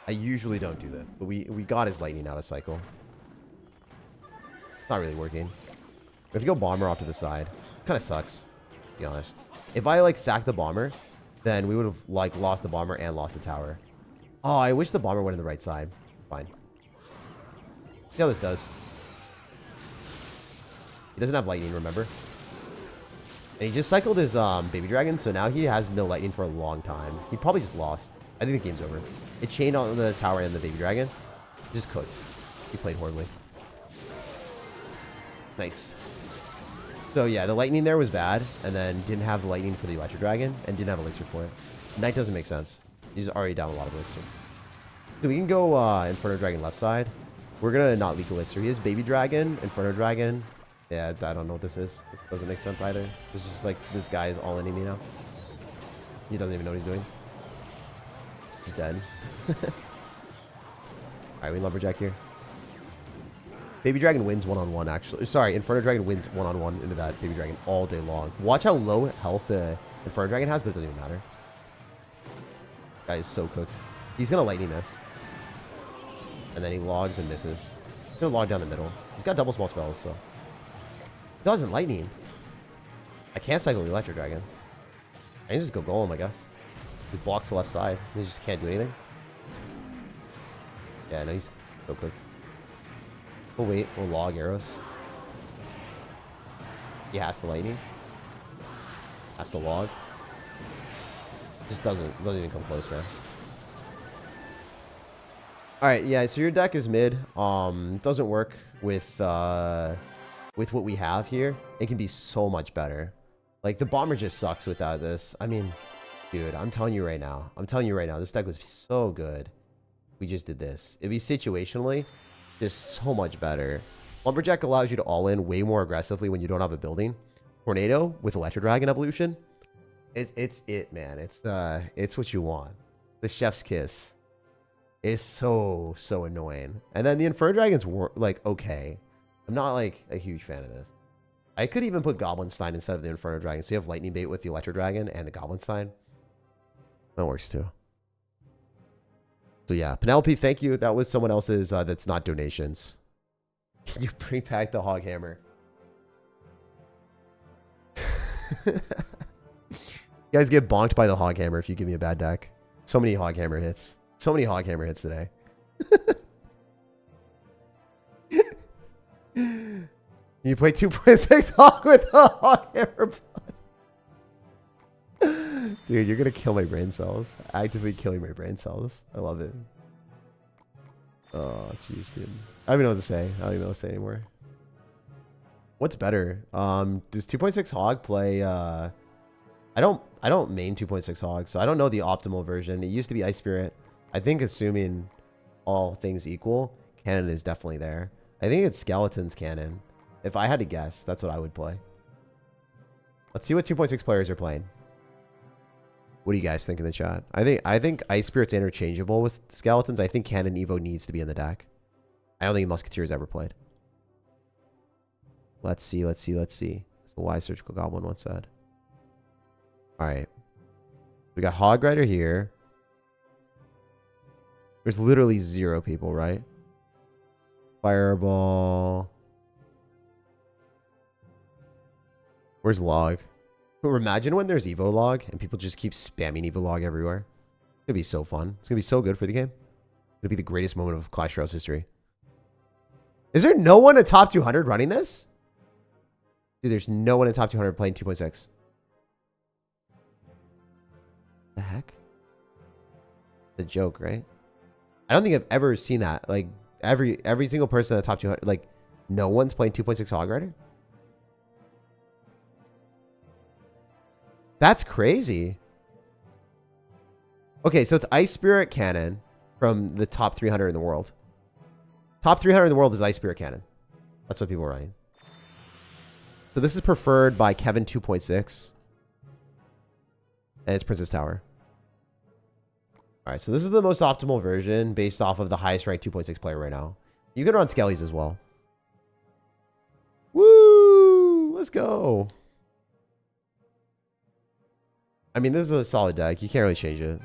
I usually don't do this, but we got his lightning out of cycle. It's not really working. But if you go bomber off to the side, kind of sucks, to be honest. If I like sack the bomber, then we would have like lost the bomber and lost the tower. Oh, I wish the bomber went in the right side. Fine. See how this does. He doesn't have lightning, remember? And he just cycled his baby dragon, so now he has no lightning for a long time. He probably just lost. I think the game's over. It chained on the tower and the baby dragon. Just cooked. He played horribly. Nice. So yeah, the lightning there was bad, and then didn't have the lightning for the Electro Dragon, and didn't have elixir for it. Knight doesn't make sense. He's already down a lot of elixir. So we can go Inferno Dragon left side. We're gonna not leak elixir. He has Baby Dragon, Inferno Dragon. Yeah, I don't know what this is. This doesn't make sense either. It's just like this guy is all in me now. He doesn't even know what he's doing. He's dead. Alright, we lumberjack here. Baby Dragon wins one-on-one, actually. Sorry, Inferno Dragon wins one-on-one into that Baby Dragon all day long. Watch how low health the Inferno Dragon has, but it doesn't even matter. Guy is so cooked. He's going to lightning this. And then he logs and misses. He's going to log down the middle. He's got double small spells, so. He doesn't lightning. I can't cycle the Electro Dragon. I can just go golem, I guess. He blocks the left side. He just can't do anything. Yeah, no, he's so cooked. We'll wait. We'll log arrows. He has to lightning. Has to log. Just doesn't even come close, man. Alright, yeah, so your deck is mid. Doesn't work with what we have here. It can be so much better. Like, the bomber just sucks without this. I mean, dude, I'm telling you right now. This deck was so good. We just did this. It'd be situationally just so much better. Lumberjack allows you to all in way more aggressively when you don't have a building. Tornado with Electro Dragon evolution. It's it, man. It's what you want. The chef's kiss is so annoying. And then the Inferno Dragons were like okay. I'm not like a huge fan of this. I could even put Goblin Stein instead of the Inferno Dragon. So you have Lightning Bait with the Electro Dragon and the Goblin Stein. That works too. So yeah, Penelope, thank you. That was someone else's that's not donations. Can you bring back the Hog Hammer? You guys get bonked by the Hog Hammer if you give me a bad deck. So many Hog Hammer hits. So many Hog Hammer hits today. You play 2.6 Hog with a Hog Hammer. Dude, you're gonna kill my brain cells. Actively killing my brain cells. I love it. Oh, jeez, dude. I don't even know what to say. I don't even know what to say anymore. What's better? Does 2.6 Hog play? I don't main 2.6 Hog, so I don't know the optimal version. It used to be Ice Spirit. I think assuming all things equal, Cannon is definitely there. I think it's Skeleton's Cannon. If I had to guess, that's what I would play. Let's see what 2.6 players are playing. What do you guys think in the chat? I think Ice Spirit's interchangeable with Skeletons. I think Cannon Evo needs to be in the deck. I don't think Musketeer's ever played. Let's see. So why Surgical Goblin once said. Alright. We got Hog Rider here. There's literally 0 people, right? Fireball. Where's Log? Imagine when there's Evo Log and people just keep spamming Evo Log everywhere. It's going to be so fun. It's going to be so good for the game. It'll be the greatest moment of Clash Royale's history. Is there no one at top 200 running this? Dude, there's no one at top 200 playing 2.6. The heck? The joke, right? I don't think I've ever seen that. Like, every single person at top 200, like, no one's playing 2.6 Hog Rider? That's crazy. Okay, so it's Ice Spirit Cannon from the top 300 in the world. Top 300 in the world is Ice Spirit Cannon. That's what people are running. So this is preferred by Kevin 2.6. And it's Princess Tower. Alright, so this is the most optimal version based off of the highest ranked 2.6 player right now. You can run Skellies as well. Woo! Let's go. I mean, this is a solid deck. You can't really change it.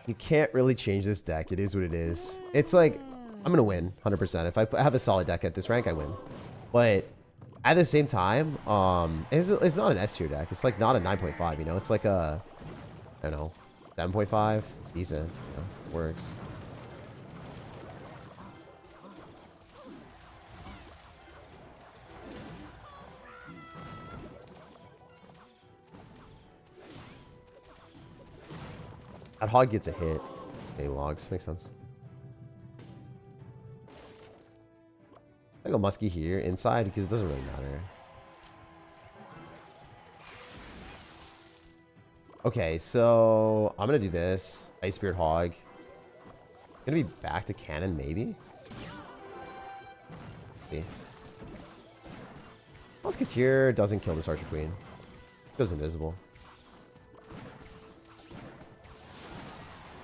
You can't really change this deck. It is what it is. It's like, I'm going to win 100%. If I have a solid deck at this rank, I win. But at the same time, it's not an S tier deck. It's like not a 9.5, you know? It's like a, I don't know, 7.5. It's decent. You know? Works. That hog gets a hit. Okay, logs. Makes sense. I go musky here inside because it doesn't really matter. Okay, so I'm gonna do this. Ice Spirit Hog. Gonna be back to cannon, maybe? See. Musketeer doesn't kill this Archer Queen. Goes invisible.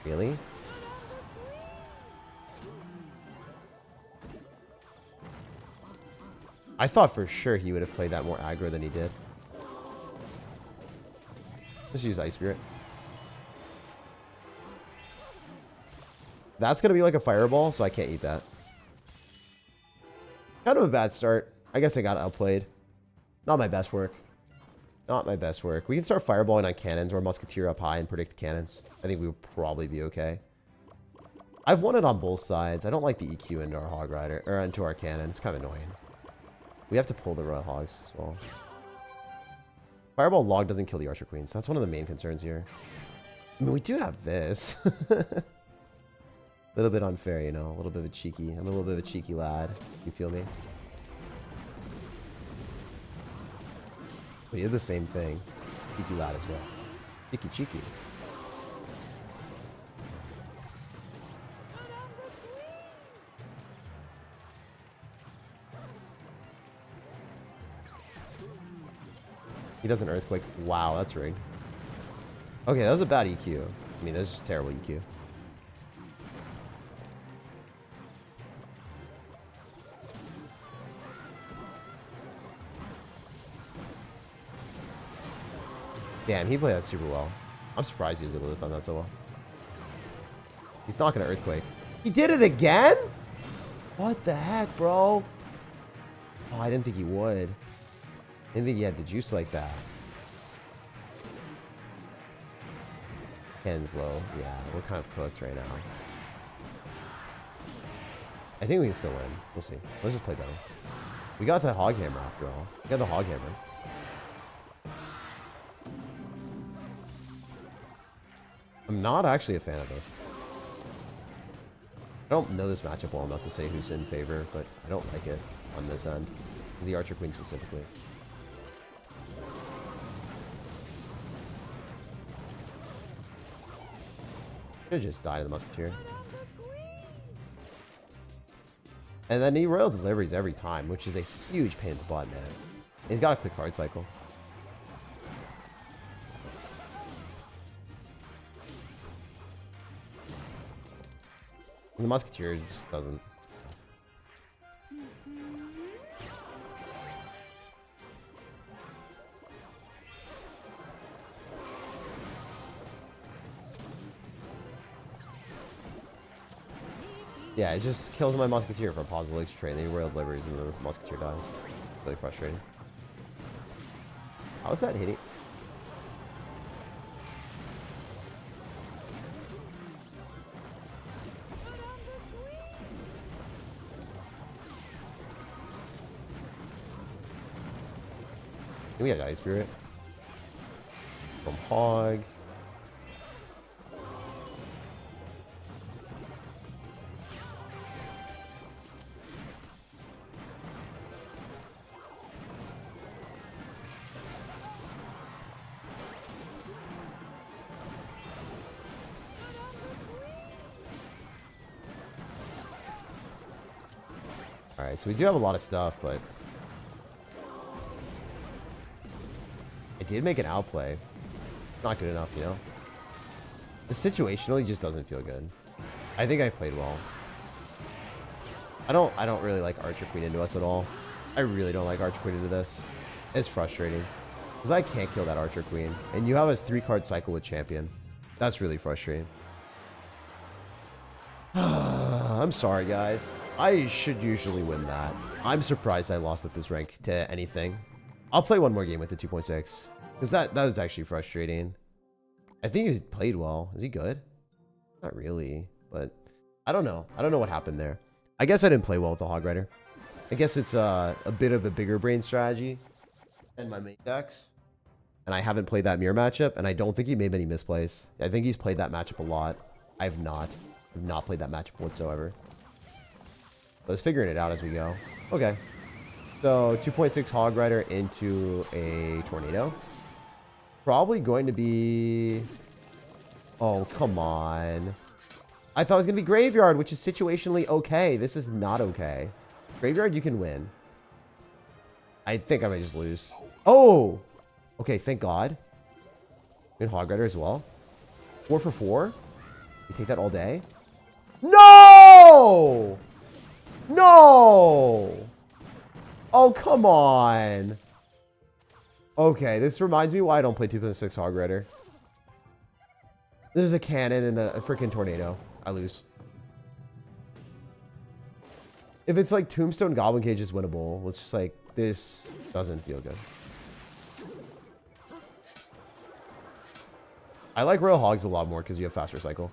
Really? I thought for sure he would have played that more aggro than he did. Let's use Ice Spirit. That's going to be like a fireball, so I can't eat that. Kind of a bad start. I guess I got outplayed. Not my best work. Not my best work. We can start fireballing on cannons or musketeer up high and predict cannons. I think we would probably be okay. I've won it on both sides. I don't like the EQ into our Hog Rider or into our cannon. It's kind of annoying. We have to pull the Royal Hogs as well. Fireball log doesn't kill the Archer Queens. That's one of the main concerns here. I mean, we do have this. A little bit unfair, you know. A little bit of a cheeky. I'm a little bit of a cheeky lad. You feel me? We did the same thing. Cheeky lad as well. Cheeky, cheeky. He does an earthquake. Wow, that's rigged. Okay, that was a bad EQ. I mean, that's just terrible EQ. Damn, he played that super well. I'm surprised he was able to defend that so well. He's not going to earthquake. He did it again? What the heck, bro? Oh, I didn't think he would. I didn't think he had the juice like that. Ken's low. Yeah, we're kind of cooked right now. I think we can still win. We'll see. Let's just play better. We got the Hog Hammer after all. We got the Hog Hammer. I'm not actually a fan of this. I don't know this matchup well enough to say who's in favor, but I don't like it on this end. The Archer Queen specifically. Should just die to the Musketeer. And then he Royal Deliveries every time, which is a huge pain in the butt, man. He's got a quick card cycle. And the Musketeer just doesn't. Yeah, it just kills my Musketeer for a positive Electro trade, and then he Royal Deliveries and the Musketeer dies. Really frustrating. How is that hitting? We got Ice Spirit. From Hog. Alright, so we do have a lot of stuff, but I did make an outplay. Not good enough, you know? The situationally just doesn't feel good. I think I played well. I don't really like Archer Queen into us at all. I really don't like Archer Queen into this. It's frustrating. Because I can't kill that Archer Queen. And you have a 3-card cycle with Champion. That's really frustrating. I'm sorry, guys. I should usually win that. I'm surprised I lost at this rank to anything. I'll play one more game with the 2.6. Because that was actually frustrating. I think he played well. Is he good? Not really. But I don't know. I don't know what happened there. I guess I didn't play well with the Hog Rider. I guess it's a bit of a bigger brain strategy than my main decks. And I haven't played that mirror matchup. And I don't think he made many misplays. I think he's played that matchup a lot. I have not. I've not played that matchup whatsoever. I was figuring it out as we go. Okay. So 2.6 Hog Rider into a Tornado. Probably going to be... Oh, come on. I thought it was going to be Graveyard, which is situationally okay. This is not okay. Graveyard, you can win. I think I might just lose. Oh! Okay, thank God. And Hog Rider as well. 4 for 4. You take that all day? No! No! Oh, come on. Okay, this reminds me why I don't play 2.6 Hog Rider. There's a cannon and a freaking tornado. I lose. If it's like Tombstone Goblin Cage is winnable, it's just like, this doesn't feel good. I like Royal Hogs a lot more because you have faster cycle.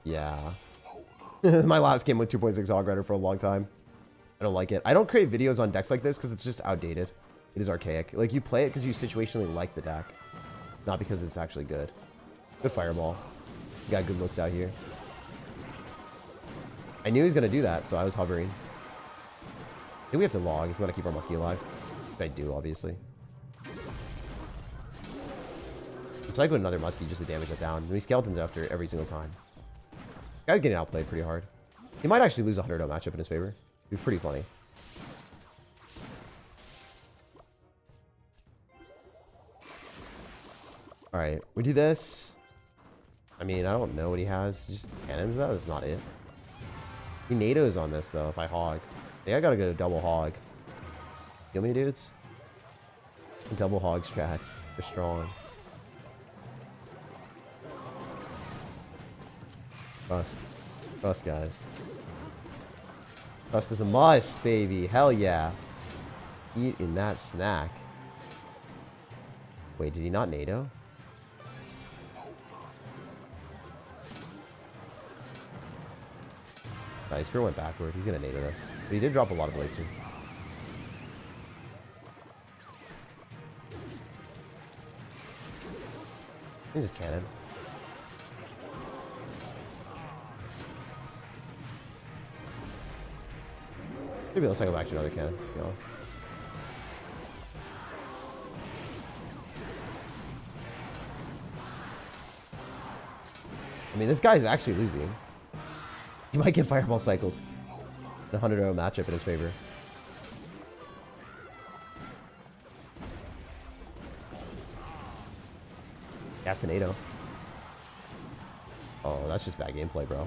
Yeah. My last game with 2.6 Hog Rider for a long time. I don't like it. I don't create videos on decks like this because it's just outdated. It is archaic. Like, you play it because you situationally like the deck. Not because it's actually good. Good fireball. You got good looks out here. I knew he was going to do that, so I was hovering. I think we have to log if we want to keep our muskie alive. Which I do, obviously. It's like with another muskie just to damage it down. And he skeletons after every single time. Guy's getting outplayed pretty hard. He might actually lose a 100-0 matchup in his favor. It'd be pretty funny. Alright, we do this. I mean, I don't know what he has. Just cannons, though? That's not it. He NATOs on this, though, if I hog. Yeah, I gotta go double hog. Kill me, dudes. Double hog strats. They're strong. Trust. Trust, guys. Trust is a must, baby. Hell yeah. Eat in that snack. Wait, did he not NATO? Nice, Spear went backward. He's gonna NATO this. But he did drop a lot of blades soon. He's just cannon. Maybe let's go back to another cannon, to be honest. I mean, this guy's actually losing. He might get fireball cycled. A 100-0 matchup in his favor. Cast an 8-0. Oh, that's just bad gameplay, bro.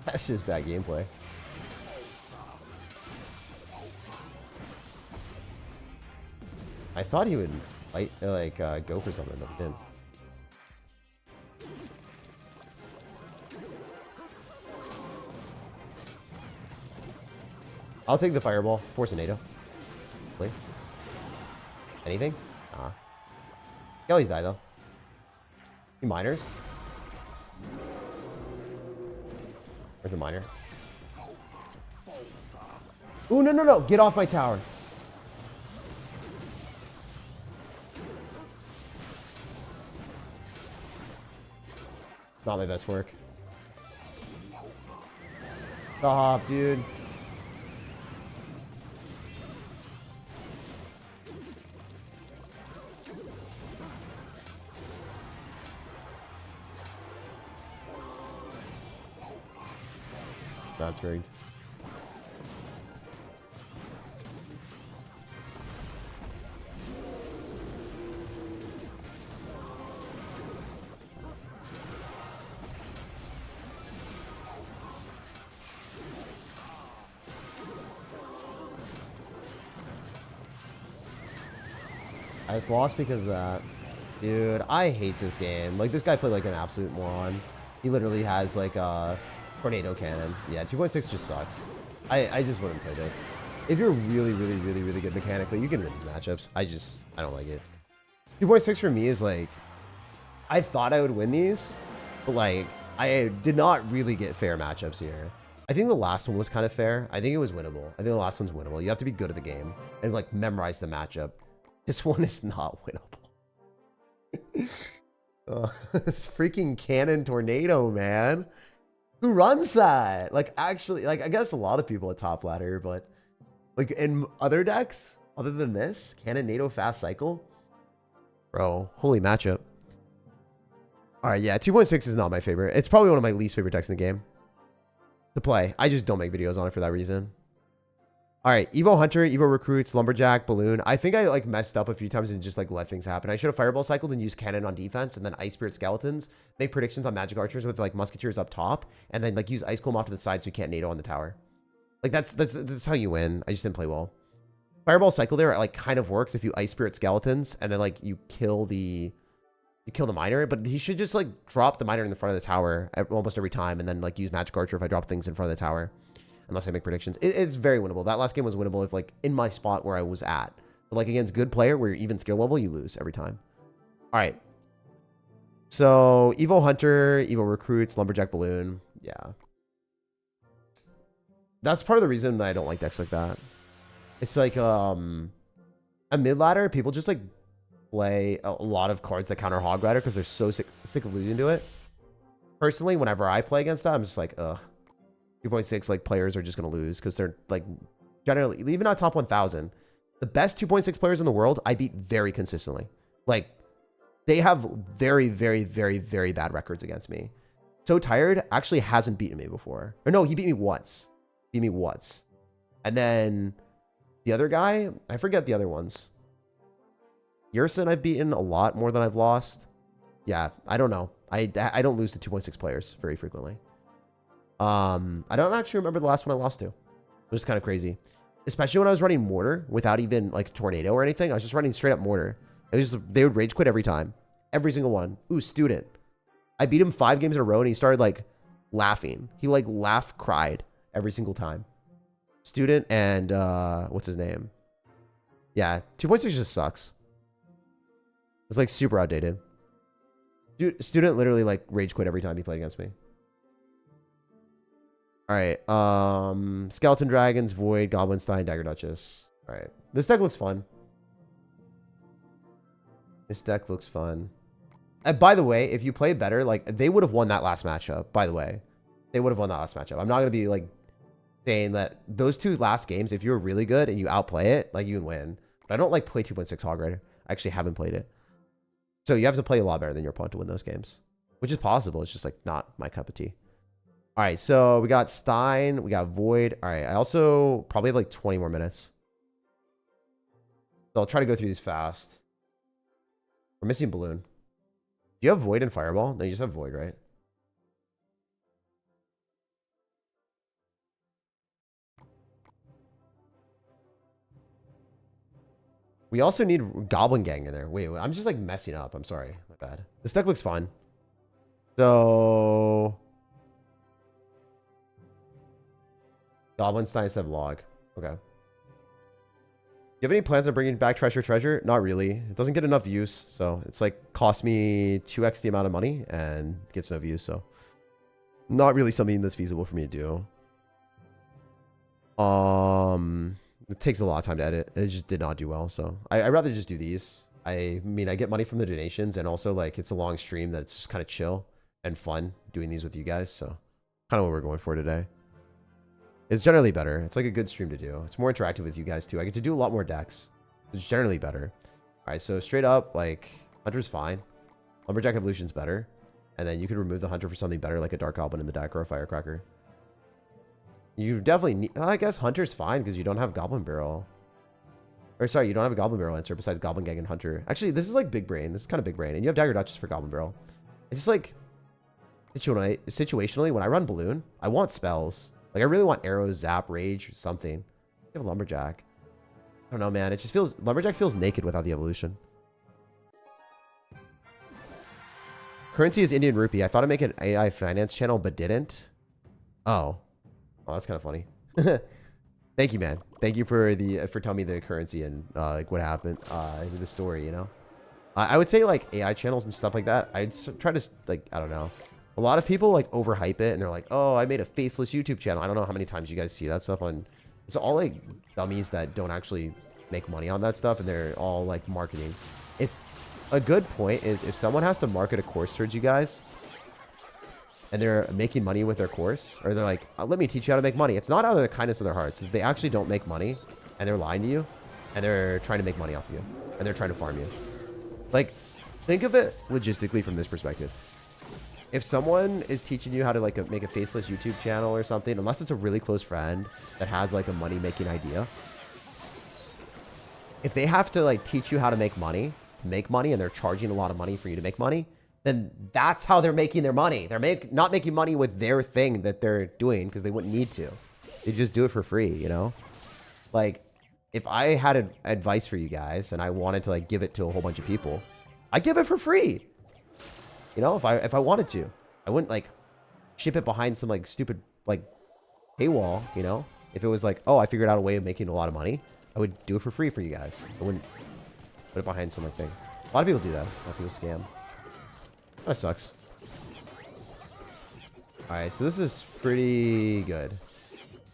That's just bad gameplay. I thought he would go for something, but he didn't. I'll take the fireball. Force a NATO. Play. Anything? Nah. He always die though. He miners. Where's the miner? Ooh, no, no, no. Get off my tower. Not my best work. Stop, dude. That's rigged. I just lost because of that. Dude, I hate this game. Like, this guy played like an absolute moron. He literally has like a tornado cannon. Yeah, 2.6 just sucks. I just wouldn't play this. If you're really, really, really, really good mechanically, you can win these matchups. I don't like it. 2.6 for me is like, I thought I would win these, but like, I did not really get fair matchups here. I think the last one was kind of fair. I think it was winnable. I think the last one's winnable. You have to be good at the game and like memorize the matchup. This one is not winnable. This freaking cannon tornado, man. Who runs that? Like, actually, like, I guess a lot of people at top ladder, but like in other decks, other than this, cannon NATO fast cycle. Bro, holy matchup. All right, yeah, 2.6 is not my favorite. It's probably one of my least favorite decks in the game to play. I just don't make videos on it for that reason. All right, Evo Hunter, Evo Recruits, Lumberjack, Balloon. I think I like messed up a few times and just like let things happen. I should have Fireball cycled and used Cannon on defense and then Ice Spirit Skeletons. Make predictions on Magic Archers with like Musketeers up top and then like use Ice Comb off to the side so you can't NATO on the tower. Like that's how you win. I just didn't play well. Fireball cycle there like kind of works if you Ice Spirit Skeletons and then like you kill the miner, but he should just like drop the miner in the front of the tower almost every time and then like use Magic Archer if I drop things in front of the tower. Unless I make predictions. It's very winnable. That last game was winnable if like in my spot where I was at. But like against good player where you're even skill level, you lose every time. All right. So Evo Hunter, Evo Recruits, Lumberjack Balloon. Yeah. That's part of the reason that I don't like decks like that. It's like a mid ladder, people just like play a lot of cards that counter Hog Rider because they're so sick of losing to it. Personally, whenever I play against that, I'm just like, ugh. 2.6 like players are just going to lose because they're like generally even not top 1000. The best 2.6 players in the world I beat very consistently. Like they have very, very, very, very bad records against me. So Tired actually hasn't beaten me before. Or no, he beat me once. And then the other guy, I forget the other ones. Yerson I've beaten a lot more than I've lost. Yeah, I don't know. I don't lose to 2.6 players very frequently. I don't actually remember the last one I lost to. It was kind of crazy. Especially when I was running Mortar without even like Tornado or anything. I was just running straight up Mortar. It was just, they would rage quit every time. Every single one. Ooh, Student. I beat him 5 games in a row and he started like laughing. He like cried every single time. Student and what's his name? Yeah, 2.6 just sucks. It's like super outdated. Dude, Student literally like rage quit every time he played against me. All right, Skeleton Dragons, Void, Goblin Stein, Dagger Duchess. All right, this deck looks fun. And by the way, if you play better, like they would have won that last matchup. By the way, they would have won that last matchup. I'm not gonna be like saying that those 2 last games, if you're really good and you outplay it, like you can win. But I don't like play 2.6 Hog Rider. I actually haven't played it, so you have to play a lot better than your opponent to win those games, which is possible. It's just like not my cup of tea. All right, so we got Stein, we got Void. All right, I also probably have like 20 more minutes. So I'll try to go through these fast. We're missing Balloon. Do you have Void and Fireball? No, you just have Void, right? We also need Goblin Gang in there. Wait, I'm just like messing up. I'm sorry. My bad. This deck looks fun. So... Goblin Stein instead of Log. Okay. Do you have any plans on bringing back Treasure? Not really. It doesn't get enough views, so it's like cost me 2x the amount of money and gets no views, so not really something that's feasible for me to do. It takes a lot of time to edit. It just did not do well, so I'd rather just do these. I mean, I get money from the donations, and also like it's a long stream that it's just kind of chill and fun doing these with you guys, so kind of what we're going for today. It's generally better. It's like a good stream to do. It's more interactive with you guys too. I get to do a lot more decks. It's generally better. All right, so straight up, like Hunter's fine. Lumberjack Evolution's better. And then you could remove the Hunter for something better, like a Dark Goblin in the deck or a Firecracker. You definitely need... I guess Hunter's fine because you don't have Goblin Barrel. Or sorry, you don't have a Goblin Barrel answer besides Goblin Gang and Hunter. Actually, this is like big brain. This is kind of big brain. And you have Dagger Duchess for Goblin Barrel. It's just like... Situationally, when I run Balloon, I want spells. Like, I really want Arrows, Zap, Rage, or something. You have Lumberjack. I don't know, man. It just feels... Lumberjack feels naked without the evolution. Currency is Indian rupee. I thought I'd make an AI finance channel, but didn't. Oh. Oh, that's kind of funny. Thank you, man. Thank you for telling me the currency and like what happened, the story, you know? I would say like AI channels and stuff like that. I'd try to like, I don't know. A lot of people like overhype it and they're like, oh, I made a faceless YouTube channel. I don't know how many times you guys see that stuff on. It's all like dummies that don't actually make money on that stuff and they're all like marketing. If a good point is if someone has to market a course towards you guys and they're making money with their course, or they're like, let me teach you how to make money. It's not out of the kindness of their hearts. It's they actually don't make money and they're lying to you and they're trying to make money off of you and they're trying to farm you. Like, think of it logistically from this perspective. If someone is teaching you how to like make a faceless YouTube channel or something, unless it's a really close friend that has like a money making idea, if they have to like teach you how to make money and they're charging a lot of money for you to make money, then that's how they're making their money. They're not making money with their thing that they're doing because they wouldn't need to. They just do it for free, you know? Like, if I had advice for you guys and I wanted to like give it to a whole bunch of people, I'd give it for free. You know, if I wanted to. I wouldn't like ship it behind some like stupid like paywall, you know? If it was like, oh, I figured out a way of making a lot of money, I would do it for free for you guys. I wouldn't put it behind some like thing. A lot of people do that. A lot of people scam. That sucks. Alright, so this is pretty good.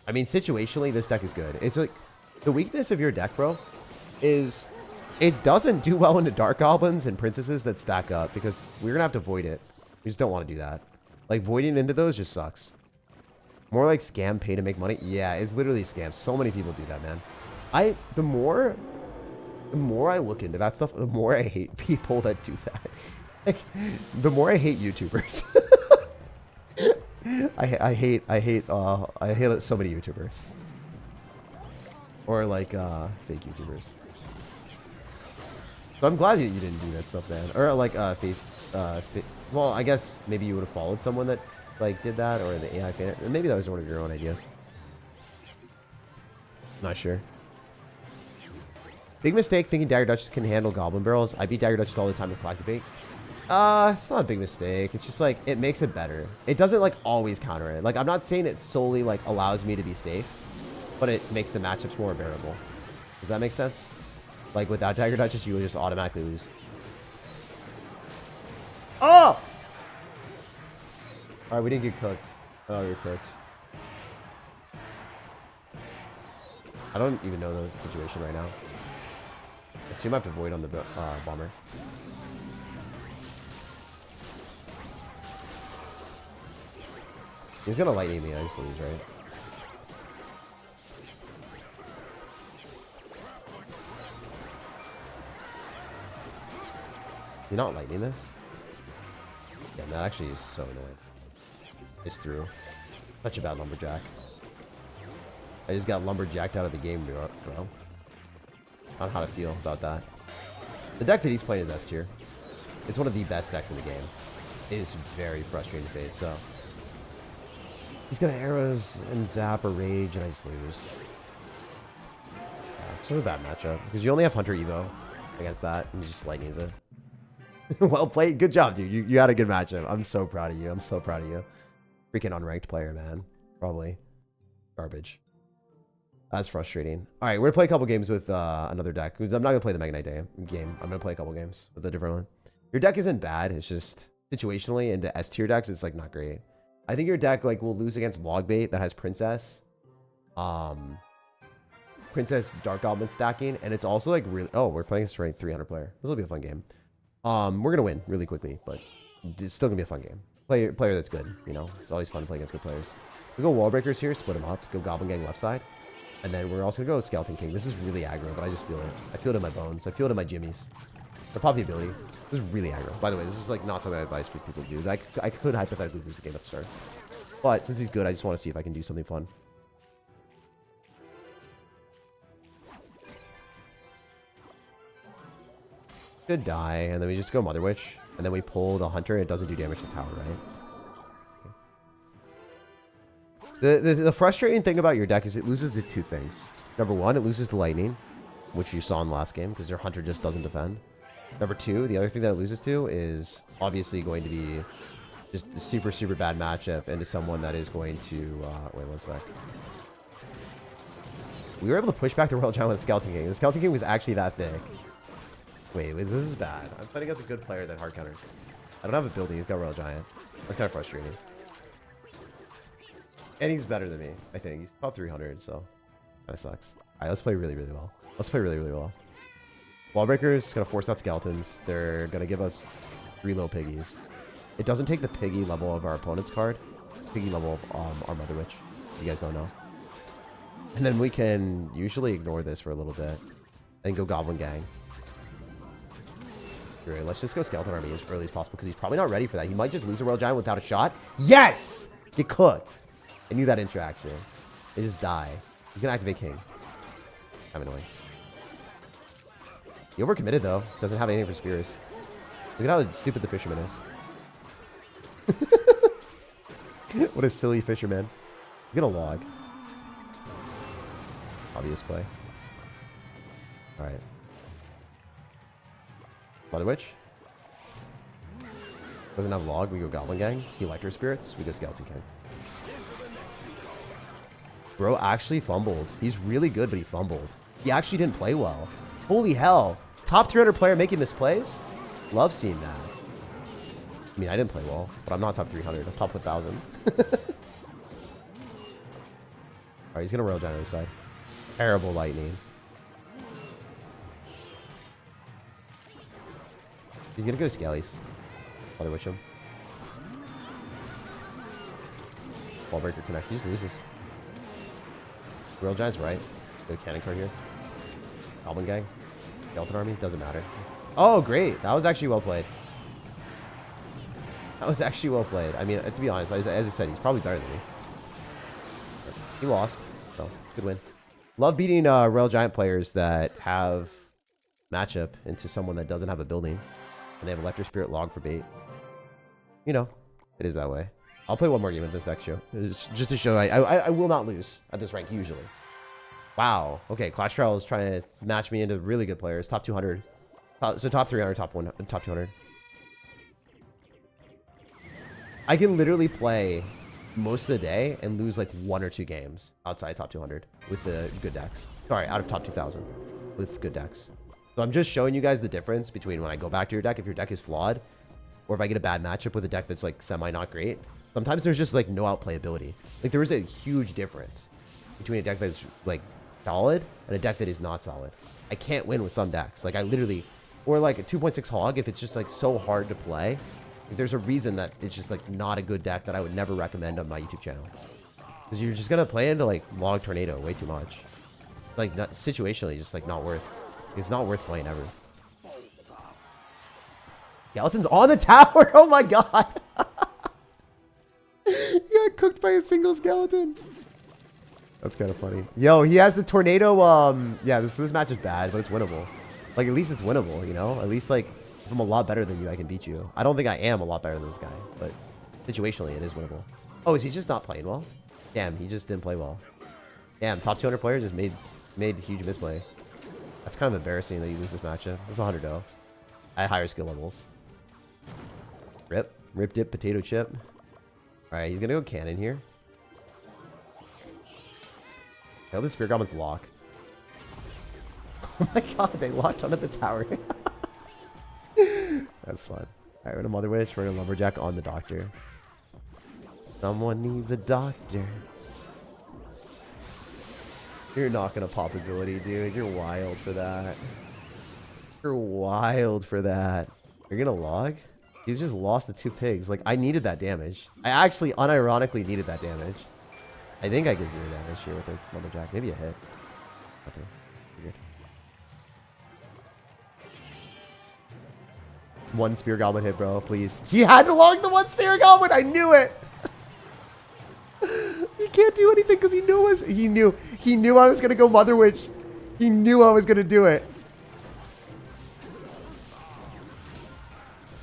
I mean, situationally, this deck is good. It's like, the weakness of your deck, bro, is it doesn't do well into Dark Goblins and Princesses that stack up because we're going to have to void it. We just don't want to do that. Like, voiding into those just sucks. More like scam pay to make money. Yeah, it's literally scam. So many people do that, man. The more I look into that stuff, the more I hate people that do that. Like, the more I hate YouTubers. I hate so many YouTubers. Or like fake YouTubers. So I'm glad that you didn't do that stuff, man. Or like well, I guess maybe you would have followed someone that like did that, or the AI fan. Maybe that was one of your own ideas. Not sure. Big mistake thinking Dagger Duchess can handle Goblin Barrels. I beat Dagger Duchess all the time with Clash Debate. It's not a big mistake. It's just like, it makes it better. It doesn't like always counter it. Like, I'm not saying it solely like allows me to be safe, but it makes the matchups more bearable. Does that make sense? Like without Dagger Duchess, you would just automatically lose. Oh! Alright, we didn't get cooked. Oh, we were cooked. I don't even know the situation right now. I assume I have to void on the bomber. He's gonna lightning me, I just lose, right? You're not lightning this? Yeah, that actually is so annoying. Just through. Such a bad lumberjack. I just got lumberjacked out of the game, bro. I don't know how to feel about that. The deck that he's playing is S tier. It's one of the best decks in the game. It is very frustrating to face, so. He's got arrows and zap or rage, and I just lose. Yeah, it's sort of a bad matchup, because you only have Hunter Evo against that, and he just lightnings it. Well played. Good job, dude. You had a good matchup. I'm so proud of you. I'm so proud of you. Freaking unranked player, man. Probably. Garbage. That's frustrating. All right, we're going to play a couple games with another deck. I'm not going to play the Mega Knight game. I'm going to play a couple games with a different one. Your deck isn't bad. It's just situationally into S tier decks, it's like not great. I think your deck like will lose against Logbait that has Princess. Princess Dark Goblin stacking. And it's also like really... Oh, we're playing this ranked 300 player. This will be a fun game. We're going to win really quickly, but it's still going to be a fun game. Player that's good, you know. It's always fun to play against good players. We go Wall Breakers here, split them up. Go Goblin Gang left side. And then we're also going to go Skeleton King. This is really aggro, but I just feel it. I feel it in my bones. I feel it in my jimmies. The Poppy ability. This is really aggro. By the way, this is like not something I advise for people to do. Like, I could hypothetically lose the game at the start. But since he's good, I just want to see if I can do something fun. Could die, and then we just go Mother Witch. And then we pull the Hunter, and it doesn't do damage to the tower, right? The frustrating thing about your deck is it loses the two things. Number one, it loses the lightning, which you saw in the last game, because your Hunter just doesn't defend. Number two, the other thing that it loses to is obviously going to be just a super, super bad matchup into someone that is going to... wait one sec. We were able to push back the Royal Giant with the Skeleton King. The Skeleton King was actually that thick. Wait, this is bad. I'm fighting against a good player that hard counters. I don't have a building. He's got Royal Giant. That's kind of frustrating. And he's better than me, I think. He's top 300, so kind of sucks. All right, let's play really, really well. Let's play really, really well. Wall Breakers going to force out Skeletons. They're going to give us 3 low piggies. It doesn't take the piggy level of our opponent's card. Piggy level of our Mother Witch. You guys don't know. And then we can usually ignore this for a little bit. And go Goblin Gang. Great, let's just go Skeleton Army as early as possible because he's probably not ready for that. He might just lose a Royal Giant without a shot. Yes! Get cooked. I knew that interaction. They just die. He's going to activate King. I'm annoying. He overcommitted though. Doesn't have anything for Spears. Look at how stupid the Fisherman is. What a silly Fisherman. Get a log. Obvious play. Alright. Mother Witch. Doesn't have log. We go Goblin Gang. He Electro Spirits. We go Skeleton King. Bro actually fumbled. He's really good, but he fumbled. He actually didn't play well. Holy hell. Top 300 player making misplays? Love seeing that. I mean, I didn't play well, but I'm not top 300. I'm top 1,000. Alright, he's going to Royal Giant on the side. Terrible lightning. He's going to go Skellies. Mother Witch him. Ball Breaker connects. He just loses. Royal Giant's right. Go Cannon card here. Goblin Gang. Skeleton Army. Doesn't matter. Oh, great. That was actually well played. That was actually well played. I mean, to be honest, as I said, he's probably better than me. He lost. So, good win. Love beating Royal Giant players that have matchup into someone that doesn't have a building. And they have Electro Spirit log for bait. You know, it is that way. I'll play one more game in this next show. Just to show I will not lose at this rank usually. Wow. Okay, Clash Royale is trying to match me into really good players. Top 200. So top 300, top 200. I can literally play most of the day and lose like 1 or 2 games outside top 200 with the good decks. Sorry, out of top 2000 with good decks. So I'm just showing you guys the difference between when I go back to your deck, if your deck is flawed, or if I get a bad matchup with a deck that's like semi not great. Sometimes there's just like no outplayability. Like there is a huge difference between a deck that's like solid and a deck that is not solid. I can't win with some decks. Like I literally, or like a 2.6 Hog, if it's just like so hard to play, like, there's a reason that it's just like not a good deck that I would never recommend on my YouTube channel. Because you're just going to play into like Log Tornado way too much. Like not, situationally, just like not worth. It's not worth playing ever. Skeleton's on the tower. Oh my god. He got cooked by a single skeleton. That's kind of funny. Yo, he has the tornado. Yeah, this match is bad, but it's winnable. Like, at least it's winnable, you know? At least, like, if I'm a lot better than you, I can beat you. I don't think I am a lot better than this guy, but situationally, it is winnable. Oh, is he just not playing well? Damn, he just didn't play well. Damn, top 200 players just made huge misplay. That's kind of embarrassing that you lose this matchup. It's 100 0. I have higher skill levels. Rip. Rip dip potato chip. Alright, he's gonna go cannon here. I hope the Spirit Goblins lock. Oh my god, they locked onto the tower. That's fun. Alright, we're gonna Mother Witch, we're gonna Lumberjack on the Doctor. Someone needs a doctor. You're not gonna pop ability, dude. You're wild for that. You're wild for that. You're gonna log? You just lost the 2 pigs. Like, I needed that damage. I actually unironically needed that damage. I think I get 0 damage here with the Lumberjack. Maybe a hit. Okay. Good. 1 Spear Goblin hit, bro. Please. He had to log the 1 Spear Goblin. I knew it. He can't do anything because he knew I was gonna go Mother Witch. He knew I was gonna do it.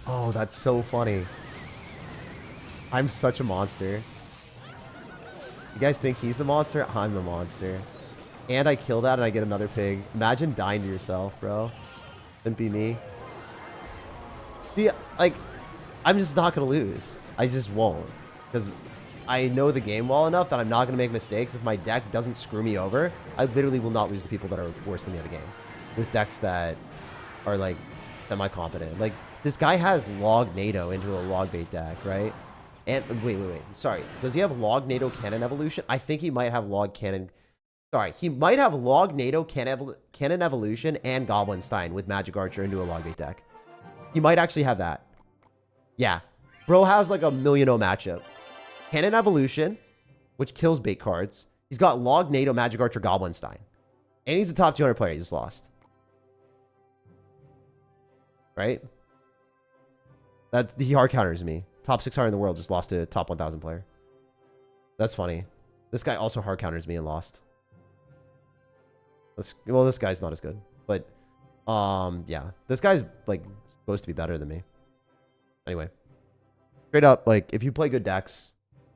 Oh, that's so funny. I'm such a monster. You guys think he's the monster? I'm the monster. And I kill that and I get another pig. Imagine dying to yourself, bro. Wouldn't be me. See, like, I'm just not going to lose. I just won't. Because I know the game well enough that I'm not going to make mistakes. If my deck doesn't screw me over, I literally will not lose the people that are worse than me at the game. With decks that are, like, semi-competent. Like, this guy has Log NATO into a Log Bait deck, right? And, wait. Sorry. Does he have Log NATO Cannon Evolution? I think he might have Log Cannon... Sorry, he might have Log NATO Cannon Evolution and Goblin Stein with Magic Archer into a Log Bait deck. He might actually have that. Yeah. Bro has like a 1,000,000 matchup. Cannon Evolution, which kills bait cards. He's got Log NATO Magic Archer Goblin Stein. And he's a top 200 player. He just lost. Right? He hard counters me. Top 600 in the world just lost to a top 1,000 player. That's funny. This guy also hard counters me and lost. Well, this guy's not as good. But, yeah. This guy's, like, supposed to be better than me. Anyway. Straight up, like, if you play good decks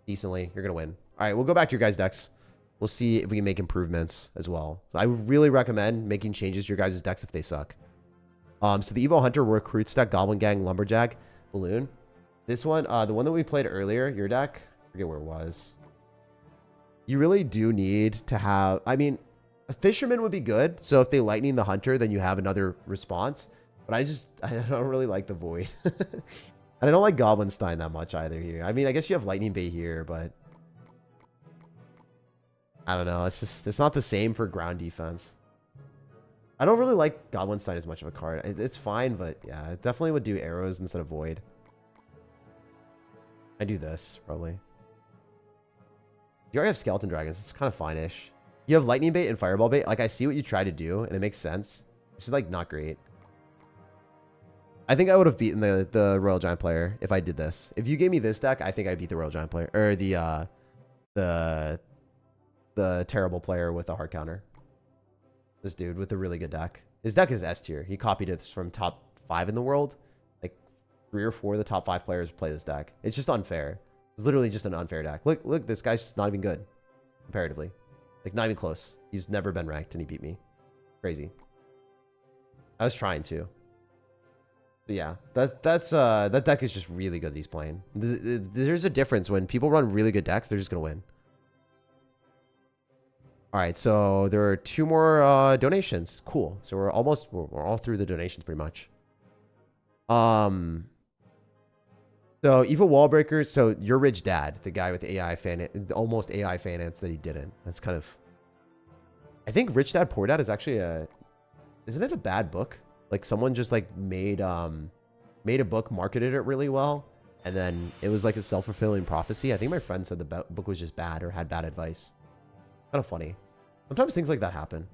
decently, you're going to win. All right, we'll go back to your guys' decks. We'll see if we can make improvements as well. So I would really recommend making changes to your guys' decks if they suck. So the Evo Hunter recruits deck, Goblin Gang, Lumberjack, Balloon. This one, the one that we played earlier, your deck, I forget where it was. You really do need to have, I mean, a Fisherman would be good. So if they Lightning the Hunter, then you have another response. But I don't really like the Void. And I don't like Goblin Stein that much either here. I mean, I guess you have Lightning Bait here, but I don't know. It's just, it's not the same for ground defense. I don't really like Goblin Stein as much of a card. It's fine, but yeah, it definitely would do arrows instead of Void. I do this, probably. You already have Skeleton Dragons. It's kind of fine-ish. You have Lightning Bait and Fireball Bait. Like, I see what you try to do, and it makes sense. It's just, like, not great. I think I would have beaten the Royal Giant player if I did this. If you gave me this deck, I think I'd beat the Royal Giant player. Or the terrible player with a hard counter. This dude with a really good deck. His deck is S tier. He copied it from top 5 in the world. Like 3 or 4 of the top 5 players play this deck. It's just unfair. It's literally just an unfair deck. Look, this guy's just not even good. Comparatively. Like, not even close. He's never been ranked and he beat me. Crazy. I was trying to. But yeah, that deck is just really good that he's playing. There's a difference. When people run really good decks, they're just going to win. All right, so there are 2 more donations. Cool. So we're all through the donations pretty much. So Evil Wallbreaker. So your rich dad, the guy with the AI almost AI finance that he didn't. That's kind of. I think Rich Dad Poor Dad is actually isn't it a bad book? Like someone just like made a book, marketed it really well, and then it was like a self-fulfilling prophecy. I think my friend said the book was just bad or had bad advice. Kind of funny. Sometimes things like that happen.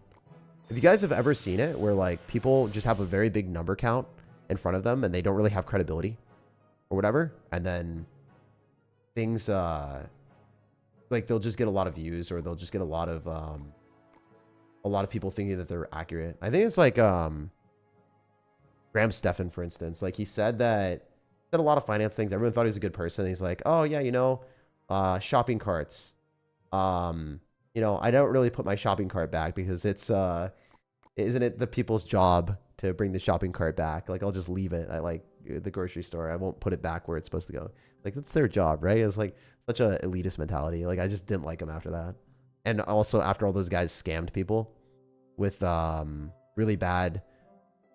If you guys have ever seen it, where like people just have a very big number count in front of them and they don't really have credibility or whatever, and then things like they'll just get a lot of views, or they'll just get a lot of people thinking that they're accurate. I think it's like Graham Stephan, for instance. Like he said a lot of finance things. Everyone thought he was a good person. He's like, oh yeah, you know, shopping carts. You know, I don't really put my shopping cart back because it's isn't it the people's job to bring the shopping cart back? Like I'll just leave it at like the grocery store. I won't put it back where it's supposed to go. Like that's their job, right? It's like such a elitist mentality. Like I just didn't like him after that. And also after all those guys scammed people with really bad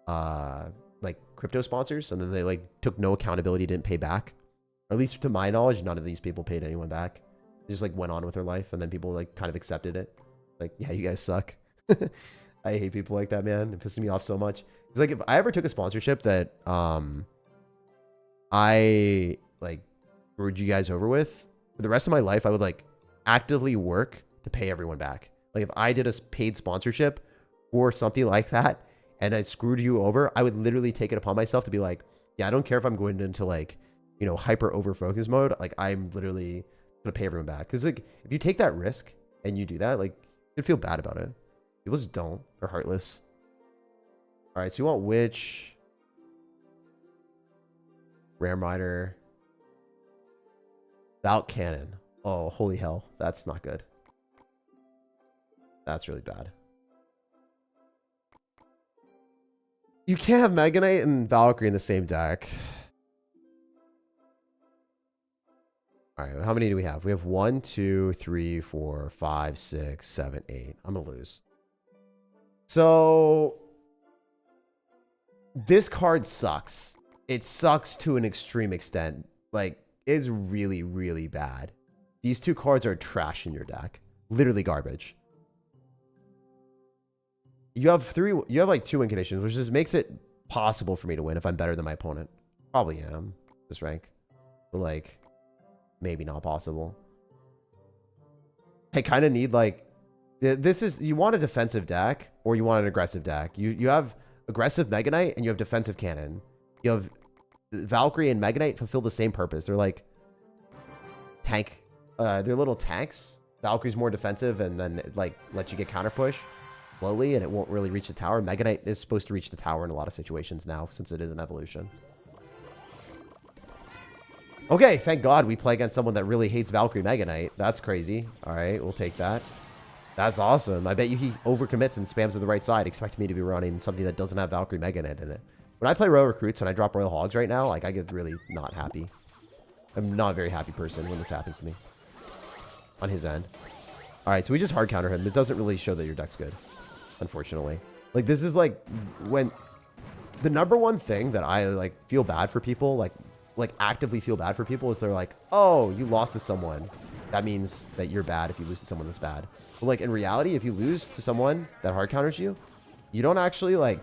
like crypto sponsors, and then they like took no accountability, didn't pay back. Or at least to my knowledge, none of these people paid anyone back. They just like went on with their life, and then people like kind of accepted it. Like, yeah, you guys suck. I hate people like that, man. It pisses me off so much. It's like if I ever took a sponsorship that I like screwed you guys over with, for the rest of my life, I would like actively work to pay everyone back. Like if I did a paid sponsorship or something like that, and I screwed you over, I would literally take it upon myself to be like, yeah, I don't care if I'm going into like, you know, hyper over focus mode. Like I'm literally gonna pay everyone back. Because like if you take that risk and you do that, like you'd feel bad about it. People just don't. They're heartless. All right, so you want Witch, Ram Rider, Valk Cannon. Oh, holy hell. That's not good. That's really bad. You can't have Mega Knight and Valkyrie in the same deck. All right, how many do we have? We have 1, 2, 3, 4, 5, 6, 7, 8. I'm gonna lose. So this card sucks. It sucks to an extreme extent. Like, it's really, really bad. These two cards are trash in your deck. Literally garbage. You have like 2 win conditions, which just makes it possible for me to win if I'm better than my opponent. Probably am this rank, but like maybe not possible. I kind of need like this is you want a defensive deck or you want an aggressive deck. You have aggressive Mega Knight and you have defensive cannon. You have Valkyrie and Mega Knight fulfill the same purpose. They're like tank. They're little tanks. Valkyrie's more defensive and then it, like lets you get counter push slowly and it won't really reach the tower. Mega Knight is supposed to reach the tower in a lot of situations now since it is an evolution. Okay, thank God we play against someone that really hates Valkyrie Mega Knight. That's crazy. All right, we'll take that. That's awesome. I bet you he overcommits and spams to the right side, expecting me to be running something that doesn't have Valkyrie Mega Knight in it. When I play Royal Recruits and I drop Royal Hogs right now, like I get really not happy. I'm not a very happy person when this happens to me. On his end. All right, so we just hard counter him. It doesn't really show that your deck's good, unfortunately. Like this is like when the number one thing that I like feel bad for people, like actively feel bad for people is they're like, oh, you lost to someone. That means that you're bad if you lose to someone that's bad. But like in reality, if you lose to someone that hard counters you, you don't actually like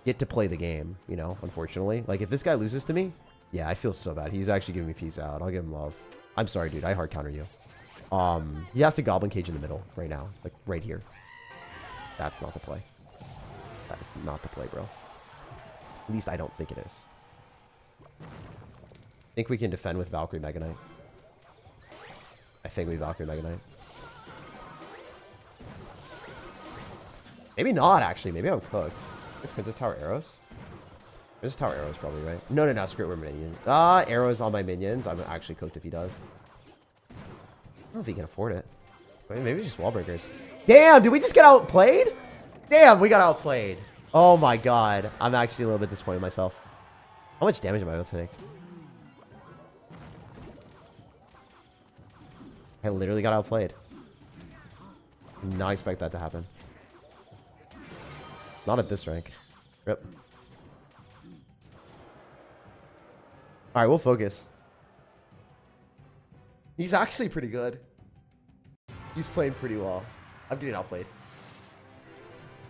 get to play the game, you know, unfortunately. Like if this guy loses to me, yeah, I feel so bad. He's actually giving me peace out. I'll give him love. I'm sorry, dude. I hard counter you. He has to goblin cage in the middle right now, like right here. That's not the play. That is not the play, bro. At least I don't think it is. I think we can defend with Valkyrie Mega Knight. I think we Valkyrie Mega Knight. Maybe not, actually. Maybe I'm cooked. Princess Tower Arrows? Princess Tower Arrows probably, right? No, screw it, we're minions. Arrows on my minions. I'm actually cooked if he does. I don't know if he can afford it. Maybe just wall breakers. Damn, did we just get outplayed? Damn, we got outplayed. Oh my god. I'm actually a little bit disappointed in myself. How much damage am I able to take? I literally got outplayed. Did not expect that to happen. Not at this rank. Rip. Alright, we'll focus. He's actually pretty good. He's playing pretty well. I'm getting outplayed.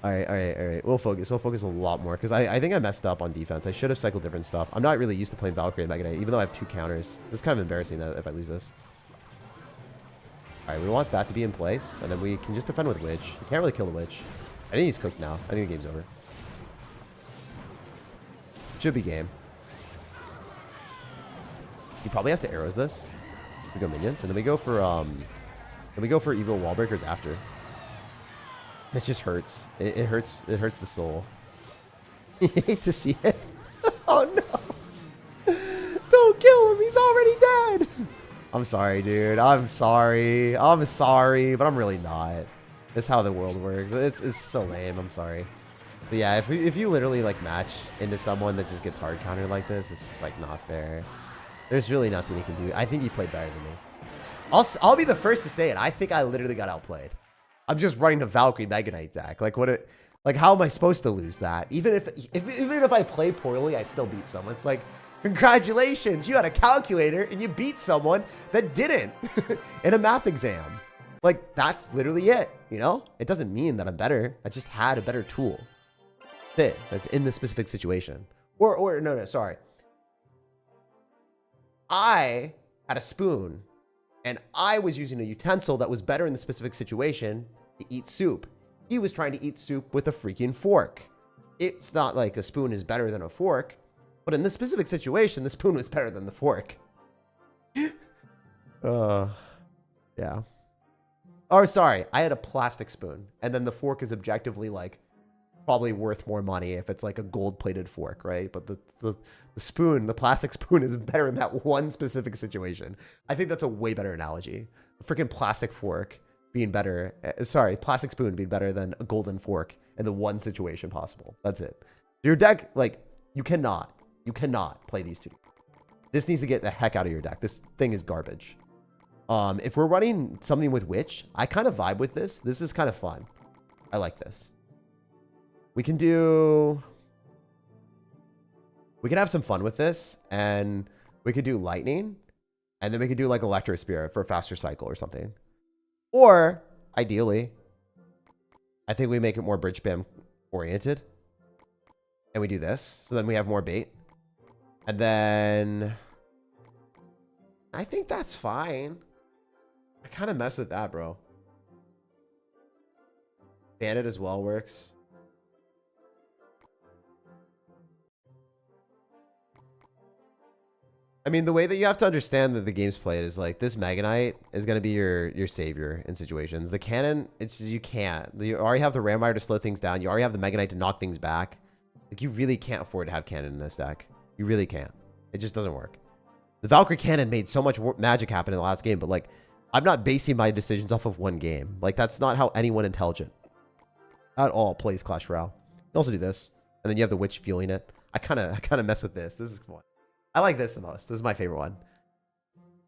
Alright. We'll focus. We'll focus a lot more. Because I think I messed up on defense. I should have cycled different stuff. I'm not really used to playing Valkyrie and Mega Knight, even though I have 2 counters. It's kind of embarrassing that if I lose this. Alright, we want that to be in place. And then we can just defend with Witch. You can't really kill the Witch. I think he's cooked now. I think the game's over. Should be game. He probably has to arrows this. We go minions, and then we go for evil wall breakers after. It just hurts. It hurts the soul. You hate to see it. Oh no. Don't kill him, he's already dead. I'm sorry, dude. I'm sorry, but I'm really not. That's how the world works. It's so lame. I'm sorry. But yeah, if you literally like match into someone that just gets hard countered like this, it's just like not fair. There's really nothing he can do. I think he played better than me. I'll be the first to say it. I think I literally got outplayed. I'm just running a Valkyrie Mega Knight deck. Like how am I supposed to lose that? Even if I play poorly, I still beat someone. It's like, congratulations, you had a calculator and you beat someone that didn't in a math exam. Like that's literally it, you know? It doesn't mean that I'm better. I just had a better tool. That's in this specific situation. Or no, sorry. I had a spoon and I was using a utensil that was better in the specific situation to eat soup. He was trying to eat soup with a freaking fork. It's not like a spoon is better than a fork, but in this specific situation, the spoon was better than the fork. Yeah. Or sorry, I had a plastic spoon and then the fork is objectively like probably worth more money if it's like a gold-plated fork, right? But the spoon, the plastic spoon is better in that one specific situation. I think that's a way better analogy. A freaking plastic fork being better, plastic spoon being better than a golden fork in the one situation possible. That's it. Your deck, like, you cannot play these two. This needs to get the heck out of your deck. This thing is garbage. If we're running something with Witch, I kind of vibe with this. This is kind of fun. I like this. We can have some fun with this, and we could do Lightning, and then we could do like Electro Spirit for a faster cycle or something. Or, ideally, I think we make it more bridge spam oriented. And we do this. So then we have more bait. And then I think that's fine. I kind of mess with that, bro. Bandit as well works. I mean, the way that you have to understand that the game's played is like this Mega Knight is going to be your savior in situations. The cannon, it's just, you can't. You already have the Ram Rider to slow things down. You already have the Mega Knight to knock things back. Like, you really can't afford to have cannon in this deck. You really can't. It just doesn't work. The Valkyrie cannon made so much magic happen in the last game, but like, I'm not basing my decisions off of one game. Like, that's not how anyone intelligent at all plays Clash Royale. You can also do this, and then you have the Witch fueling it. I kind of mess with this. This is fun. I like this the most. This is my favorite one.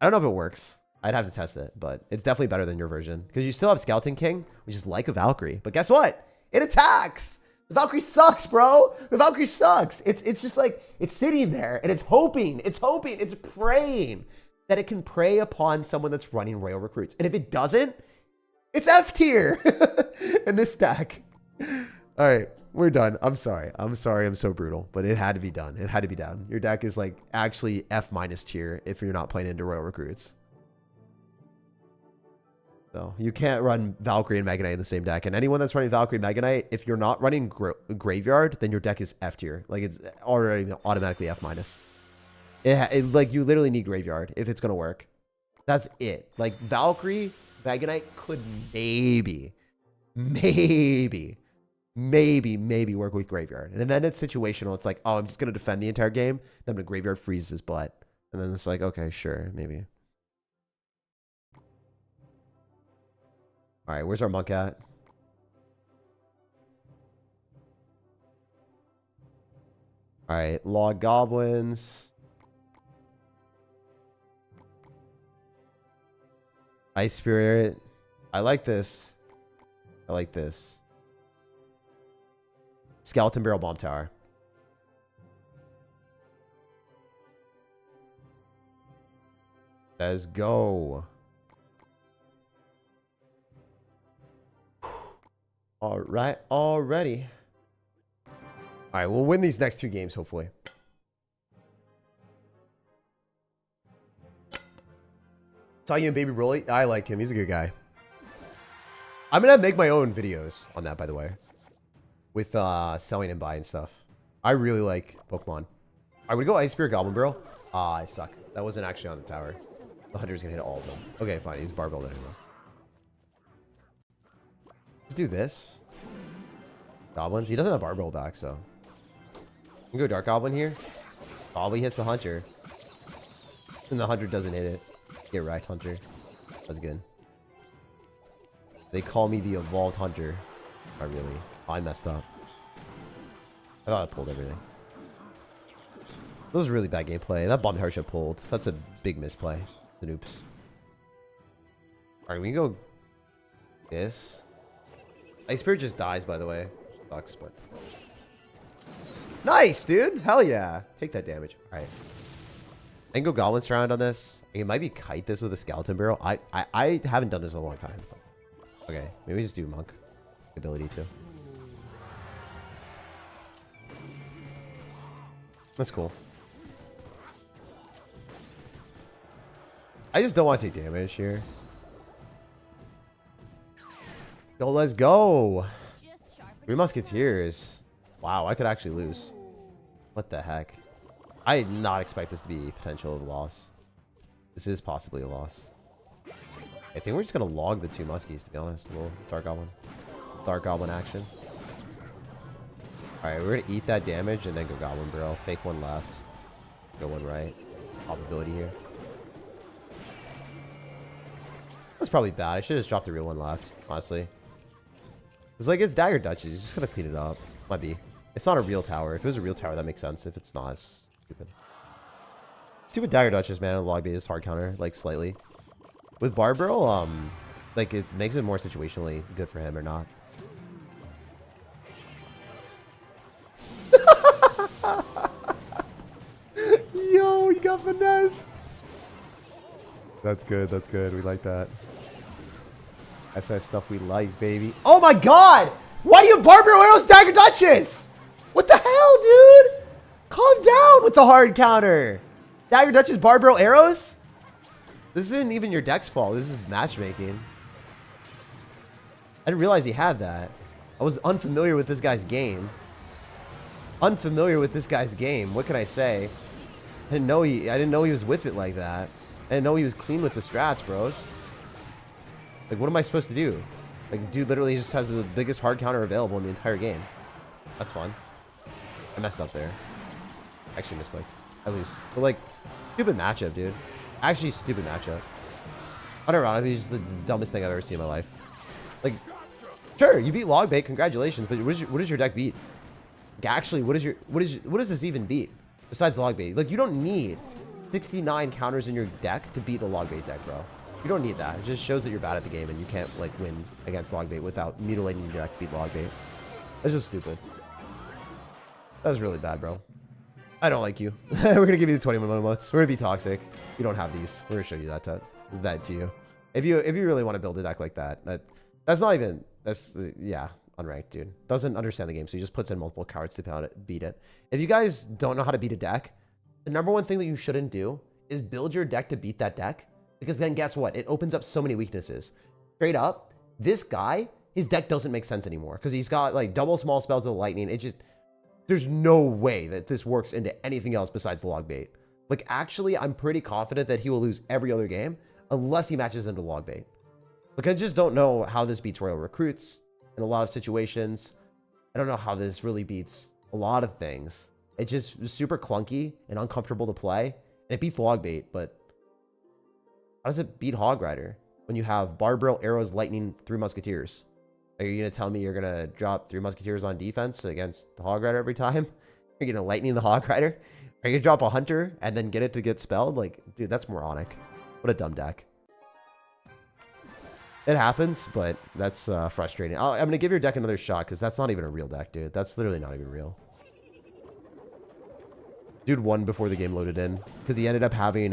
I don't know if it works. I'd have to test it, but it's definitely better than your version because you still have Skeleton King, which is like a Valkyrie. But guess what? It attacks. The Valkyrie sucks, bro. The Valkyrie sucks. It's just like, it's sitting there and it's hoping, it's praying that it can prey upon someone that's running Royal Recruits. And if it doesn't, it's F tier in this deck. All right, we're done. I'm sorry. I'm so brutal, but it had to be done. It had to be done. Your deck is like actually F- tier if you're not playing into Royal Recruits. So you can't run Valkyrie and Mega Knight in the same deck. And anyone that's running Valkyrie and Mega Knight, if you're not running Graveyard, then your deck is F tier. Like, it's already automatically F-. Like, you literally need Graveyard if it's going to work. That's it. Like, Valkyrie, Mega Knight could maybe work with Graveyard. And then it's situational. It's like, oh, I'm just going to defend the entire game. Then the Graveyard freezes his butt. And then it's like, okay, sure, maybe. All right, where's our monk at? All right, log goblins. Ice Spirit. I like this. I like this. Skeleton Barrel Bomb Tower. Let's go. All right, already. All right, we'll win these next two games, hopefully. Saw you and Baby Broly. I like him. He's a good guy. I'm going to make my own videos on that, by the way. With selling and buying stuff. I really like Pokemon. I would go Ice Spear Goblin Barrel. Ah, I suck. That wasn't actually on the tower. The hunter's going to hit all of them. Okay, fine. He's barbelled anyway. Let's do this. Goblins. He doesn't have barbell back, so. You can go Dark Goblin here. Probably hits the hunter. And the hunter doesn't hit it. Get right, hunter. That's good. They call me the evolved hunter. Not really. I messed up. I thought I pulled everything. That was really bad gameplay. That bomb should pulled. That's a big misplay. The oops. Alright, we can go this. Ice Spirit just dies, by the way. Sucks, but. Nice, dude. Hell yeah. Take that damage. Alright. I can go Goblin Surround on this. I can maybe kite this with a Skeleton Barrel. I haven't done this in a long time. Okay, maybe just do Monk. Ability to. That's cool. I just don't want to take damage here. So let's go. 3 Musketeers. Wow, I could actually lose. What the heck? I did not expect this to be potential of a loss. This is possibly a loss. I think we're just going to log the 2 Muskies, to be honest. A little Dark Goblin. Dark Goblin action. Alright, we're going to eat that damage and then go Goblin Barrel. Fake one left. Go one right. Probability here. That's probably bad. I should have just dropped the real one left, honestly. It's like it's Dagger Duchess. You're just going to clean it up. Might be. It's not a real tower. If it was a real tower, that makes sense. If it's not, it's stupid. Stupid Dagger Duchess, man, log bait is hard counter, like slightly. With Barb Barrel, like it makes it more situationally good for him or not. Yo, he got finessed. That's good. That's good. We like that. That's that stuff we like, baby. Oh my god! Why do you Barb Barrel arrows Dagger Duchess? What the hell, dude? Calm down with the hard counter. Dagger Duchess Barb Barrel arrows? This isn't even your deck's fault. This is matchmaking. I didn't realize he had that. I was unfamiliar with this guy's game. Unfamiliar with this guy's game. What can I say? I didn't know he was with it like that. I didn't know he was clean with the strats, bros. Like, what am I supposed to do? Like, dude literally just has the biggest hard counter available in the entire game. That's fun. I messed up there. Actually misclicked. At least. But, like, stupid matchup, dude. Actually, stupid matchup. Unironically, it's just the dumbest thing I've ever seen in my life. Like, sure, you beat Logbait, congratulations, but what does your deck beat? Actually, what does this even beat? Besides Logbait. Like, you don't need 69 counters in your deck to beat a Logbait deck, bro. You don't need that. It just shows that you're bad at the game and you can't, like, win against Logbait without mutilating your deck to beat Logbait. That's just stupid. That was really bad, bro. I don't like you. We're gonna give you the 21 emotes. We're gonna be toxic. You don't have these. We're gonna show you that to you. If you really want to build a deck like that, that's not even, that's yeah, unranked, dude. Doesn't understand the game, so he just puts in multiple cards to beat it. If you guys don't know how to beat a deck, the number one thing that you shouldn't do is build your deck to beat that deck, because then guess what? It opens up so many weaknesses. Straight up, this guy, his deck doesn't make sense anymore because he's got like double small spells with lightning. It just, there's no way that this works into anything else besides Logbait. Like, actually, I'm pretty confident that he will lose every other game unless he matches into Logbait. Like, I just don't know how this beats Royal Recruits in a lot of situations. I don't know how this really beats a lot of things. It's just super clunky and uncomfortable to play. And it beats Logbait, but how does it beat Hog Rider when you have Barb Barrel, Arrows, Lightning, 3 Musketeers? Are you going to tell me you're going to drop 3 Musketeers on defense against the Hog Rider every time? Are you going to Lightning the Hog Rider? Are you going to drop a Hunter and then get it to get spelled? Like, dude, that's moronic. What a dumb deck. It happens, but that's frustrating. I'm going to give your deck another shot because that's not even a real deck, dude. That's literally not even real. Dude won before the game loaded in because he ended up having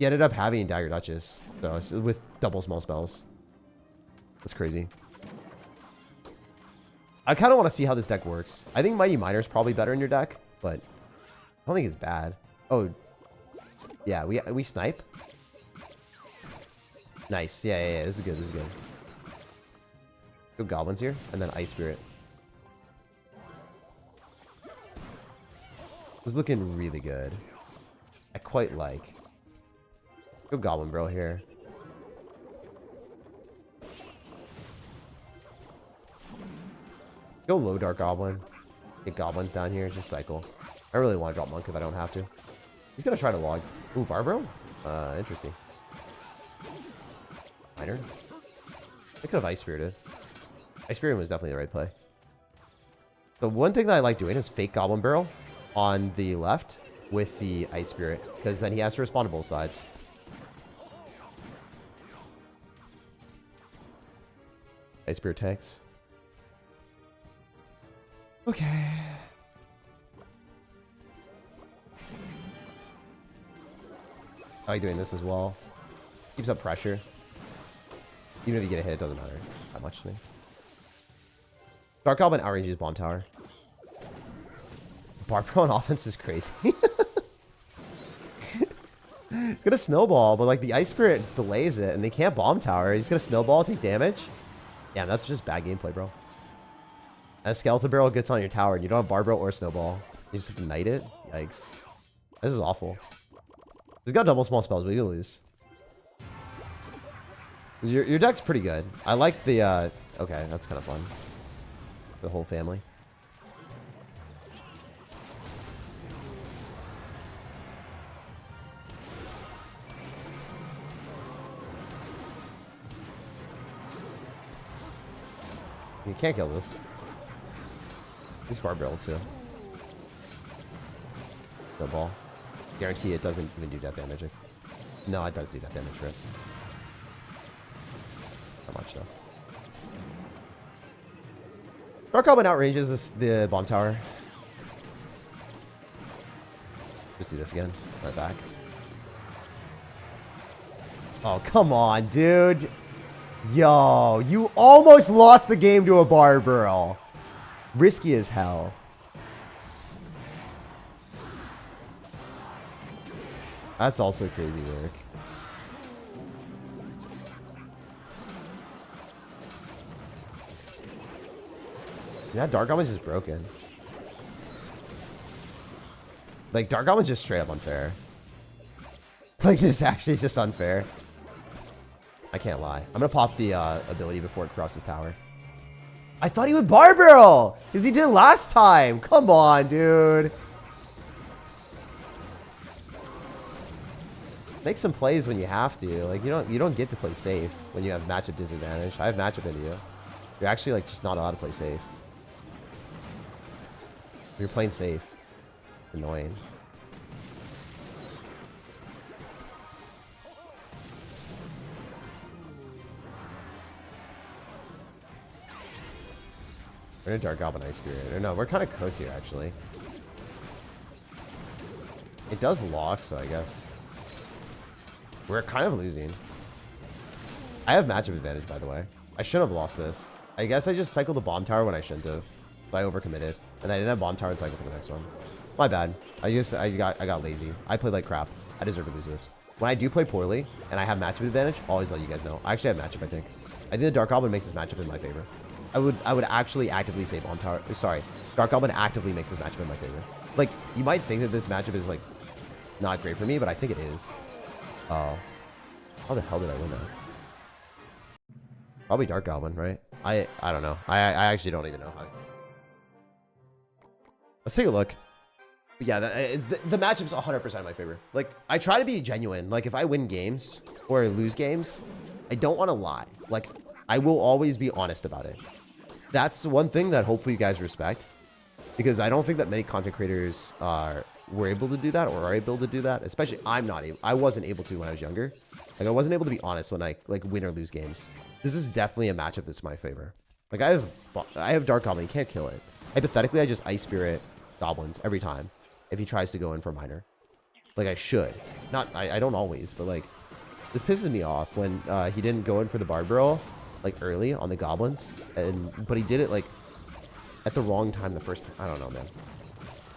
Dagger Duchess, so with double small spells. That's crazy. I kind of want to see how this deck works. I think Mighty Miner is probably better in your deck, but I don't think it's bad. Oh, yeah, we snipe. Nice. Yeah. This is good. This is good. Good goblins here, and then Ice Spirit. It was looking really good. I quite like. Good goblin bro here. Go low Dark Goblin. Get goblins down here. Just cycle. I really want to drop Monk if I don't have to. He's going to try to log. Ooh, Barbaro? Interesting. Miner? I could have Ice Spirited. Ice Spirit was definitely the right play. The one thing that I like doing is fake Goblin Barrel on the left with the Ice Spirit, because then he has to respond to both sides. Ice Spirit tanks. Okay. I like doing this as well. Keeps up pressure. Even if you get a hit, it doesn't matter that much to me. Dark Goblin outranges Bomb Tower. Barbaro on offense is crazy. It's gonna snowball, but like the Ice Spirit delays it and they can't Bomb Tower. He's gonna snowball, take damage. Yeah, that's just bad gameplay, bro. And a Skeleton Barrel gets on your tower and you don't have Barbaro or Snowball. You just have to knight it? Yikes. This is awful. He's got double small spells, but you lose. Your deck's pretty good. I like the, okay, that's kind of fun. The whole family. You can't kill this. He's Barbell too. No ball. Guarantee it doesn't even do death damage. No, it does do death damage for it. Not much though. Dark Goblin outranges the bomb tower. Just do this again. Right back. Oh, come on, dude. Yo, you almost lost the game to a Barbarrel. Risky as hell. That's also crazy work. That Dark Goblin's just broken. Like, Dark Goblin's just straight up unfair. Like, this is actually just unfair. I can't lie. I'm gonna pop the ability before it crosses tower. I thought he would Barbarrel! Because he did last time! Come on, dude! Make some plays when you have to. Like, you don't get to play safe when you have matchup disadvantage. I have matchup into you. You're actually, like, just not allowed to play safe. You're playing safe. Annoying. We're in a Dark Goblin Ice Spirit. Or no, we're kind of cooked here, actually. It does lock, so I guess we're kind of losing. I have matchup advantage, by the way. I shouldn't have lost this. I guess I just cycled the bomb tower when I shouldn't have. So I overcommitted. And I didn't have bomb tower and cycle for the next one. My bad. I got lazy. I played like crap. I deserve to lose this. When I do play poorly and I have matchup advantage, I'll always let you guys know. I actually have matchup, I think. I think the Dark Goblin makes this matchup in my favor. I would actually actively say bomb tower. Sorry. Dark Goblin actively makes this matchup in my favor. Like, you might think that this matchup is like not great for me, but I think it is. Oh. How the hell did I win that? Probably Dark Goblin, right? I don't know. I actually don't even know how. Let's take a look. But yeah, the matchup's 100% in my favor. Like, I try to be genuine. Like, if I win games or lose games, I don't want to lie. Like, I will always be honest about it. That's one thing that hopefully you guys respect. Because I don't think that many content creators were able to do that or are able to do that. Especially, I wasn't able to when I was younger. Like, I wasn't able to be honest when I, like, win or lose games. This is definitely a matchup that's in my favor. Like, I have Dark Goblin. You can't kill it. Hypothetically, I just Ice Spirit goblins every time if he tries to go in for minor. Like, I should. I don't always, but, like, this pisses me off when he didn't go in for the Barbarrel, like, early on the goblins. But he did it, like, at the wrong time the first time. I don't know, man.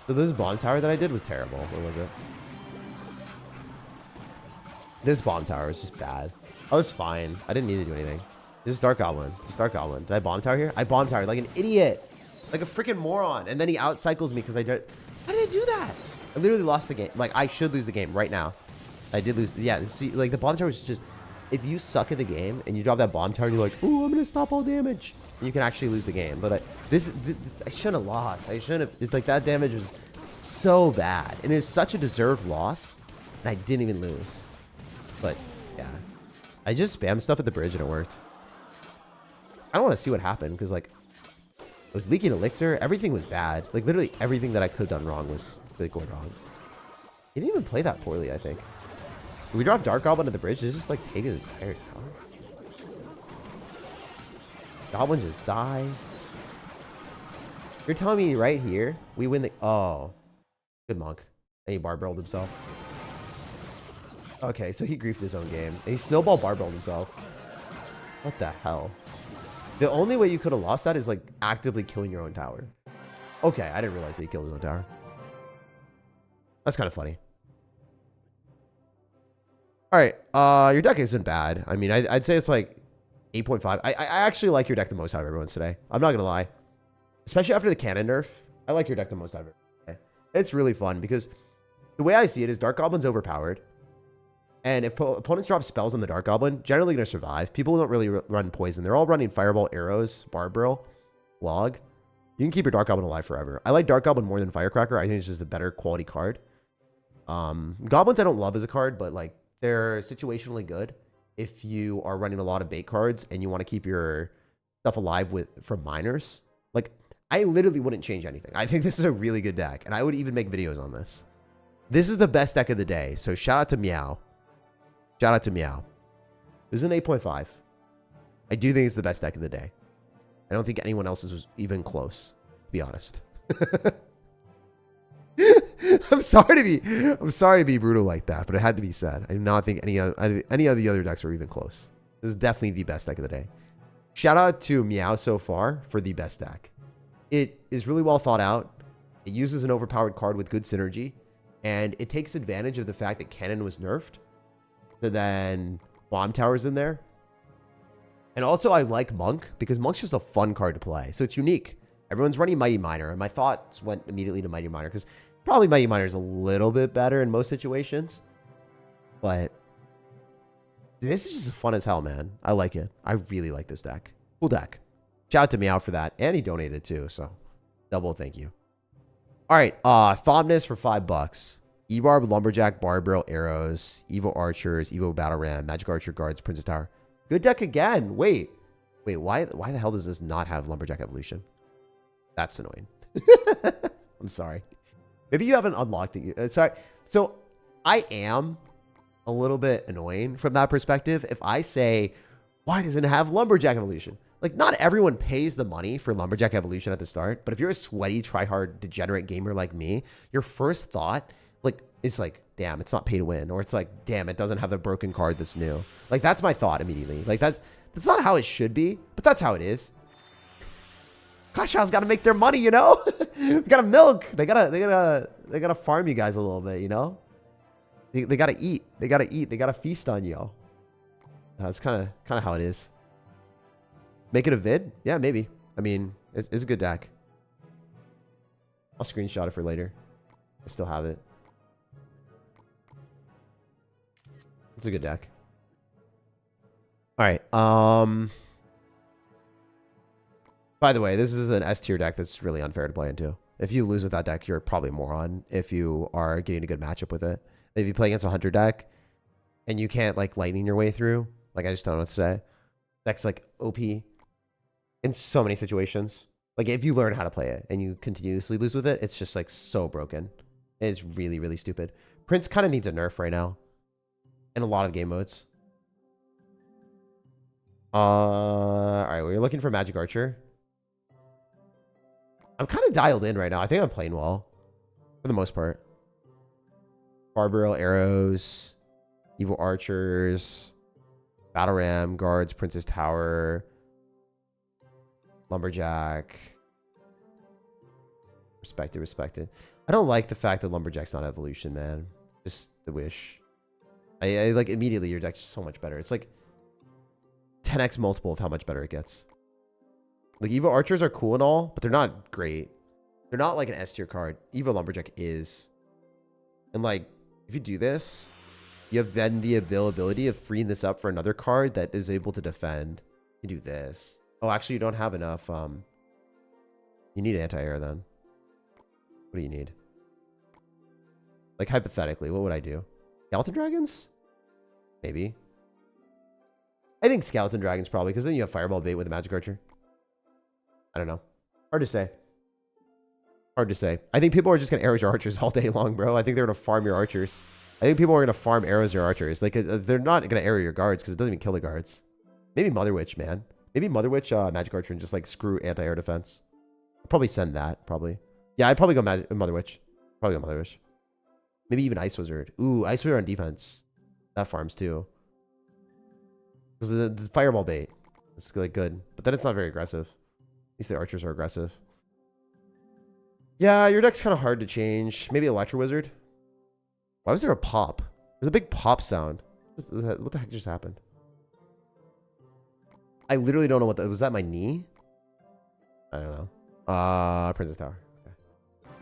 So this bomb tower that I did was terrible. What was it? This bomb tower was just bad. I was fine. I didn't need to do anything. This is Dark Goblin. Just Dark Goblin. Did I bomb tower here? I bomb tower like an idiot. Like a freaking moron. And then he outcycles me because I did. How did I do that? I literally lost the game. Like, I should lose the game right now. I did lose. Yeah, see, like, the bomb tower is just... If you suck at the game and you drop that bomb tower and you're like, ooh, I'm going to stop all damage. You can actually lose the game. But I shouldn't have lost. I shouldn't have... It's like, that damage was so bad. And it's such a deserved loss. And I didn't even lose. But, yeah. I just spammed stuff at the bridge and it worked. I don't want to see what happened because, like, I was leaking elixir. Everything was bad. Like, literally everything that I could have done wrong was going wrong. He didn't even play that poorly, I think. When we dropped Dark Goblin at the bridge, it's just, like, taking the entire tower. Goblins just die. You're telling me right here, we win the... Oh. Good monk. And he barbarreled himself. Okay, so he griefed his own game. And he snowball barbarreled himself. What the hell? The only way you could have lost that is, like, actively killing your own tower. Okay, I didn't realize that he killed his own tower. That's kind of funny. All right, your deck isn't bad. I mean, I'd say it's like 8.5. I actually like your deck the most out of everyone's today. I'm not going to lie. Especially after the cannon nerf. I like your deck the most out of it. It's really fun because the way I see it is Dark Goblin's overpowered. And if opponents drop spells on the Dark Goblin, generally going to survive. People don't really run poison. They're all running Fireball, Arrows, Barbarrel, Log. You can keep your Dark Goblin alive forever. I like Dark Goblin more than Firecracker. I think it's just a better quality card. Goblins I don't love as a card, but, like, they're situationally good if you are running a lot of bait cards and you want to keep your stuff alive from minors. Like, I literally wouldn't change anything. I think this is a really good deck, and I would even make videos on this. This is the best deck of the day. So shout out to Meow. Shout out to Meow. This is an 8.5. I do think it's the best deck of the day. I don't think anyone else's was even close, to be honest. I'm sorry to be brutal like that, but it had to be said. I do not think any of the other decks were even close. This is definitely the best deck of the day. Shout out to Meow so far for the best deck. It is really well thought out. It uses an overpowered card with good synergy, and it takes advantage of the fact that Cannon was nerfed. So then Bomb Tower's in there. And also I like Monk because Monk's just a fun card to play. So it's unique. Everyone's running Mighty Miner, and my thoughts went immediately to Mighty Miner because probably Mighty Miner is a little bit better in most situations. But this is just fun as hell, man. I like it. I really like this deck. Cool deck. Shout out to Meow for that. And he donated too, so double thank you. All right, Thomness for $5. E-Barb, Lumberjack, Barbarial, Arrows, Evo Archers, Evo Battle Ram, Magic Archer, Guards, Princess Tower. Good deck again. Wait, why the hell does this not have Lumberjack Evolution? That's annoying. I'm sorry. Maybe you haven't unlocked it. Sorry. So I am a little bit annoying from that perspective. If I say, why doesn't it have Lumberjack Evolution? Like, not everyone pays the money for Lumberjack Evolution at the start, but if you're a sweaty, try-hard, degenerate gamer like me, your first thought, like, is like, damn, it's not pay to win, or it's like, damn, it doesn't have the broken card that's new. Like, that's my thought immediately. Like, that's not how it should be, but that's how it is. Clash Royale's got to make their money, you know? They got to milk. They gotta farm you guys a little bit, you know? They got to eat. They got to eat. They got to feast on you. That's kind of how it is. Make it a vid? Yeah, maybe. I mean, it's a good deck. I'll screenshot it for later. I still have it. It's a good deck. All right. By the way, this is an S tier deck that's really unfair to play into. If you lose with that deck, you're probably a moron if you are getting a good matchup with it. If you play against a Hunter deck and you can't, like, lightning your way through, like, I just don't know what to say. Deck's, like, OP in so many situations. Like, if you learn how to play it and you continuously lose with it, it's just, like, so broken. It's really, really stupid. Prince kind of needs a nerf right now in a lot of game modes. All right, we're looking for Magic Archer. I'm kind of dialed in right now. I think I'm playing well for the most part. Barbarial, Arrows, Evil Archers, Battle Ram, Guards, Princess Tower, Lumberjack. Respected. I don't like the fact that Lumberjack's not evolution, man. Just the wish. I like immediately your deck's so much better. It's like 10x multiple of how much better it gets. Like, Evo Archers are cool and all, but they're not great. They're not like an S tier card. Evo Lumberjack is. And, like, if you do this, you have then the availability of freeing this up for another card that is able to defend. You do this. Oh, actually, you don't have enough. You need anti-air then. What do you need? Like, hypothetically, what would I do? Skeleton Dragons? Maybe. I think Skeleton Dragons probably, because then you have Fireball Bait with a Magic Archer. I don't know. Hard to say. I think people are just going to arrows your archers all day long, bro. I think they're going to farm your archers. I think people are going to farm arrows your archers. Like, they're not going to arrow your guards because it doesn't even kill the guards. Maybe Mother Witch, man. Maybe Mother Witch, Magic Archer, and just, like, screw anti-air defense. I'd probably send that, probably. Yeah, I'd probably go Mother Witch. Maybe even Ice Wizard. Ooh, Ice Wizard on defense. That farms, too. Because the Fireball Bait. It's, like, good. But then it's not very aggressive. At least the archers are aggressive. Yeah, your deck's kind of hard to change. Maybe Electro Wizard. Why was there a pop? There's a big pop sound. What the heck just happened? I literally don't know what that was. That my knee? I don't know. Princess Tower. Okay.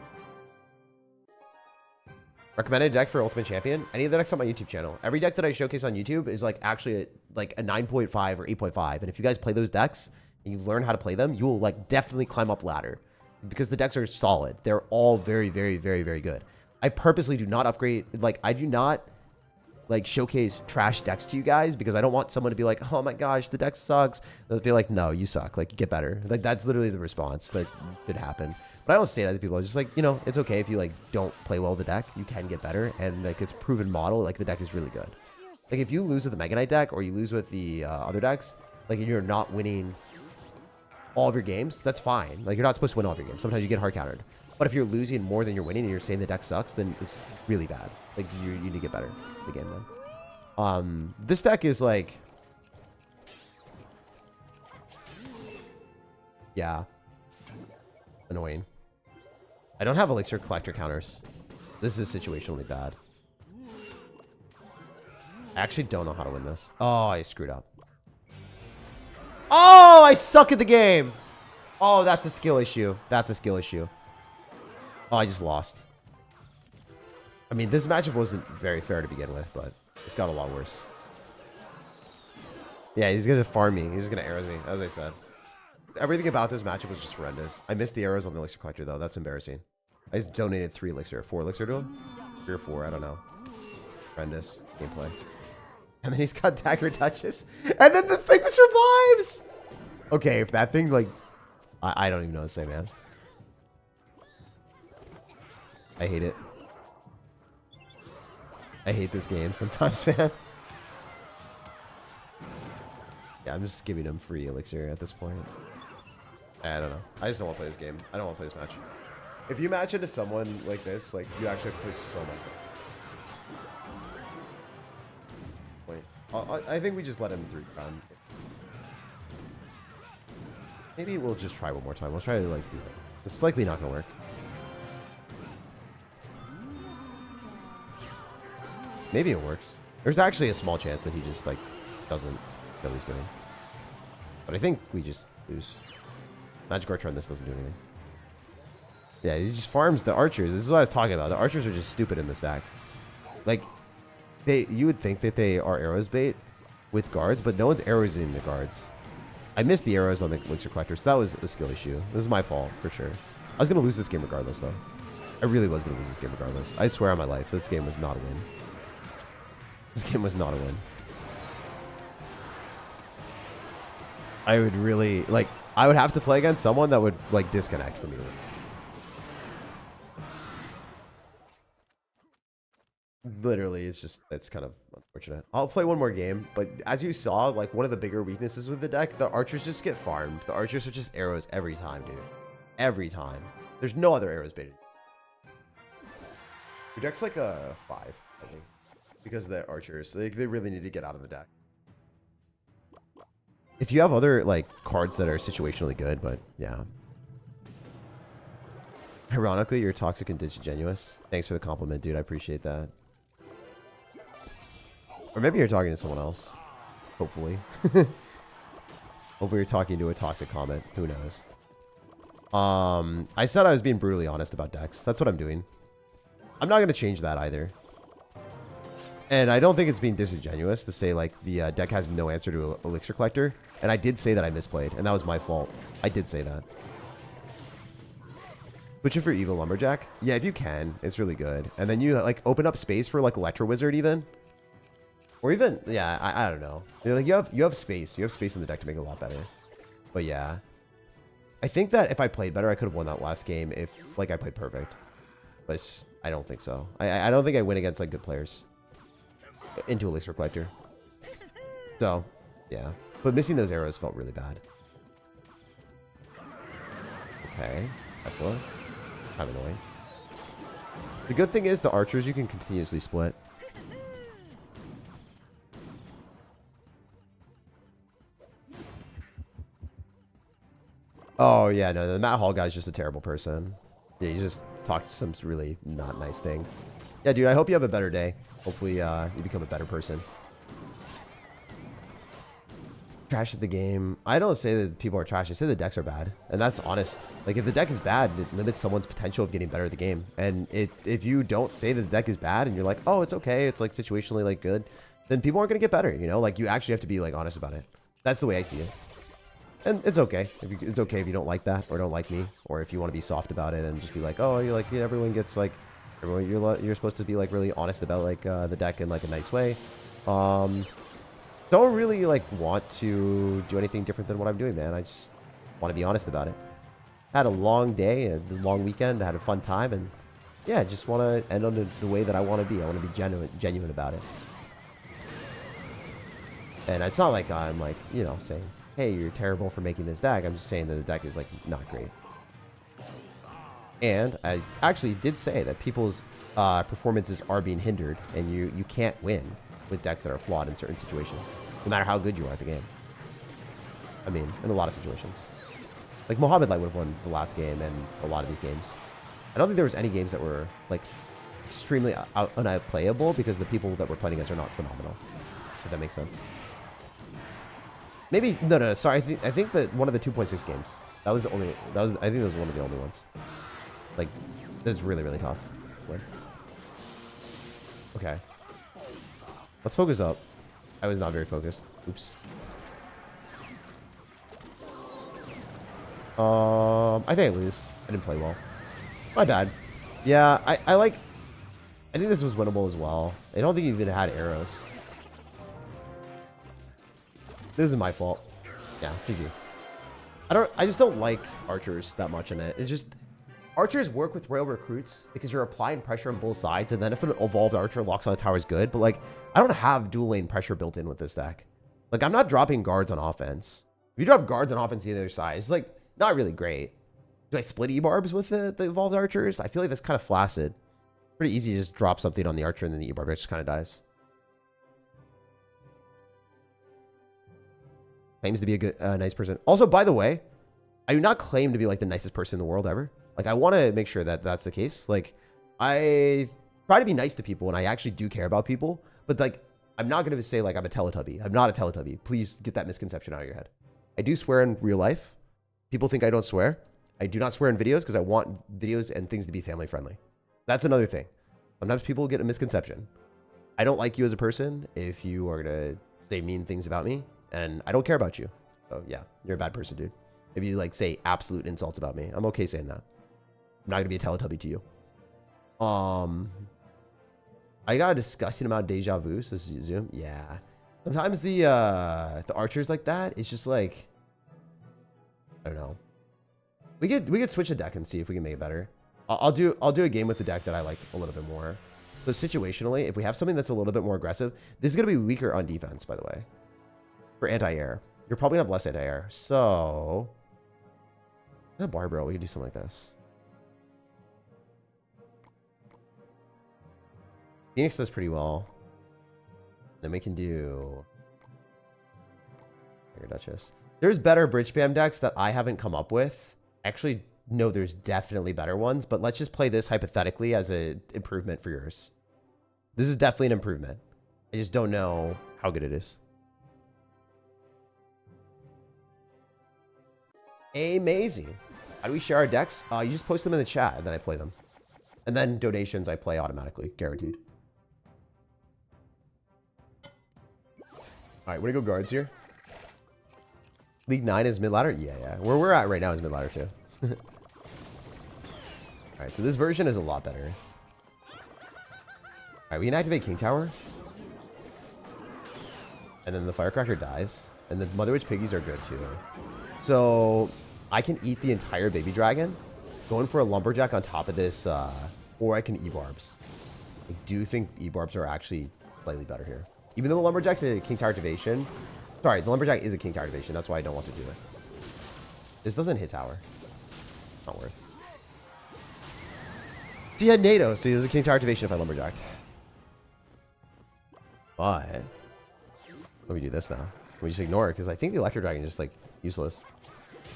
Recommended deck for Ultimate Champion? Any of the decks on my YouTube channel. Every deck that I showcase on YouTube is like actually like a 9.5 or 8.5. And if you guys play those decks and you learn how to play them, you will like definitely climb up ladder. Because the decks are solid. They're all very, very, very, very good. I purposely do not upgrade. Like, I do not, like, showcase trash decks to you guys because I don't want someone to be like, oh my gosh, the deck sucks. They'll be like, no, you suck. Like, get better. Like, that's literally the response that could happen. But I don't say that to people. It's just like, you know, it's okay if you like don't play well with the deck. You can get better, and like it's proven model. Like the deck is really good. Like if you lose with the Mega Knight deck or you lose with the other decks, like you're not winning all of your games, that's fine. Like you're not supposed to win all of your games. Sometimes you get hard countered. But if you're losing more than you're winning and you're saying the deck sucks, then it's really bad. Like you need to get better in the game then. This deck is like, yeah, annoying. I don't have elixir collector counters. This is situationally bad. I actually don't know how to win this. Oh, I screwed up. Oh, I suck at the game. Oh, that's a skill issue. That's a skill issue. Oh, I just lost. I mean, this matchup wasn't very fair to begin with, but it's got a lot worse. Yeah, he's going to farm me. He's just going to arrows me, as I said. Everything about this matchup was just horrendous. I missed the arrows on the elixir collector, though. That's embarrassing. I just donated 4 elixir to him. 3 or 4, I don't know. Horrendous gameplay. And then he's got dagger touches. And then the thing survives! Okay, if that thing, like... I don't even know what to say, man. I hate it. I hate this game sometimes, man. Yeah, I'm just giving him free elixir at this point. I don't know. I just don't want to play this game. I don't want to play this match. If you match into someone like this, like, you actually have to push so much. Wait. I think we just let him through round. Maybe we'll just try one more time. We'll try to, like, do it. It's likely not going to work. Maybe it works. There's actually a small chance that he just, like, doesn't know what he's doing. But I think we just lose. Magic Archer on this doesn't do anything. Yeah, he just farms the archers. This is what I was talking about. The archers are just stupid in this deck. Like, you would think that they are arrows bait with guards, but no one's arrows in the guards. I missed the arrows on the elixir collector, so that was a skill issue. This is my fault, for sure. I was going to lose this game regardless, though. I really was going to lose this game regardless. I swear on my life, this game was not a win. This game was not a win. I would really, like, I would have to play against someone that would, like, disconnect from me. Literally, it's kind of unfortunate. I'll play one more game, but as you saw, like, one of the bigger weaknesses with the deck, the archers just get farmed. The archers are just arrows every time, dude. Every time. There's no other arrows baited. Your deck's like a 5, I think, because of the archers. They really need to get out of the deck. If you have other, like, cards that are situationally good, but yeah. Ironically, you're toxic and disingenuous. Thanks for the compliment, dude. I appreciate that. Or maybe you're talking to someone else. Hopefully. Hopefully you're talking to a toxic comment. Who knows? I said I was being brutally honest about decks. That's what I'm doing. I'm not going to change that either. And I don't think it's being disingenuous to say, like, the deck has no answer to Elixir Collector. And I did say that I misplayed, and that was my fault. I did say that. Switch it for Evil Lumberjack? Yeah, if you can. It's really good. And then you, like, open up space for, like, Electro Wizard even. Or even, yeah, I don't know. Like, you have space. You have space in the deck to make it a lot better. But yeah. I think that if I played better, I could have won that last game if, like, I played perfect. But I don't think so. I don't think I win against, like, good players. Into Elixir Collector. So, yeah. But missing those arrows felt really bad. Okay. Tesla. Kind of annoying. The good thing is the archers you can continuously split. Oh, yeah, no, the Matt Hall guy's just a terrible person. Yeah, he just talked some really not nice thing. Yeah, dude, I hope you have a better day. Hopefully, you become a better person. Trash at the game. I don't say that people are trash. I say the decks are bad. And that's honest. Like, if the deck is bad, it limits someone's potential of getting better at the game. And if you don't say that the deck is bad and you're like, oh, it's okay, it's, like, situationally, like, good, then people aren't going to get better, you know? Like, you actually have to be, like, honest about it. That's the way I see it. And it's okay. It's okay if you don't like that or don't like me, or if you want to be soft about it and just be like, oh, you're like, yeah, everyone gets like, you're supposed to be like really honest about like the deck in like a nice way. Don't really like want to do anything different than what I'm doing, man. I just want to be honest about it. had a long day, a long weekend, had a fun time, and yeah, just want to end on the way that I want to be. I want to be genuine about it. And it's not like I'm like, you know, saying, hey, you're terrible for making this deck. I'm just saying that the deck is like not great. And I actually did say that people's performances are being hindered, and you can't win with decks that are flawed in certain situations, no matter how good you are at the game. I mean, in a lot of situations. Like, Mohammed Light would have won the last game and a lot of these games. I don't think there was any games that were, like, extremely unplayable because the people that we're playing against are not phenomenal. If that makes sense. Maybe, no, sorry. I think that one of the 2.6 games, that was the only, I think that was one of the only ones. Like, that's really, really tough. Where? Okay. Let's focus up. I was not very focused. Oops. I think I lose. I didn't play well. My bad. Yeah, I think this was winnable as well. I don't think he even had arrows. This is my fault. Yeah, GG. I just don't like archers that much in it. It's just, archers work with royal recruits because you're applying pressure on both sides, and then if an evolved archer locks on the tower is good, but like, I don't have dual lane pressure built in with this deck. Like, I'm not dropping guards on offense. If you drop guards on offense the other side, it's like, not really great. Do I split E-barbs with the evolved archers? I feel like that's kind of flaccid. Pretty easy to just drop something on the archer and then the E-barb just kind of dies. Claims to be a good, nice person. Also, by the way, I do not claim to be like the nicest person in the world ever. Like, I want to make sure that that's the case. Like, I try to be nice to people, and I actually do care about people. But like, I'm not going to say like I'm a Teletubby. I'm not a Teletubby. Please get that misconception out of your head. I do swear in real life. People think I don't swear. I do not swear in videos because I want videos and things to be family friendly. That's another thing. Sometimes people get a misconception. I don't like you as a person if you are going to say mean things about me, and I don't care about you. So yeah, you're a bad person, dude. If you like say absolute insults about me, I'm okay saying that. I'm not going to be a Teletubby to you. I got a disgusting amount of deja vu, so zoom. Yeah. Sometimes the archers like that, it's just like, I don't know. We could switch a deck and see if we can make it better. I'll do a game with the deck that I like a little bit more. So situationally, if we have something that's a little bit more aggressive, this is going to be weaker on defense, by the way. For anti-air. You're probably going to have less anti-air. So, a barbell, we could do something like this. Phoenix does pretty well. Then we can do Duchess. There's better bridge spam decks that I haven't come up with. Actually, no, there's definitely better ones, but let's just play this hypothetically as an improvement for yours. This is definitely an improvement. I just don't know how good it is. Amazing. How do we share our decks? You just post them in the chat and then I play them. And then donations I play automatically, guaranteed. All right, want to go guards here? League 9 is mid ladder? Yeah. Where we're at right now is mid ladder too. All right, so this version is a lot better. All right, we can activate King Tower. And then the Firecracker dies. And the Mother Witch Piggies are good too. So I can eat the entire baby dragon, going for a Lumberjack on top of this, or I can E-Barbs. I do think E-Barbs are actually slightly better here. Even though the Lumberjack's a King Tower activation. Sorry, the Lumberjack is a King Tower activation. That's why I don't want to do it. This doesn't hit tower. Not worth. So he had NATO, so there's a King Tower activation if I Lumberjacked. But let me do this now. We just ignore it because I think the Electro Dragon is just like useless.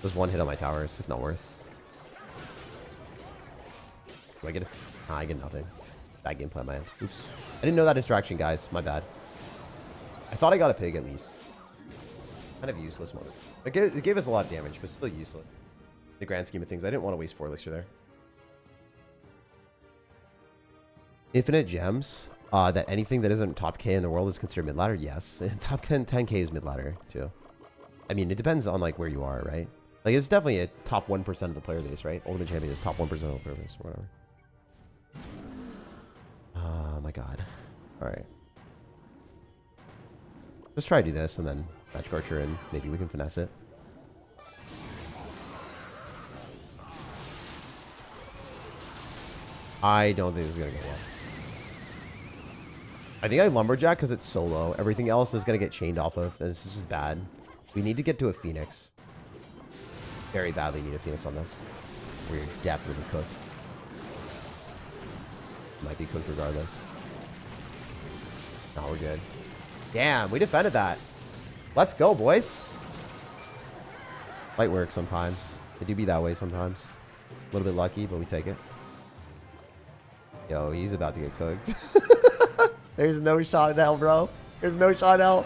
Just one hit on my tower. It's not worth. Do I get it? Nah, I get nothing. Bad gameplay, man. Oops. I didn't know that interaction, guys. My bad. I thought I got a pig at least. Kind of useless one. It gave us a lot of damage, but still useless. In the grand scheme of things, I didn't want to waste 4 elixir there. Infinite gems. That anything that isn't top K in the world is considered mid ladder. Yes, top 10K is mid ladder too. I mean, it depends on like where you are, right? Like it's definitely a top 1% of the player base, right? Ultimate Champion is top 1% of the player base, or whatever. Oh my god. All right. Let's try to do this and then Magic Archer and maybe we can finesse it. I don't think this is going to go well. I think I lumberjack because it's solo. Everything else is going to get chained off of. And this is just bad. We need to get to a phoenix. Very badly need a phoenix on this. We're definitely cooked. Might be cooked regardless. No, we're good. Damn, we defended that. Let's go, boys. Might work sometimes. It do be that way sometimes. A little bit lucky, but we take it. Yo, he's about to get cooked. There's no shot in hell, bro. There's no shot in hell.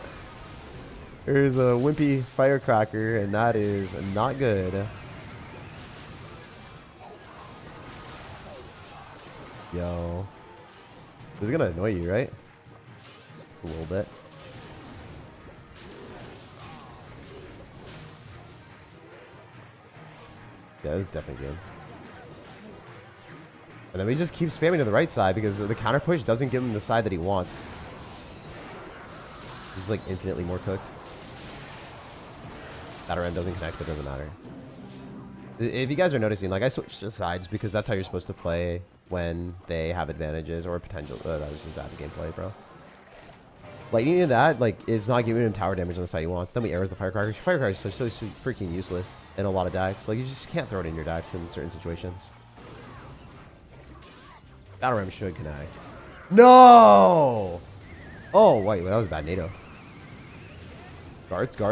There's a wimpy firecracker, and that is not good. Yo. This is gonna annoy you, right? A little bit. Yeah, this is definitely good. And then we just keep spamming to the right side because the counter push doesn't give him the side that he wants. He's like infinitely more cooked. That end doesn't connect, but it doesn't matter. If you guys are noticing, like I switched to sides because that's how you're supposed to play when they have advantages or potential. That was just bad gameplay, bro. Lightning in that, like, it's not giving him tower damage on the side he wants. Then we arrows the firecracker. Firecrackers are so freaking useless in a lot of decks. Like, you just can't throw it in your decks in certain situations. Battle Ram should connect. No! Oh, wait, that was a bad NATO. Guards. Oh,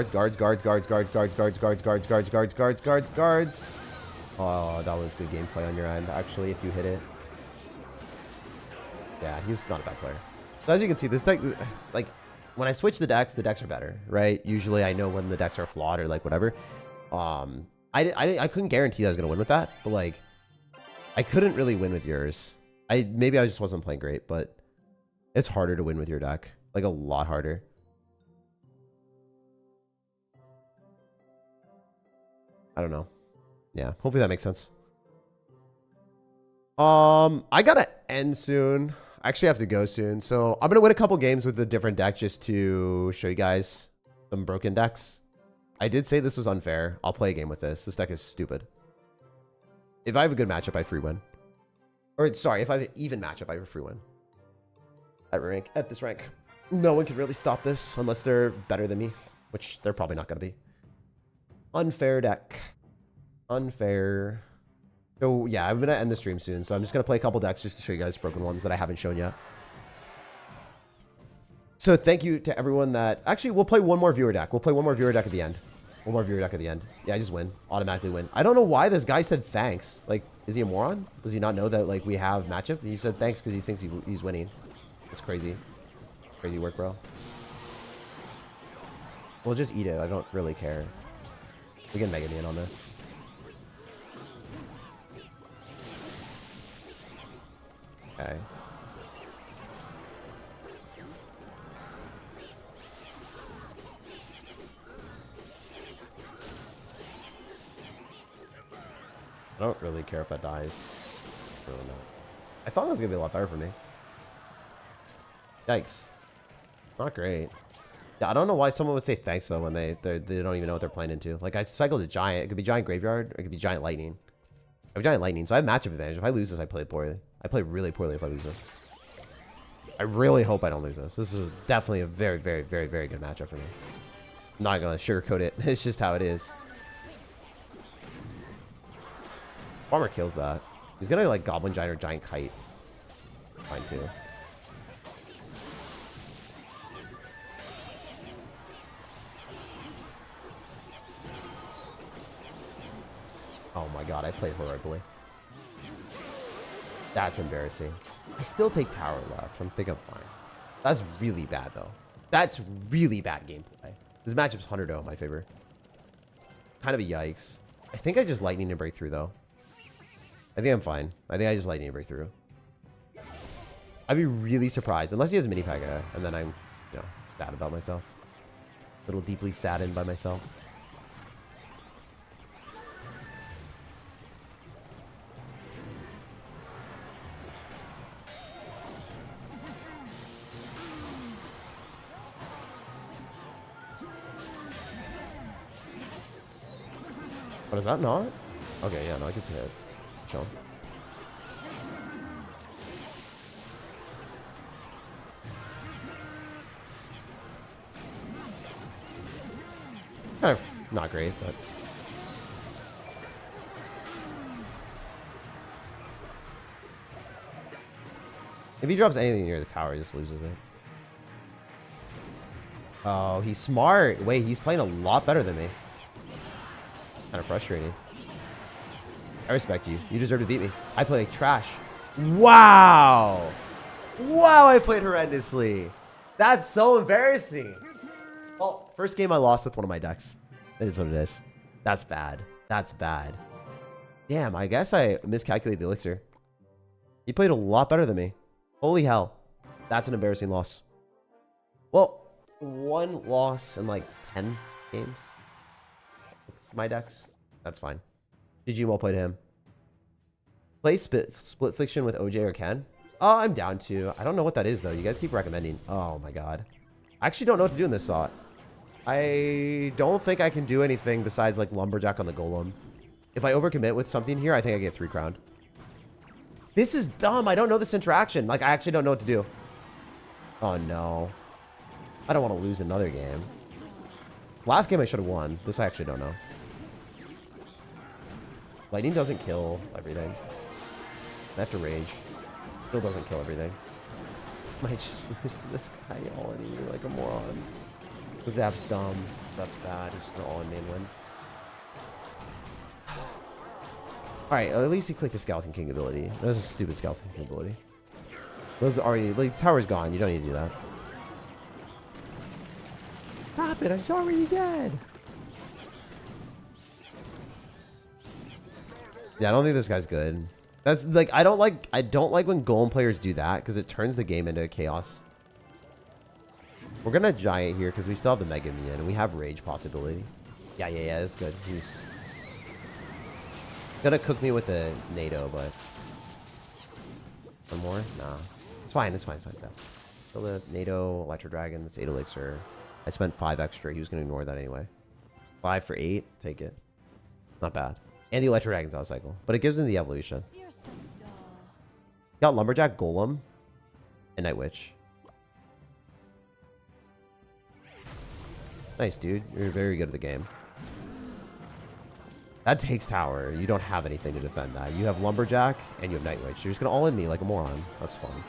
that was good gameplay on your end, actually, if you hit it. Yeah, he's not a bad player. So as you can see, this deck, like, when I switch the decks are better, right? Usually I know when the decks are flawed or, like, whatever. I couldn't guarantee I was going to win with that, but, like, I couldn't really win with yours. Maybe I just wasn't playing great, but it's harder to win with your deck. Like, a lot harder. I don't know. Yeah, hopefully that makes sense. I gotta end soon. I actually have to go soon, so I'm gonna win a couple games with a different deck just to show you guys some broken decks. I did say this was unfair. I'll play a game with this. This deck is stupid. If I have a good matchup, I free win. Or sorry, if I have an even matchup, I have a free win. At this rank. No one can really stop this unless they're better than me, which they're probably not gonna be. Unfair deck. Unfair. So yeah, I'm gonna end the stream soon. So I'm just gonna play a couple decks just to show you guys broken ones that I haven't shown yet. So thank you to everyone that actually we'll play one more viewer deck. We'll play one more viewer deck at the end. One more viewer deck at the end. Yeah, I just win. Automatically win. I don't know why this guy said thanks. Like, is he a moron? Does he not know that like we have matchup? He said thanks because he thinks he's winning. It's crazy. Crazy work, bro. We'll just eat it. I don't really care. We can Mega Man on this. Okay. I don't really care if that dies. Really not. I thought that was gonna be a lot better for me. Yikes. Not great. Yeah, I don't know why someone would say thanks though when they don't even know what they're playing into. Like I cycled a giant. It could be giant graveyard or it could be giant lightning. I have giant lightning, so I have matchup advantage. If I lose this, I play poorly. I play really poorly if I lose this. I really hope I don't lose this. This is definitely a very, very, very, very good matchup for me. I'm not gonna sugarcoat it. It's just how it is. Farmer kills that. He's gonna like goblin giant or giant kite. Fine too. Oh my god, I played horribly. That's embarrassing. I still take tower left. I think I'm fine. That's really bad though. That's really bad gameplay. This matchup's 100-0 in my favor. Kind of a yikes. I think I just lightning and break through though. I think I'm fine. I think I just lightning and break through. I'd be really surprised unless he has mini Pega, and then I'm, you know, sad about myself. A little deeply saddened by myself. What is that not? Okay, yeah, no, I can see it. Chill. Kind of not great, but... If he drops anything near the tower, he just loses it. Oh, he's smart. Wait, he's playing a lot better than me. Kind of frustrating. I respect you. You deserve to beat me. I play like trash. Wow. Wow, I played horrendously. That's so embarrassing. Well, first game I lost with one of my decks. That is what it is. That's bad. That's bad. Damn, I guess I miscalculated the elixir. He played a lot better than me. Holy hell. That's an embarrassing loss. Well, one loss in like 10 games. My decks. That's fine. GG, well played him. Play split fiction with OJ or Ken? Oh, I'm down to. I don't know what that is, though. You guys keep recommending. Oh, my God. I actually don't know what to do in this slot. I don't think I can do anything besides, like, Lumberjack on the Golem. If I overcommit with something here, I think I get 3 crowned. This is dumb. I don't know this interaction. Like, I actually don't know what to do. Oh, no. I don't want to lose another game. Last game I should have won. This I actually don't know. Lightning doesn't kill everything. I have to rage. Still doesn't kill everything. Might just lose to this guy all in you like a moron. The Zap's dumb. That's bad. He's just gonna all in main win. Alright, at least he clicked the Skeleton King ability. That's a stupid Skeleton King ability. Those are already, like, tower's gone. You don't need to do that. Stop it, it's already dead. Yeah, I don't think this guy's good. That's like I don't like when golem players do that because it turns the game into chaos. We're gonna giant here because we still have the Mega Minion and we have rage possibility. Yeah, that's good. He's gonna cook me with a NATO, but one more? Nah. It's fine, it's fine. So the NATO, Electro Dragon, this 8 elixir. I spent 5 extra. He was gonna ignore that anyway. 5 for 8, take it. Not bad. And the Electro Dragon's out cycle. But it gives him the evolution. Got Lumberjack, Golem, and Night Witch. Nice, dude. You're very good at the game. That takes tower. You don't have anything to defend that. You have Lumberjack, and you have Night Witch. You're just going to all-in me like a moron. That's fun.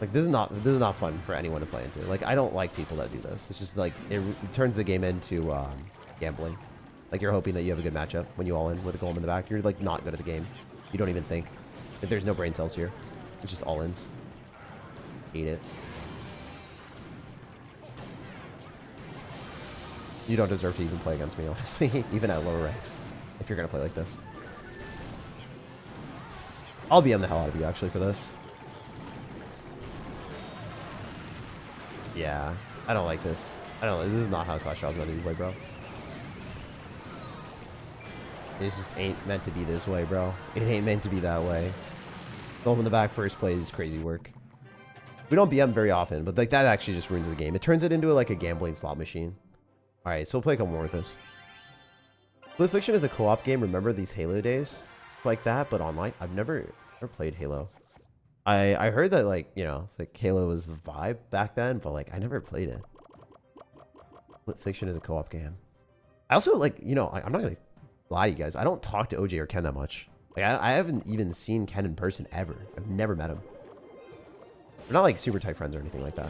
Like, this is not fun for anyone to play into. Like, I don't like people that do this. It's just, like, it turns the game into gambling. Like, you're hoping that you have a good matchup when you all in with a golem in the back. You're, like, not good at the game. You don't even think. If there's no brain cells here. It's just all-ins. Hate it. You don't deserve to even play against me, honestly. Even at lower ranks. If you're going to play like this. I'll BM the hell out of you, actually, for this. Yeah. I don't like this. This is not how Clash Royale is meant to be played, bro. This just ain't meant to be this way, bro. It ain't meant to be that way. Golem in the back first play is crazy work. We don't BM very often, but like that actually just ruins the game. It turns it into like a gambling slot machine. Alright, so we'll play a couple more with this. Blue Fiction is a co-op game. Remember these Halo days? It's like that, but online. I've never played Halo. I heard that, like, you know, like Halo was the vibe back then, but like I never played it. Blue Fiction is a co-op game. I also, like, you know, I'm not gonna lie to you guys. I don't talk to OJ or Ken that much. Like, I haven't even seen Ken in person ever. I've never met him. We're not like super tight friends or anything like that.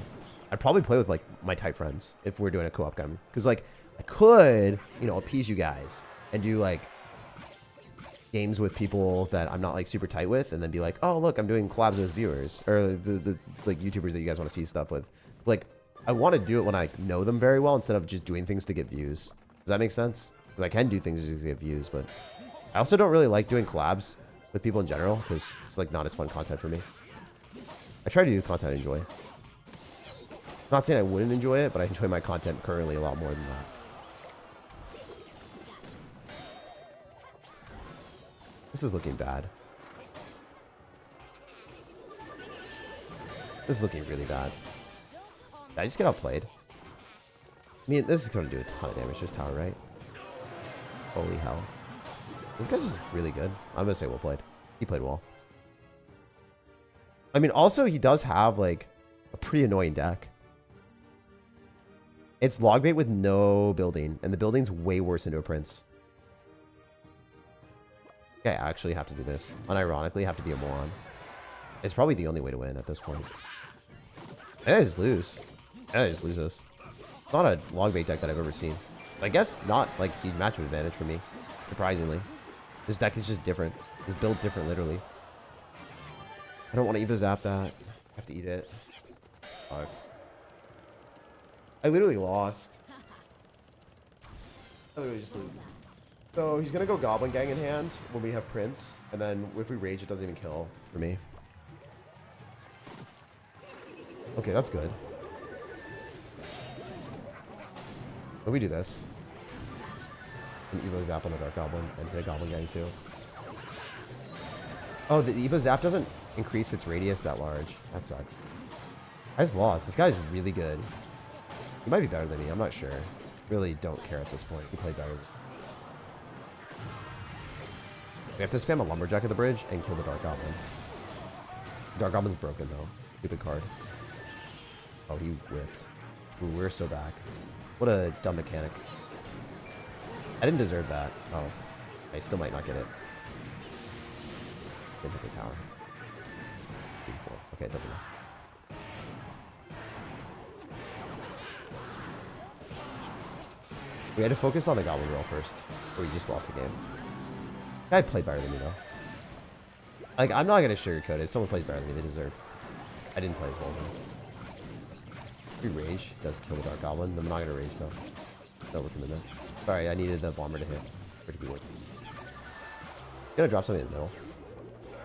I'd probably play with like my tight friends if we're doing a co-op game. Because like I could, you know, appease you guys and do like games with people that I'm not like super tight with, and then be like, oh look, I'm doing collabs with viewers or the like YouTubers that you guys want to see stuff with. Like, I want to do it when I know them very well instead of just doing things to get views. Does that make sense? Because I can do things just to get views, but I also don't really like doing collabs with people in general because it's like not as fun content for me. I try to do the content I enjoy. Not saying I wouldn't enjoy it, but I enjoy my content currently a lot more than that. This is looking bad. This is looking really bad. Did I just get outplayed? I mean, this is going to do a ton of damage to his tower, right? Holy hell. This guy's just really good. I'm going to say well played. He played well. I mean, also, he does have, like, a pretty annoying deck. It's log bait with no building, and the building's way worse into a prince. Okay, I actually have to do this. Unironically, I have to be a moron. It's probably the only way to win at this point. I just lose. I just lose this. It's not a log bait deck that I've ever seen. I guess not like huge matchup advantage for me, surprisingly. This deck is just different. It's built different, literally. I don't want to Evo Zap that. I have to eat it. Sucks. I literally lost. I literally just lose. So he's gonna go Goblin Gang in hand when we have Prince, and then if we rage, it doesn't even kill for me. Okay, that's good. Let me do this. And Evo Zap on the Dark Goblin and hit a Goblin Gang too. Oh, the Evo Zap doesn't increase its radius that large. That sucks. I just lost. This guy's really good. He might be better than me. I'm not sure. Really don't care at this point. He played better. We have to spam a Lumberjack at the bridge and kill the Dark Goblin. Dark Goblin's broken though. Stupid card. Oh, he whiffed. Ooh, we're so back. What a dumb mechanic. I didn't deserve that. Oh. I still might not get it. Didn't hit the tower. 84. Okay, it doesn't matter. We had to focus on the Goblin roll first, or we just lost the game. Guy played better than me, though. Like, I'm not going to sugarcoat it. If someone plays better than me, they deserve. I didn't play as well as him. If we rage, does kill the Dark Goblin. I'm not going to rage, though. Don't look in the net. Sorry, I needed the bomber to hit. For it to be worth it. Gonna drop something in the middle.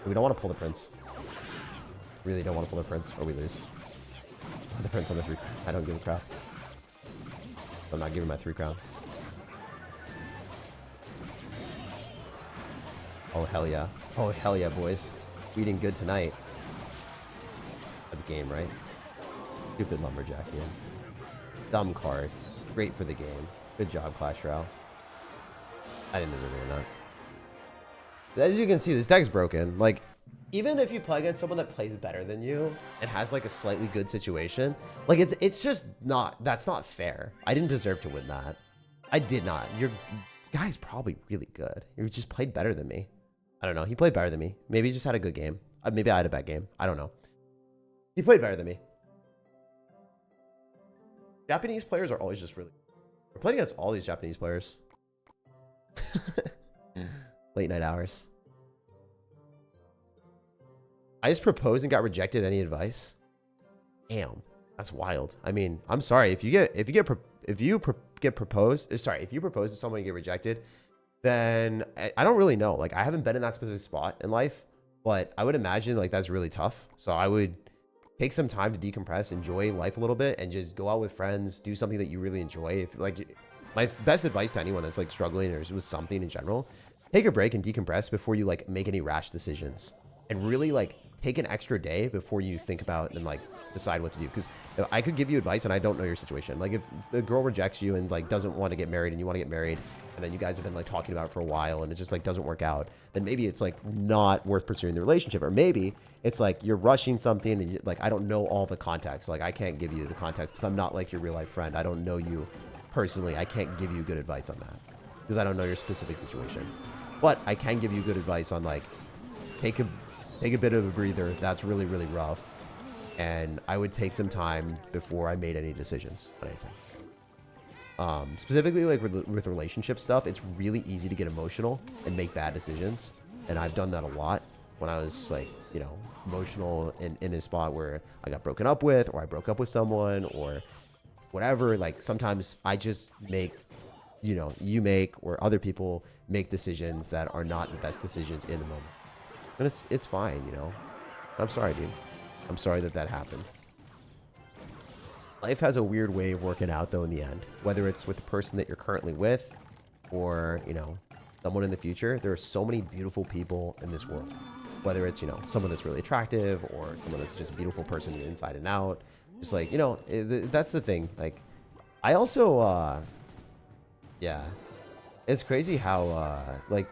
We don't want to pull the Prince. Really don't want to pull the Prince, or we lose. The Prince on the 3. I don't give a crap. I'm not giving my 3 crown. Oh, hell yeah. Oh, hell yeah, boys. We eating good tonight. That's game, right? Stupid Lumberjack, dude. Dumb card. Great for the game. Good job, Clash Royale. I didn't deserve it or not. As you can see, this deck's broken. Like, even if you play against someone that plays better than you and has like a slightly good situation, like it's just not, that's not fair. I didn't deserve to win that. I did not. Your guy's probably really good. He just played better than me. I don't know. He played better than me. Maybe he just had a good game. Maybe I had a bad game. I don't know. He played better than me. Japanese players are always just really... We're playing against all these Japanese players. Late night hours. I just proposed and got rejected. Any advice? Damn, that's wild. I mean, I'm sorry if you propose to someone and get rejected, then I don't really know. Like, I haven't been in that specific spot in life, but I would imagine like that's really tough. So I would take some time to decompress, enjoy life a little bit, and just go out with friends, do something that you really enjoy. If like, my best advice to anyone that's like struggling or with something in general, take a break and decompress before you like make any rash decisions, and really like take an extra day before you think about and like decide what to do. Because I could give you advice and I don't know your situation. Like, if the girl rejects you and like doesn't want to get married and you want to get married, and then you guys have been like talking about it for a while and it just like doesn't work out, then maybe it's like not worth pursuing the relationship. Or maybe it's like you're rushing something and you, like, I don't know all the context. Like, I can't give you the context because I'm not like your real life friend. I don't know you personally. I can't give you good advice on that because I don't know your specific situation. But I can give you good advice on like, take a bit of a breather. That's really, really rough. And I would take some time before I made any decisions on anything. Specifically like with relationship stuff, it's really easy to get emotional and make bad decisions. And I've done that a lot when I was like, you know, emotional in a spot where I got broken up with, or I broke up with someone or whatever. Like, sometimes I just make, you know, you make or other people make decisions that are not the best decisions in the moment. And it's fine, you know. I'm sorry, dude. I'm sorry that happened. Life has a weird way of working out, though, in the end. Whether it's with the person that you're currently with or, you know, someone in the future. There are so many beautiful people in this world. Whether it's, you know, someone that's really attractive or someone that's just a beautiful person inside and out. Just like, you know, that's the thing. Like, I also, yeah. It's crazy how, like,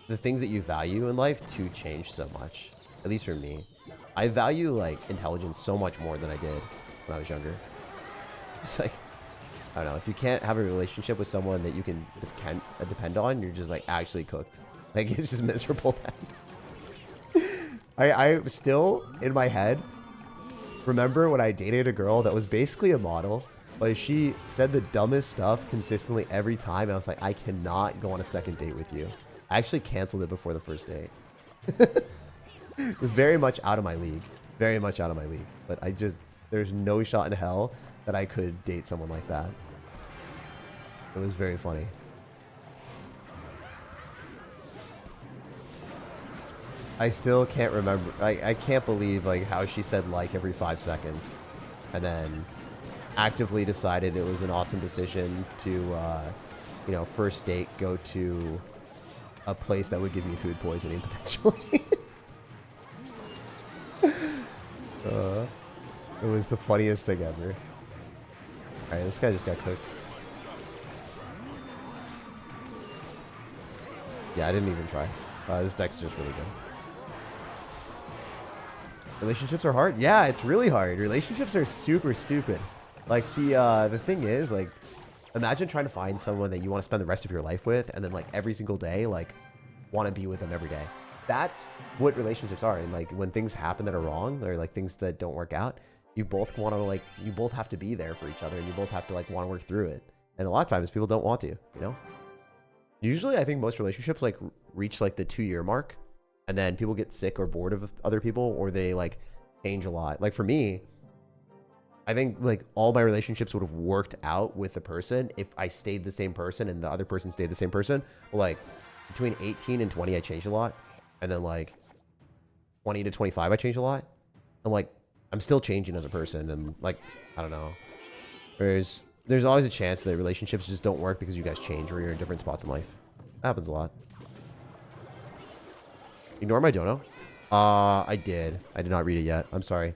the things that you value in life to change so much. At least for me. I value, like, intelligence so much more than I did when I was younger. It's like, I don't know. If you can't have a relationship with someone that you can depend on, you're just like actually cooked. Like it's just miserable then. I still in my head remember when I dated a girl that was basically a model. Like she said the dumbest stuff consistently every time. And I was like, I cannot go on a second date with you. I actually canceled it before the first date. It was very much out of my league. Very much out of my league. But there's no shot in hell that I could date someone like that. It was very funny. I still can't remember. I can't believe like how she said like every 5 seconds. And then actively decided it was an awesome decision to, you know, first date, go to a place that would give me food poisoning potentially. It was the funniest thing ever. Alright, this guy just got cooked. Yeah, I didn't even try. This deck's just really good. Relationships are hard? Yeah, it's really hard. Relationships are super stupid. Like, the thing is, like, imagine trying to find someone that you want to spend the rest of your life with, and then, like, every single day, like, want to be with them every day. That's what relationships are. And, like, when things happen that are wrong, or, like, things that don't work out, you both want to, like, you both have to be there for each other, and you both have to, like, want to work through it. And a lot of times, people don't want to, you know? Usually, I think most relationships, like, reach, like, the 2-year mark, and then people get sick or bored of other people, or they, like, change a lot. Like, for me, I think, like, all my relationships would have worked out with the person if I stayed the same person and the other person stayed the same person. But, like, between 18 and 20, I changed a lot. And then, like, 20 to 25, I changed a lot. And, like, I'm still changing as a person. And, like, I don't know. There's always a chance that relationships just don't work because you guys change or you're in different spots in life. That happens a lot. Ignore my dono? I did. I did not read it yet. I'm sorry.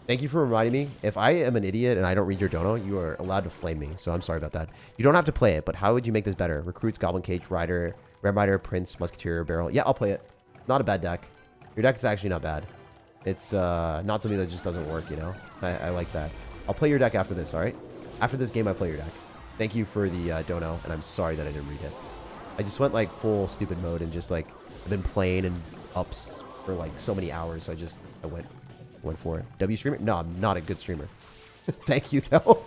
Thank you for reminding me. If I am an idiot and I don't read your dono, you are allowed to flame me. So I'm sorry about that. You don't have to play it, but how would you make this better? Recruits, Goblin, Cage, Rider, Ram Rider, Prince, Musketeer, Barrel. Yeah, I'll play it. Not a bad deck. Your deck is actually not bad. It's not something that just doesn't work, you know? I like that. I'll play your deck after this, all right? After this game, I play your deck. Thank you for the dono, and I'm sorry that I didn't read it. I just went, like, full stupid mode and just, like, I've been playing in ups for, like, so many hours, so I went for it. W streamer? No, I'm not a good streamer. Thank you, though.